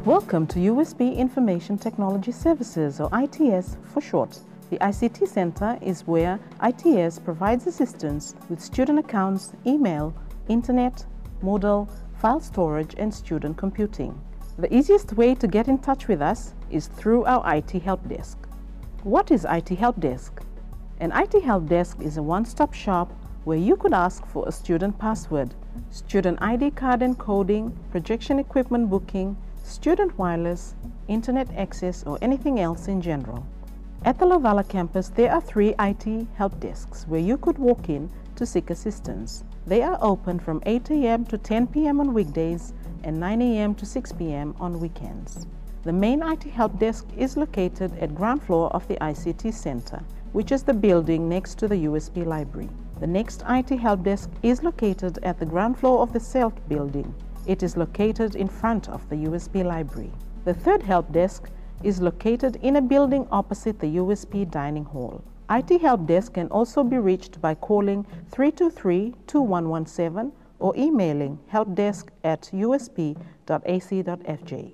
Welcome to USP Information Technology Services, or I.T.S. for short. The ICT Center is where I.T.S. provides assistance with student accounts, email, internet, Moodle, file storage, and student computing. The easiest way to get in touch with us is through our IT Help Desk. What is IT Help Desk? An IT Help Desk is a one-stop shop where you could ask for a student password, student ID card encoding, projection equipment booking, student wireless, internet access, or anything else in general. At the Lavala campus, there are 3 IT help desks where you could walk in to seek assistance. They are open from 8 a.m. to 10 p.m. on weekdays and 9 a.m. to 6 p.m. on weekends. The main IT help desk is located at ground floor of the ICT Center, which is the building next to the USP Library. The next IT help desk is located at the ground floor of the CELT building. It is located in front of the USP Library. The third help desk is located in a building opposite the USP Dining Hall. IT Help Desk can also be reached by calling 323-2117 or emailing helpdesk@usp.ac.fj.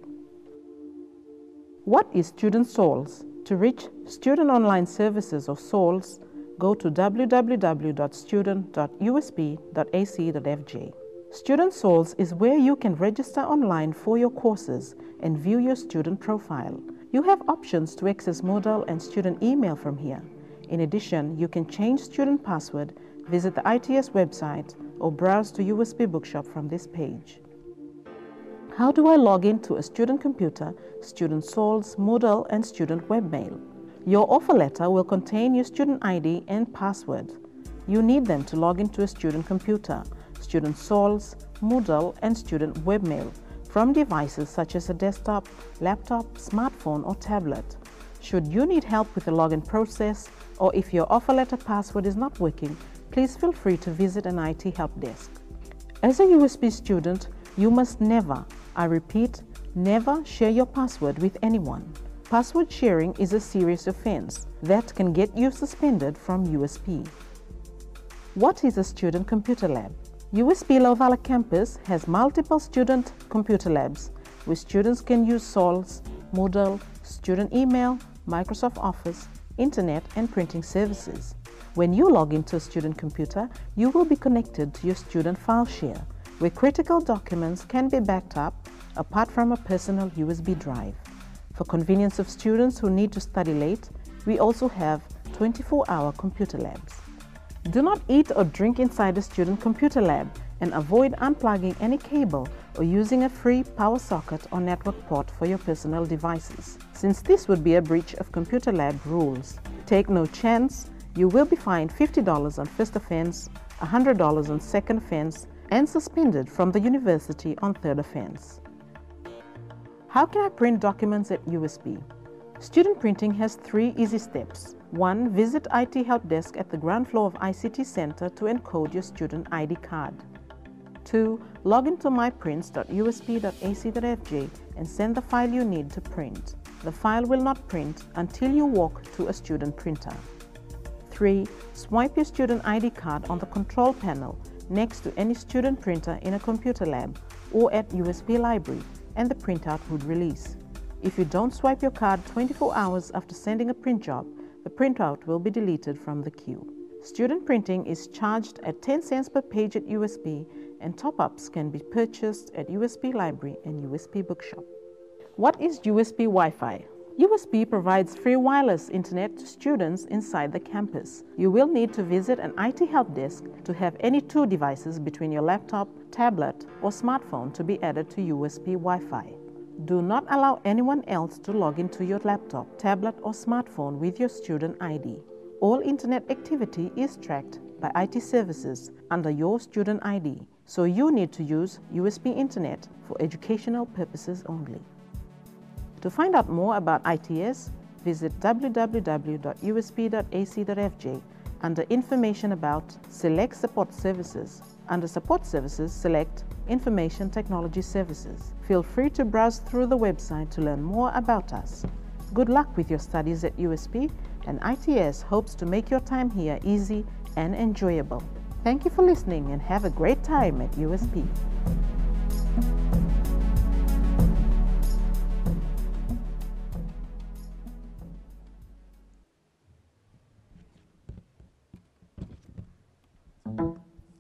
What is Student SOLS? To reach Student Online Services, or SOLS, go to www.student.usp.ac.fj. Student SOLS is where you can register online for your courses and view your student profile. You have options to access Moodle and student email from here. In addition, you can change student password, visit the ITS website, or browse to USB Bookshop from this page. How do I log into a student computer, Student SOLS, Moodle, and student webmail? Your offer letter will contain your student ID and password. You need them to log into a student computer, Student SOLS, Moodle, and student webmail from devices such as a desktop, laptop, smartphone, or tablet. Should you need help with the login process, or if your offer letter password is not working, please feel free to visit an IT help desk. As a USP student, you must never, I repeat, never share your password with anyone. Password sharing is a serious offense that can get you suspended from USP. What is a student computer lab? USP Lovala campus has multiple student computer labs where students can use SOLS, Moodle, student email, Microsoft Office, internet and printing services. When you log into a student computer, you will be connected to your student file share, where critical documents can be backed up apart from a personal USB drive. For convenience of students who need to study late, we also have 24-hour computer labs. Do not eat or drink inside a student computer lab and avoid unplugging any cable or using a free power socket or network port for your personal devices, since this would be a breach of computer lab rules. Take no chance. You will be fined $50 on first offense, $100 on second offense, and suspended from the university on third offense. How can I print documents at USP? Student printing has 3 easy steps. 1. Visit IT Help Desk at the ground floor of ICT Center to encode your student ID card. 2. Log into myprints.usp.ac.fj and send the file you need to print. The file will not print until you walk to a student printer. 3. Swipe your student ID card on the control panel next to any student printer in a computer lab or at USP Library, and the printout would release. If you don't swipe your card 24 hours after sending a print job, the printout will be deleted from the queue. Student printing is charged at 10 cents per page at USP, and top-ups can be purchased at USP Library and USP Bookshop. What is USP Wi-Fi? USP provides free wireless internet to students inside the campus. You will need to visit an IT help desk to have any 2 devices between your laptop, tablet, or smartphone to be added to USP Wi-Fi. Do not allow anyone else to log into your laptop, tablet, or smartphone with your student ID. All internet activity is tracked by IT services under your student ID, so you need to use USP Internet for educational purposes only. To find out more about ITS, visit www.usp.ac.fj. Under Information About, select Support Services. Under Support Services, select Information Technology Services. Feel free to browse through the website to learn more about us. Good luck with your studies at USP, and ITS hopes to make your time here easy and enjoyable. Thank you for listening and have a great time at USP.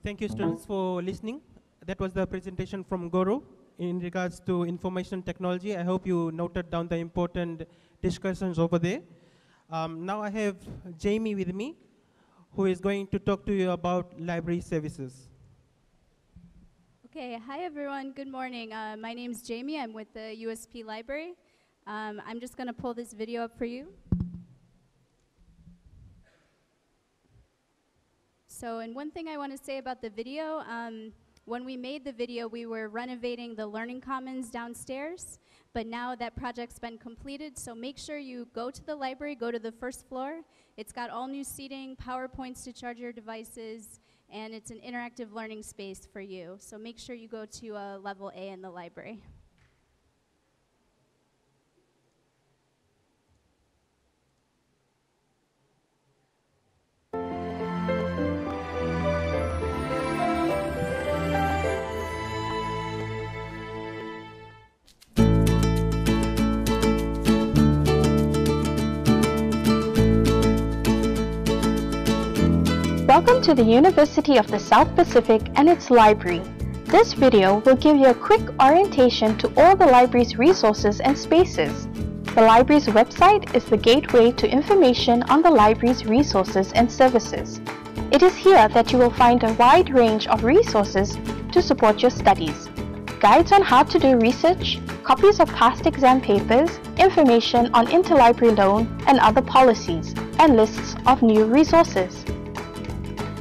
Thank you, students, for listening. That was the presentation from Goro in regards to information technology. I hope you noted down the important discussions over there. Now I have Jamie with me, who is going to talk to you about library services. Okay, hi everyone, good morning. My name is Jamie, I'm with the USP Library. I'm just gonna pull this video up for you. So, and one thing I want to say about the video, when we made the video, we were renovating the Learning Commons downstairs, but now that project's been completed, so make sure you go to the library, go to the first floor. It's got all new seating, PowerPoints to charge your devices, and it's an interactive learning space for you. So make sure you go to level A in the library. Welcome to the University of the South Pacific and its library. This video will give you a quick orientation to all the library's resources and spaces. The library's website is the gateway to information on the library's resources and services. It is here that you will find a wide range of resources to support your studies. Guides on how to do research, copies of past exam papers, information on interlibrary loan and other policies, and lists of new resources.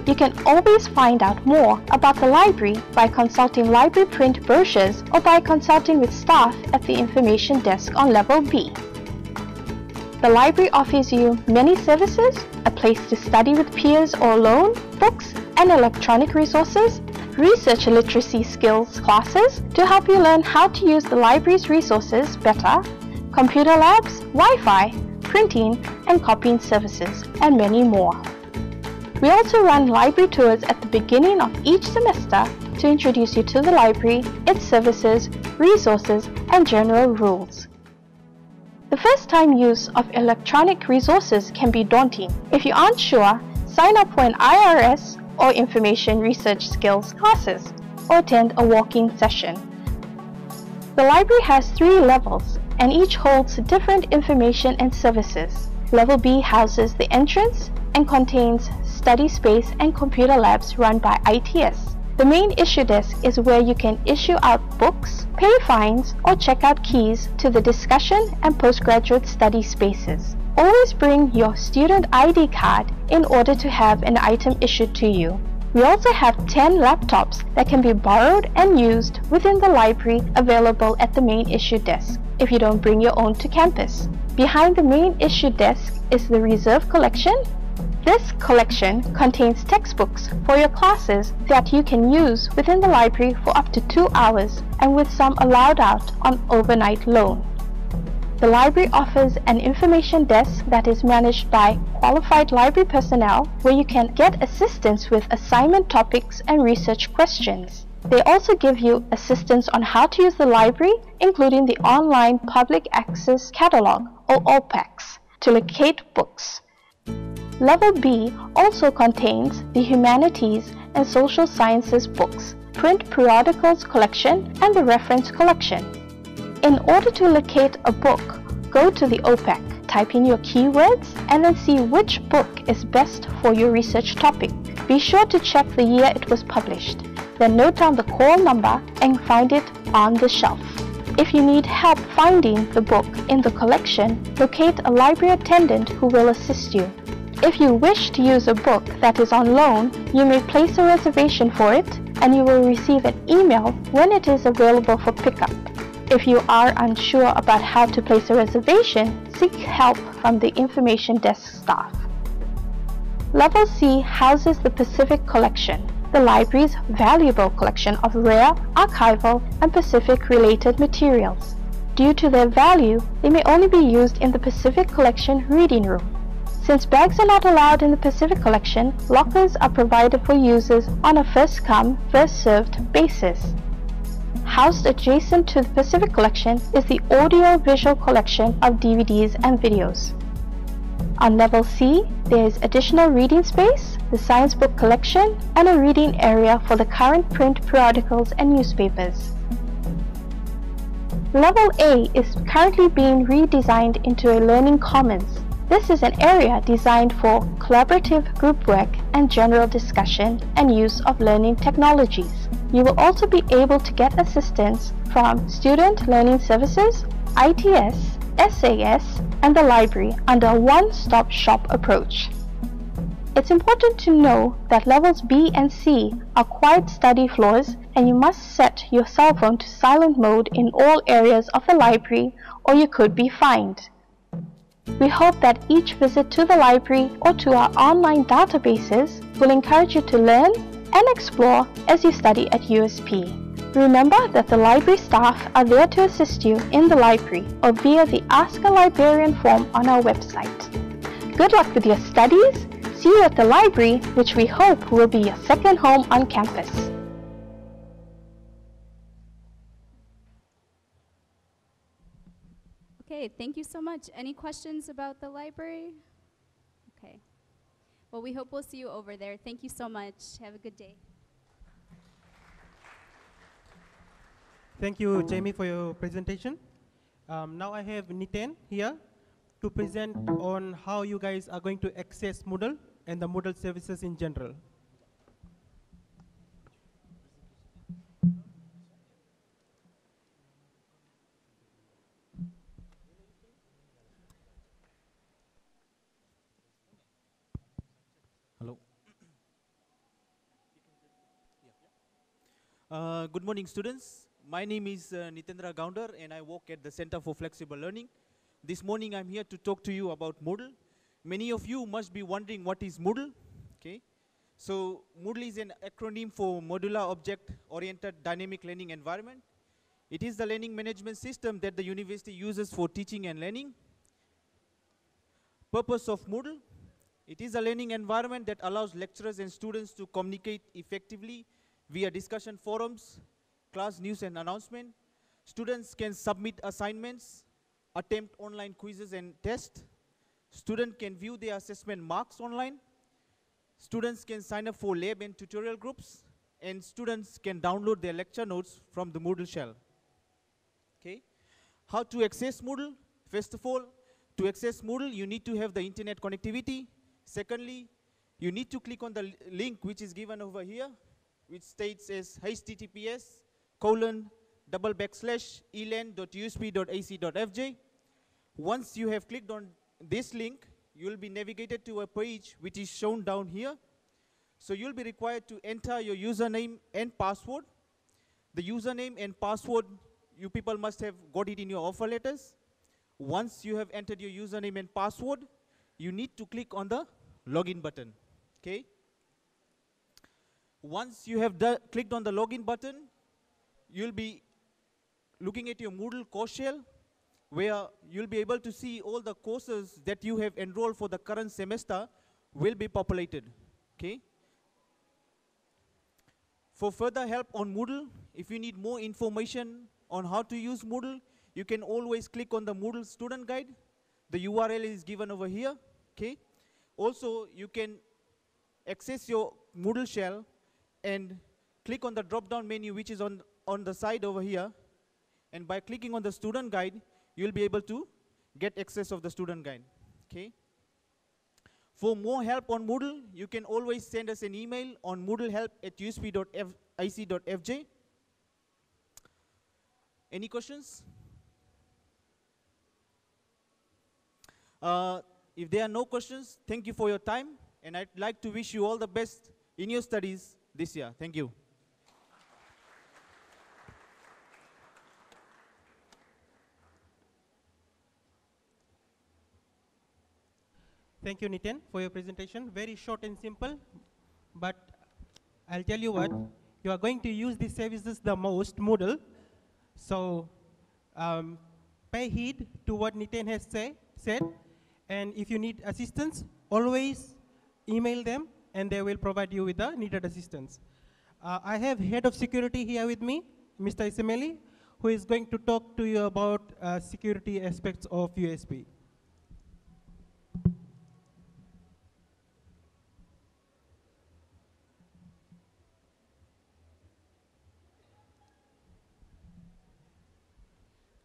You can always find out more about the library by consulting library print brochures or by consulting with staff at the information desk on level B. The library offers you many services, a place to study with peers or alone, books and electronic resources, research literacy skills classes to help you learn how to use the library's resources better, computer labs, Wi-Fi, printing and copying services, and many more. We also run library tours at the beginning of each semester to introduce you to the library, its services, resources, and general rules. The first-time use of electronic resources can be daunting. If you aren't sure, sign up for an IRS or Information Research Skills classes, or attend a walk-in session. The library has 3 levels, and each holds different information and services. Level B houses the entrance and contains study space and computer labs run by I.T.S. The main issue desk is where you can issue out books, pay fines, or check out keys to the discussion and postgraduate study spaces. Always bring your student ID card in order to have an item issued to you. We also have 10 laptops that can be borrowed and used within the library available at the main issue desk if you don't bring your own to campus. Behind the main issue desk is the reserve collection. This collection contains textbooks for your classes that you can use within the library for up to 2 hours and with some allowed out on overnight loan. The library offers an information desk that is managed by qualified library personnel where you can get assistance with assignment topics and research questions. They also give you assistance on how to use the library, including the online public access catalog or AUSPAC to locate books. Level B also contains the Humanities and Social Sciences books, print periodicals collection, and the reference collection. In order to locate a book, go to the AUSPAC, type in your keywords, and then see which book is best for your research topic. Be sure to check the year it was published. Then note down the call number and find it on the shelf. If you need help finding the book in the collection, locate a library attendant who will assist you. If you wish to use a book that is on loan, you may place a reservation for it and you will receive an email when it is available for pickup. If you are unsure about how to place a reservation, seek help from the information desk staff. Level C houses the Pacific Collection, the library's valuable collection of rare, archival, and Pacific-related materials. Due to their value, they may only be used in the Pacific Collection reading room. Since bags are not allowed in the Pacific Collection, lockers are provided for users on a first-come, first-served basis. Housed adjacent to the Pacific Collection is the audio-visual collection of DVDs and videos. On Level C, there is additional reading space, the science book collection, and a reading area for the current print periodicals and newspapers. Level A is currently being redesigned into a learning commons. This is an area designed for collaborative group work and general discussion and use of learning technologies. You will also be able to get assistance from Student Learning Services, I.T.S, SAS, and the library under a one-stop shop approach. It's important to know that levels B and C are quiet study floors and you must set your cell phone to silent mode in all areas of the library or you could be fined. We hope that each visit to the library or to our online databases will encourage you to learn and explore as you study at USP. Remember that the library staff are there to assist you in the library or via the Ask a Librarian form on our website. Good luck with your studies. See you at the library, which we hope will be your second home on campus. Okay, thank you so much. Any questions about the library? Okay. Well, we hope we'll see you over there. Thank you so much. Have a good day. Thank you, Jamie, for your presentation. Now I have Nitin here to present on how you guys are going to access Moodle and the Moodle services in general. Hello. Good morning, students. My name is Nitendra Gounder, and I work at the Center for Flexible Learning. This morning, I'm here to talk to you about Moodle. Many of you must be wondering what is Moodle. Okay, so Moodle is an acronym for Modular Object-Oriented Dynamic Learning Environment. It is the learning management system that the university uses for teaching and learning. Purpose of Moodle: It is a learning environment that allows lecturers and students to communicate effectively via discussion forums, class news and announcement. Students can submit assignments, attempt online quizzes and tests. Students can view their assessment marks online. Students can sign up for lab and tutorial groups. And students can download their lecture notes from the Moodle shell. Okay. How to access Moodle? First of all, to access Moodle, you need to have the internet connectivity. Secondly, you need to click on the link which is given over here, which states as https://elan.usp.ac.fj. Once you have clicked on this link, you will be navigated to a page which is shown down here. So you'll be required to enter your username and password. The username and password, you people must have got it in your offer letters. Once you have entered your username and password, you need to click on the login button. Okay? Once you have clicked on the login button, you'll be looking at your Moodle course shell, where you'll be able to see all the courses that you have enrolled for the current semester will be populated. Okay? For further help on Moodle, if you need more information on how to use Moodle, you can always click on the Moodle student guide. The URL is given over here. Okay. Also, you can access your Moodle shell and click on the drop-down menu which is on the side over here. And by clicking on the student guide, you'll be able to get access of the student guide. Okay. For more help on Moodle, you can always send us an email on moodlehelp@usp.ic.fj. Any questions? If there are no questions, thank you for your time, and I'd like to wish you all the best in your studies this year. Thank you. Thank you, Nitin, for your presentation. Very short and simple, but I'll tell you what, you are going to use these services the most, Moodle. So pay heed to what Nitin has said, and if you need assistance, always email them, and they will provide you with the needed assistance. I have head of security here with me, Mr. Isemeli, who is going to talk to you about security aspects of USP.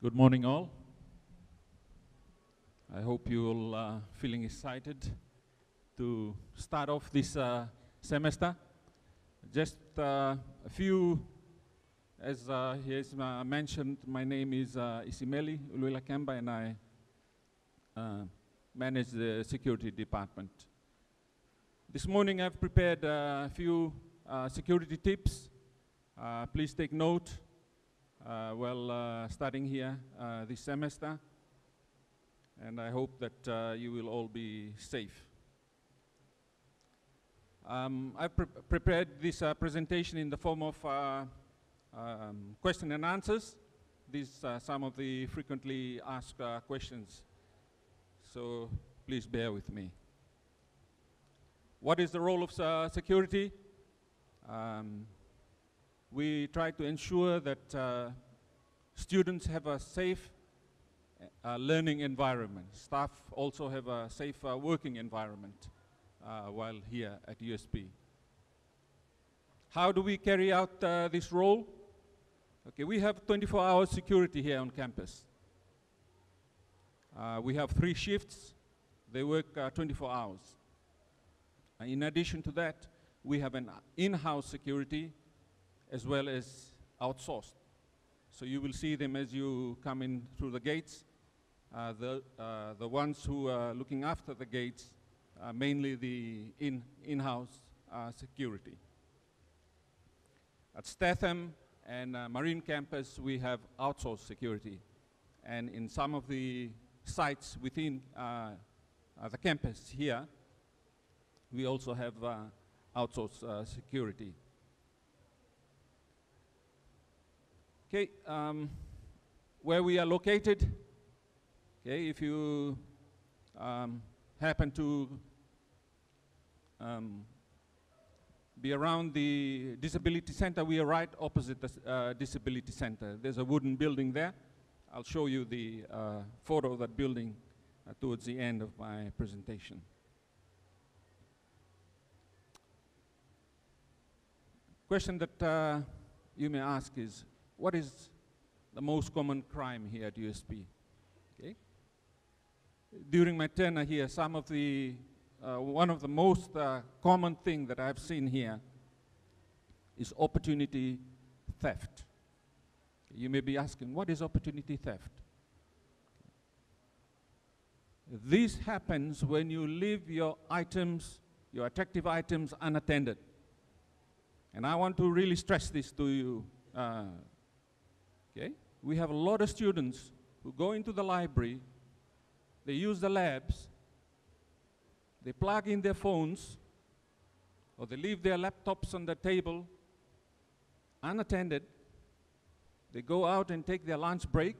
Good morning, all. I hope you all feeling excited to start off this semester. Just a few, as he has mentioned, my name is Isimeli Uluila Kemba, and I manage the security department. This morning I've prepared a few security tips. Please take note. Starting here this semester, and I hope that you will all be safe. I've prepared this presentation in the form of question and answers. These are some of the frequently asked questions, so please bear with me. What is the role of security? We try to ensure that students have a safe learning environment. Staff also have a safe working environment while here at USP. How do we carry out this role? Okay, we have 24-hour security here on campus. We have 3 shifts. They work 24 hours. In addition to that, we have an in-house security as well as outsourced. So you will see them as you come in through the gates. The ones who are looking after the gates, mainly the in-house security. At Statham and Marine Campus, we have outsourced security. And in some of the sites within the campus here, we also have outsourced security. Okay, where we are located, okay, if you happen to be around the Disability Center. We are right opposite the Disability Center. There's a wooden building there. I'll show you the photo of that building towards the end of my presentation. Question that you may ask is, what is the most common crime here at USP? Okay. During my tenure here, some of the one of the most common thing that I've seen here is opportunity theft. You may be asking, what is opportunity theft? This happens when you leave your items, your attractive items, unattended. And I want to really stress this to you. Okay? We have a lot of students who go into the library, they use the labs, they plug in their phones, or they leave their laptops on the table unattended. They go out and take their lunch break.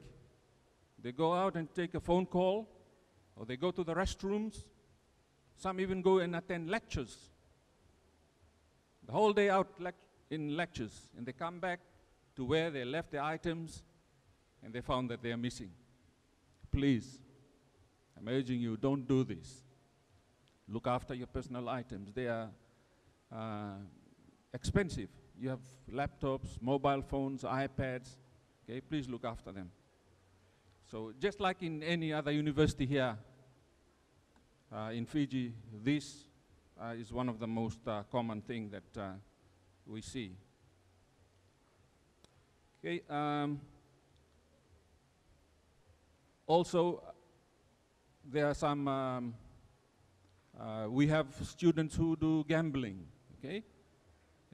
They go out and take a phone call, or they go to the restrooms. Some even go and attend lectures. The whole day out in lectures, and they come back to where they left their items, and they found that they are missing. Please, I'm urging you, don't do this. Look after your personal items. They are expensive. You have laptops, mobile phones, iPads. Okay, please look after them. So just like in any other university here in Fiji, this is one of the most common things that we see. Okay. Also, there are some, we have students who do gambling, okay?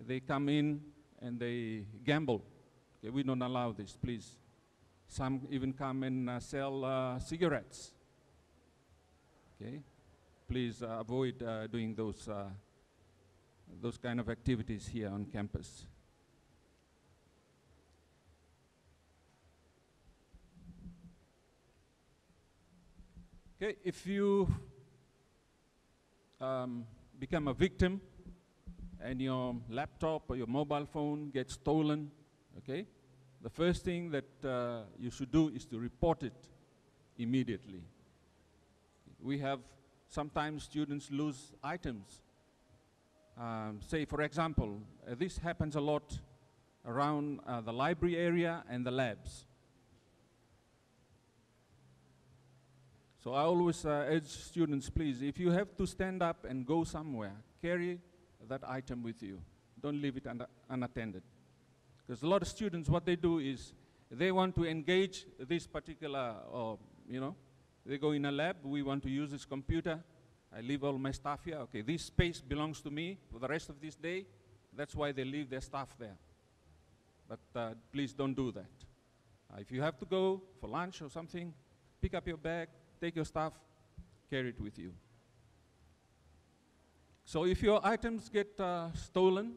They come in and they gamble. Okay, we don't allow this, please. Some even come and sell cigarettes, okay? Please avoid doing those kind of activities here on campus. Okay, if you become a victim and your laptop or your mobile phone gets stolen, okay, the first thing that you should do is to report it immediately. We have sometimes students lose items. Say, for example, this happens a lot around the library area and the labs. So I always urge students, please, if you have to stand up and go somewhere, carry that item with you. Don't leave it unattended. Because a lot of students, what they do is they want to engage this particular, you know, they go in a lab, we want to use this computer, I leave all my stuff here, okay, this space belongs to me for the rest of this day, that's why they leave their stuff there. But please don't do that. If you have to go for lunch or something, pick up your bag, take your stuff, carry it with you. So if your items get stolen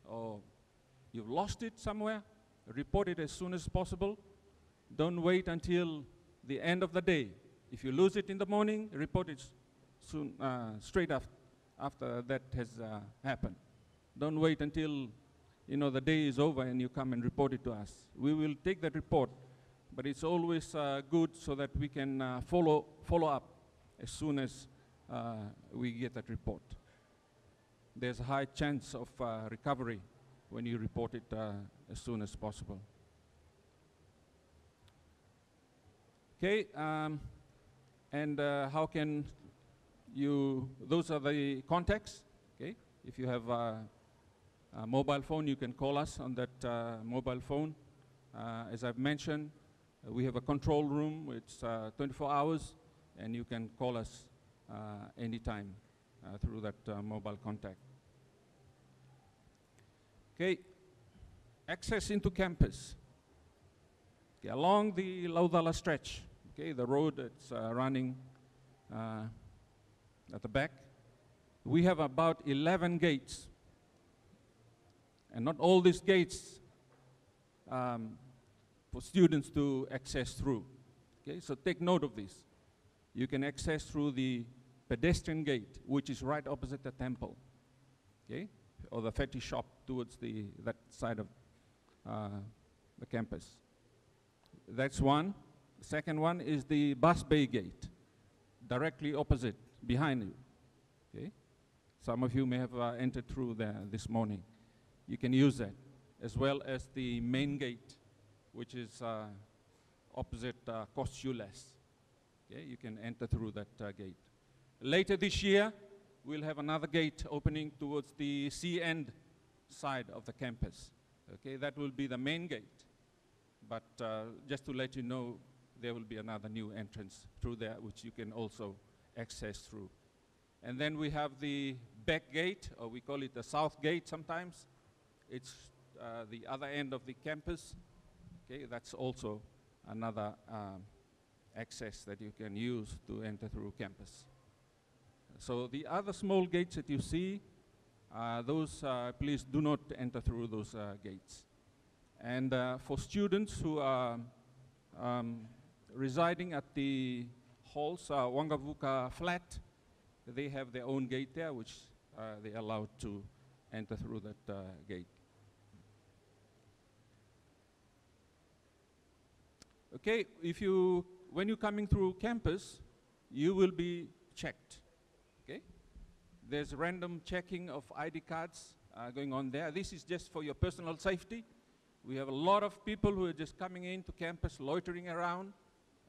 or you've lost it somewhere, report it as soon as possible. Don't wait until the end of the day. If you lose it in the morning, report it soon, straight after that has happened. Don't wait until the day is over and you come and report it to us. We will take that report, but it's always good so that we can follow up as soon as we get that report. There's a high chance of recovery when you report it as soon as possible. Okay, and how can you, those are the contacts, okay? If you have a mobile phone, you can call us on that mobile phone. As I've mentioned, we have a control room, it's 24 hours, and you can call us anytime through that mobile contact. Okay, access into campus. Okay, along the Laudala stretch, okay, the road that's running at the back, we have about 11 gates. And not all these gates for students to access through. Okay, so take note of this. You can access through the pedestrian gate, which is right opposite the temple, okay, or the fetish shop towards that side of the campus. That's one. The second one is the bus bay gate, directly opposite, behind you. Okay? Some of you may have entered through there this morning. You can use that, as well as the main gate, which is opposite Kostules. Okay? You can enter through that gate. Later this year, we'll have another gate opening towards the sea end side of the campus. Okay? That will be the main gate. But just to let you know, there will be another new entrance through there, which you can also access through. And then we have the back gate, or we call it the south gate sometimes. It's the other end of the campus. Okay, that's also another access that you can use to enter through campus. So the other small gates that you see, those, please do not enter through those gates. And for students who are residing at the halls, Wangavuka flat, they have their own gate there, which they're allowed to enter through that gate. Okay, when you're coming through campus, you will be checked. Okay, there's random checking of ID cards going on there. This is just for your personal safety. We have a lot of people who are just coming into campus, loitering around,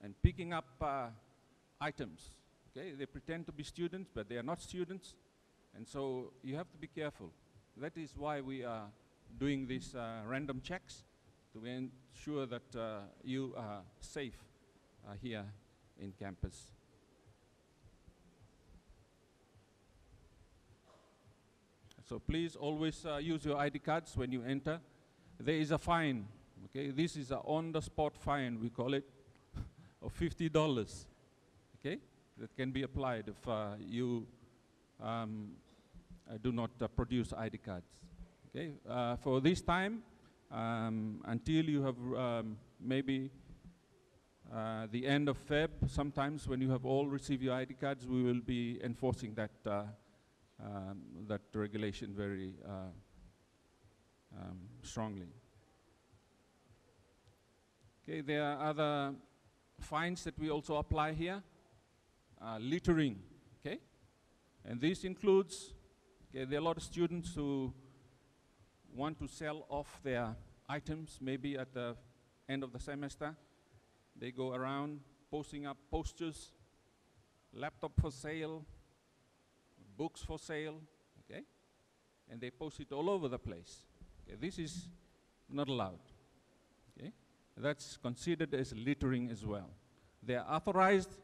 and picking up items. Okay, they pretend to be students, but they are not students, and so you have to be careful. That is why we are doing these random checks, to ensure that you are safe here in campus. So please always use your ID cards when you enter. There is a fine. Okay, this is an on-the-spot fine, we call it, of $50. Okay, that can be applied if you do not produce ID cards. Okay, for this time, until you have maybe the end of Feb, sometimes when you have all received your ID cards, we will be enforcing that that regulation very strongly. Okay, there are other fines that we also apply here. Littering, okay? And this includes, okay, there are a lot of students who want to sell off their items, maybe at the end of the semester. They go around posting up posters, laptop for sale, books for sale, okay? And they post it all over the place. Okay, this is not allowed, okay? That's considered as littering as well. There are authorized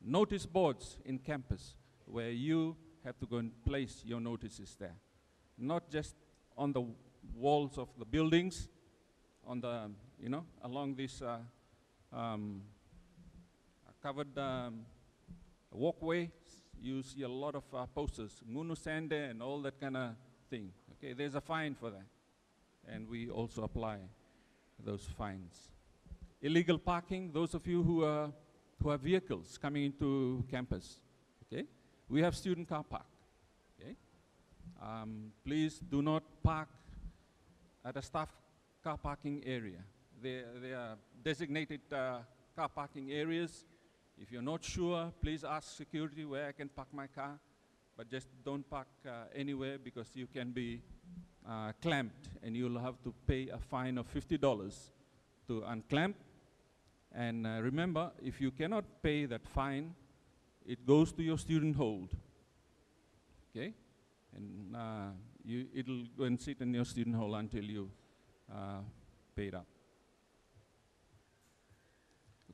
notice boards in campus where you have to go and place your notices there. Not just on the walls of the buildings, on the, along this covered walkway. You see a lot of posters, Ngunu Sande and all that kind of thing. Okay, there's a fine for that. And we also apply those fines. Illegal parking, those of you who have vehicles coming into campus, okay? We have student car park, okay? Please do not park at a staff car parking area. They are designated car parking areas. If you're not sure, please ask security where I can park my car, but just don't park anywhere, because you can be clamped and you'll have to pay a fine of $50 to unclamp. And remember, if you cannot pay that fine, it goes to your student hold, okay? And it'll go and sit in your student hold until you pay it up.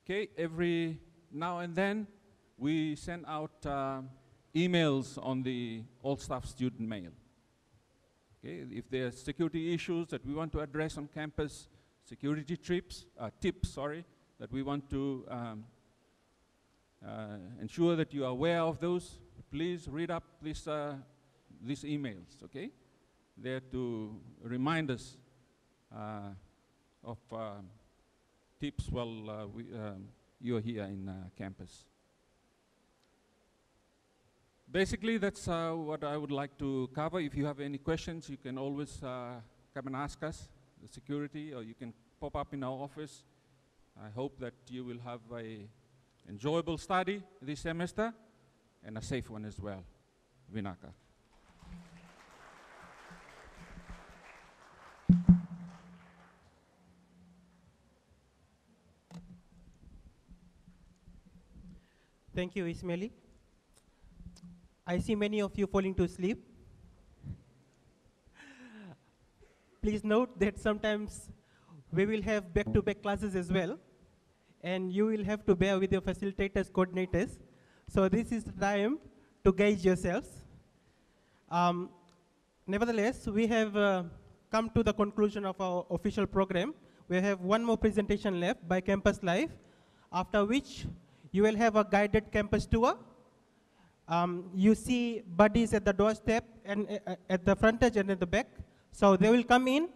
Okay, every now and then, we send out emails on the all-staff student mail. Okay, if there are security issues that we want to address on campus, security tips, that we want to ensure that you are aware of those, please read up these emails, okay? They're to remind us of tips while you're here in campus. Basically, that's what I would like to cover. If you have any questions, you can always come and ask us, the security, or you can pop up in our office. I hope that you will have an enjoyable study this semester and a safe one as well. Vinaka. Thank you, Ismaili. I see many of you falling to sleep. Please note that sometimes we will have back-to-back classes as well, and you will have to bear with your facilitators, coordinators. So this is the time to gauge yourselves. Nevertheless, we have come to the conclusion of our official program. We have one more presentation left by Campus Life, after which you will have a guided campus tour. You see buddies at the doorstep and at the front edge and at the back. So they will come in.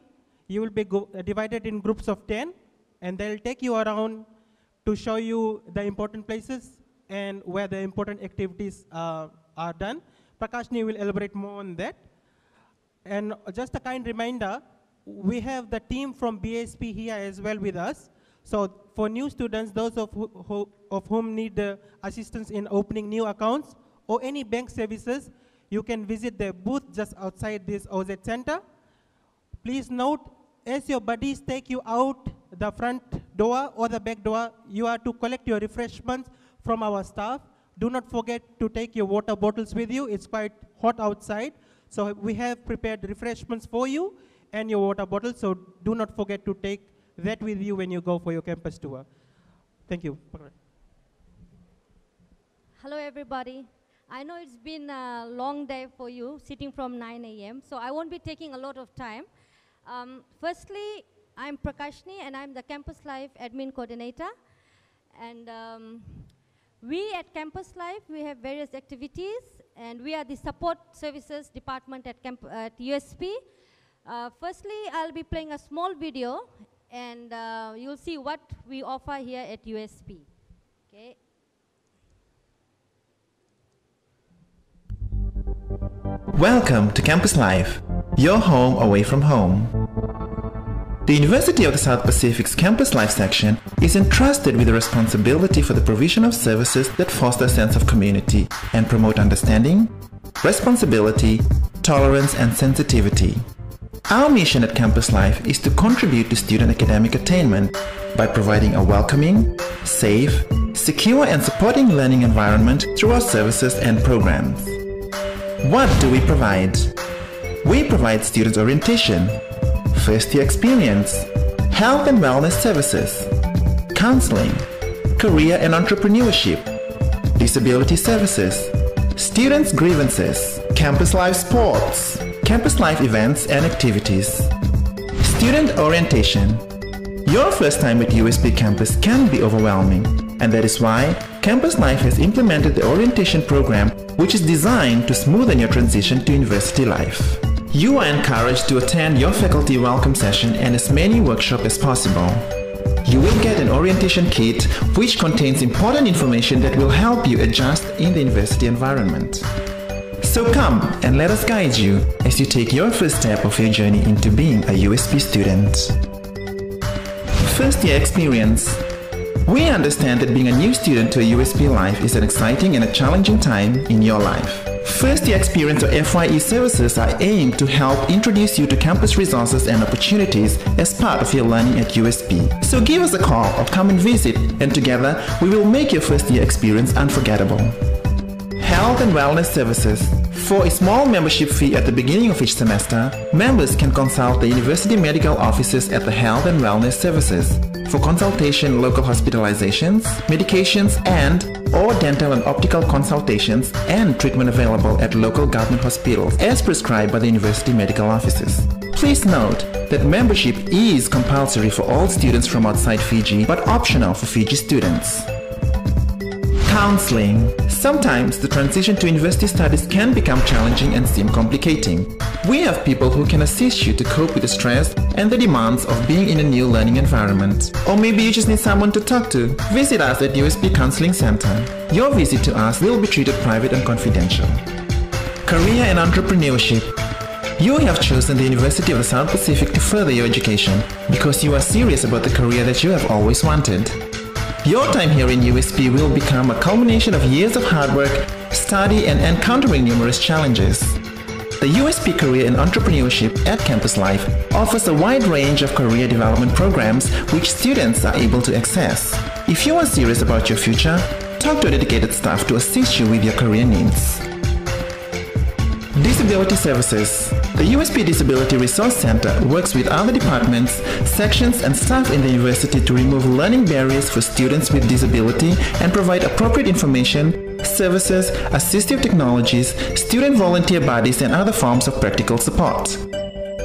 You will be divided in groups of 10, and they'll take you around to show you the important places and where the important activities are done. Prakashni will elaborate more on that. And just a kind reminder, we have the team from BSP here as well with us. So for new students, those of whom need assistance in opening new accounts or any bank services, you can visit their booth just outside this OZ Center. Please note, as your buddies take you out the front door or the back door, you are to collect your refreshments from our staff. Do not forget to take your water bottles with you. It's quite hot outside. So we have prepared refreshments for you and your water bottles. So do not forget to take that with you when you go for your campus tour. Thank you. Hello, everybody. I know it's been a long day for you, sitting from 9 a.m., so I won't be taking a lot of time. Firstly, I'm Prakashni, and I'm the Campus Life Admin Coordinator. And we at Campus Life, we have various activities, and we are the Support Services Department at USP. Firstly, I'll be playing a small video, and you'll see what we offer here at USP. Okay. Welcome to Campus Life, your home away from home. The University of the South Pacific's Campus Life section is entrusted with the responsibility for the provision of services that foster a sense of community and promote understanding, responsibility, tolerance, and sensitivity. Our mission at Campus Life is to contribute to student academic attainment by providing a welcoming, safe, secure, and supporting learning environment through our services and programs. What do we provide? We provide student orientation, first-year experience, health and wellness services, counseling, career and entrepreneurship, disability services, students' grievances, Campus Life sports, Campus Life events and activities, student orientation. Your first time at USP campus can be overwhelming, and that is why Campus Life has implemented the orientation program, which is designed to smoothen your transition to university life. You are encouraged to attend your faculty welcome session and as many workshops as possible. You will get an orientation kit which contains important information that will help you adjust in the university environment. So come and let us guide you as you take your first step of your journey into being a USP student. First year experience. We understand that being a new student to a USP life is an exciting and a challenging time in your life. First year experience or FYE services are aimed to help introduce you to campus resources and opportunities as part of your learning at USP. So give us a call or come and visit, and together we will make your first year experience unforgettable. Health and wellness services. For a small membership fee at the beginning of each semester, members can consult the university medical offices at the Health and Wellness Services for consultation, local hospitalizations, medications, and/or dental and optical consultations and treatment available at local government hospitals as prescribed by the university medical offices. Please note that membership is compulsory for all students from outside Fiji but optional for Fiji students. Counseling. Sometimes the transition to university studies can become challenging and seem complicating. We have people who can assist you to cope with the stress and the demands of being in a new learning environment. Or maybe you just need someone to talk to. Visit us at USP Counseling Center. Your visit to us will be treated private and confidential. Career and entrepreneurship. You have chosen the University of the South Pacific to further your education because you are serious about the career that you have always wanted. Your time here in USP will become a culmination of years of hard work, study, and encountering numerous challenges. The USP Career and Entrepreneurship at Campus Life offers a wide range of career development programs which students are able to access. If you are serious about your future, talk to a dedicated staff to assist you with your career needs. Disability Services. The USP Disability Resource Center works with other departments, sections, and staff in the university to remove learning barriers for students with disability and provide appropriate information, services, assistive technologies, student volunteer bodies, and other forms of practical support.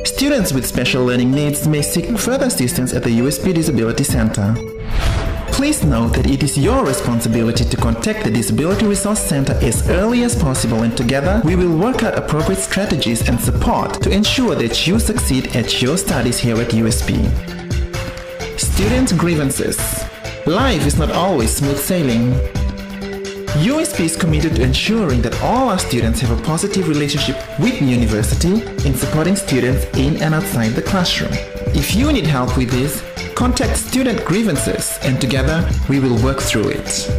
Students with special learning needs may seek further assistance at the USP Disability Center. Please note that it is your responsibility to contact the Disability Resource Center as early as possible, and together we will work out appropriate strategies and support to ensure that you succeed at your studies here at USP. Student grievances. Life is not always smooth sailing. USP is committed to ensuring that all our students have a positive relationship with the university in supporting students in and outside the classroom. If you need help with this, contact Student Grievances and together we will work through it.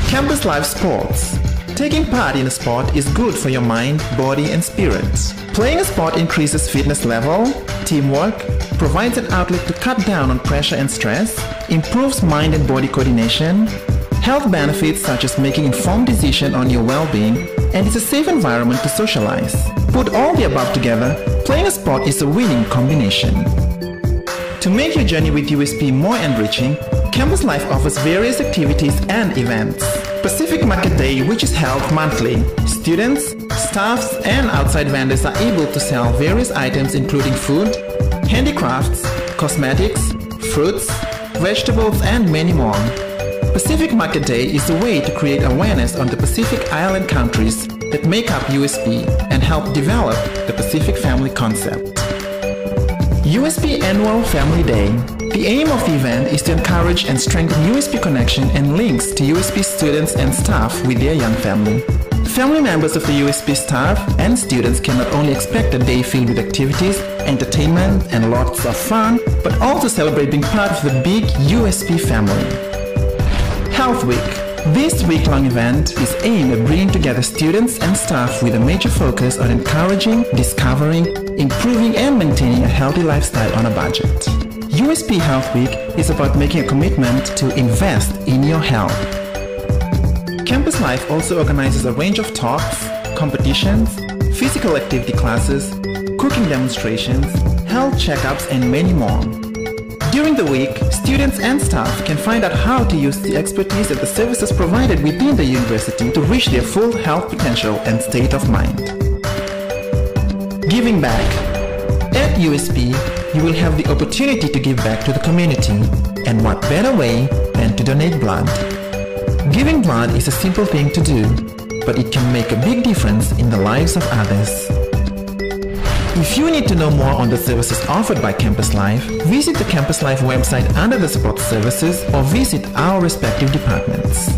Campus Life Sports. Taking part in a sport is good for your mind, body and spirit. Playing a sport increases fitness level, teamwork, provides an outlet to cut down on pressure and stress, improves mind and body coordination, health benefits such as making informed decisions on your well-being, and it's a safe environment to socialize. Put all the above together, playing a sport is a winning combination. To make your journey with USP more enriching, Campus Life offers various activities and events. Pacific Market Day, which is held monthly. Students, staffs, and outside vendors are able to sell various items including food, handicrafts, cosmetics, fruits, vegetables, and many more. Pacific Market Day is a way to create awareness on the Pacific Island countries that make up USP and help develop the Pacific Family concept. USP Annual Family Day. The aim of the event is to encourage and strengthen USP connection and links to USP students and staff with their young family. Family members of the USP staff and students can not only expect a day filled with activities, entertainment, and lots of fun, but also celebrate being part of the big USP family. Health Week. This week-long event is aimed at bringing together students and staff with a major focus on encouraging, discovering, improving and maintaining a healthy lifestyle on a budget. USP Health Week is about making a commitment to invest in your health. Campus Life also organizes a range of talks, competitions, physical activity classes, cooking demonstrations, health checkups, and many more. During the week, students and staff can find out how to use the expertise and the services provided within the university to reach their full health potential and state of mind. Giving back. At USP, you will have the opportunity to give back to the community. And what better way than to donate blood? Giving blood is a simple thing to do, but it can make a big difference in the lives of others. If you need to know more on the services offered by Campus Life, visit the Campus Life website under the support services or visit our respective departments.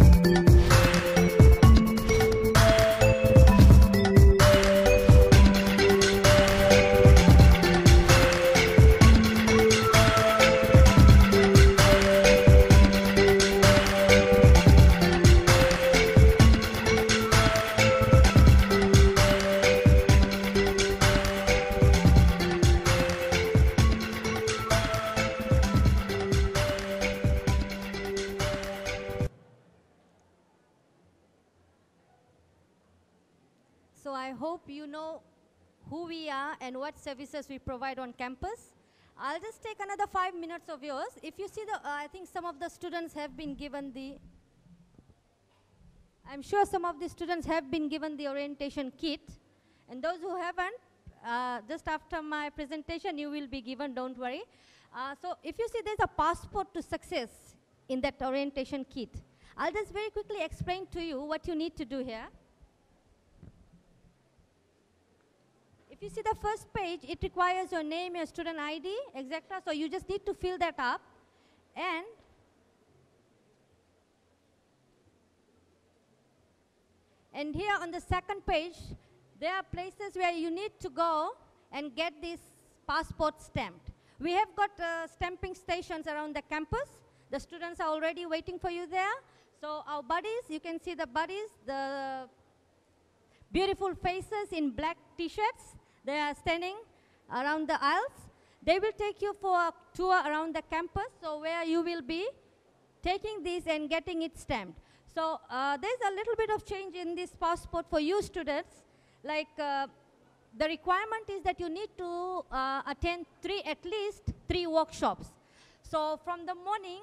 So I hope you know who we are and what services we provide on campus. I'll just take another 5 minutes of yours. If you see I think some of the students have been given I'm sure some of the students have been given the orientation kit. And those who haven't, just after my presentation, you will be given, don't worry. So if you see there's a passport to success in that orientation kit. I'll just very quickly explain to you what you need to do here. If you see the first page, it requires your name, your student ID, etc. So you just need to fill that up. And here on the second page, there are places where you need to go and get this passport stamped. We have got stamping stations around the campus. The students are already waiting for you there. So our buddies, you can see the buddies, the beautiful faces in black t-shirts. They are standing around the aisles. They will take you for a tour around the campus, so where you will be taking this and getting it stamped. So there's a little bit of change in this passport for you students. Like the requirement is that you need to attend at least three workshops. So from the morning,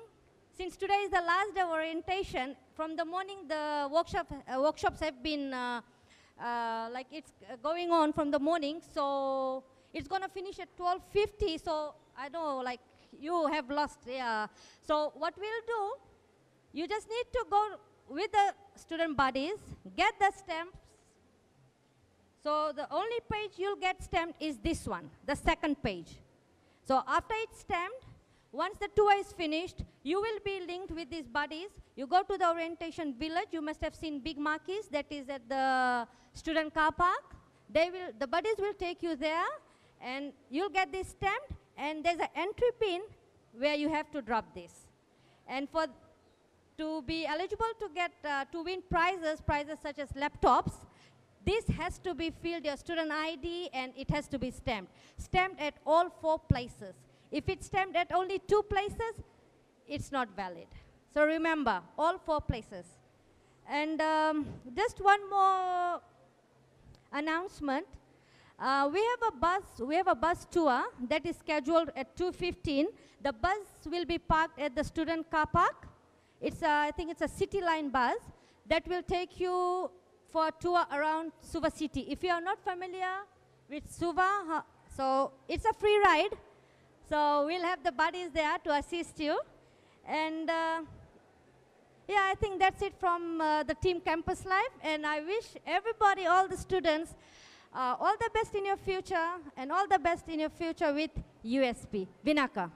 since today is the last day of orientation, from the morning the workshops have been like it's going on from the morning, so it's going to finish at 12:50, so I know like you have lost, So what we'll do, you just need to go with the student buddies, get the stamps. So the only page you'll get stamped is this one, the second page. So after it's stamped, once the tour is finished, you will be linked with these buddies. You go to the orientation village. You must have seen big marquees that is at the student car park. The buddies will take you there, and you'll get this stamped, and there's an entry pin where you have to drop this. And to be eligible to get to win prizes such as laptops, this has to be filled, your student ID, and it has to be stamped at all 4 places. If it's stamped at only 2 places, it's not valid. So remember, all 4 places. And just one more announcement. We have a bus tour that is scheduled at 2:15. The bus will be parked at the student car park. I think it's a city line bus that will take you for a tour around Suva city. If you are not familiar with Suva, so it's a free ride. So we'll have the buddies there to assist you. And yeah, I think that's it from the team Campus Life. And I wish everybody, all the students, all the best in your future, and all the best in your future with USP. Vinaka.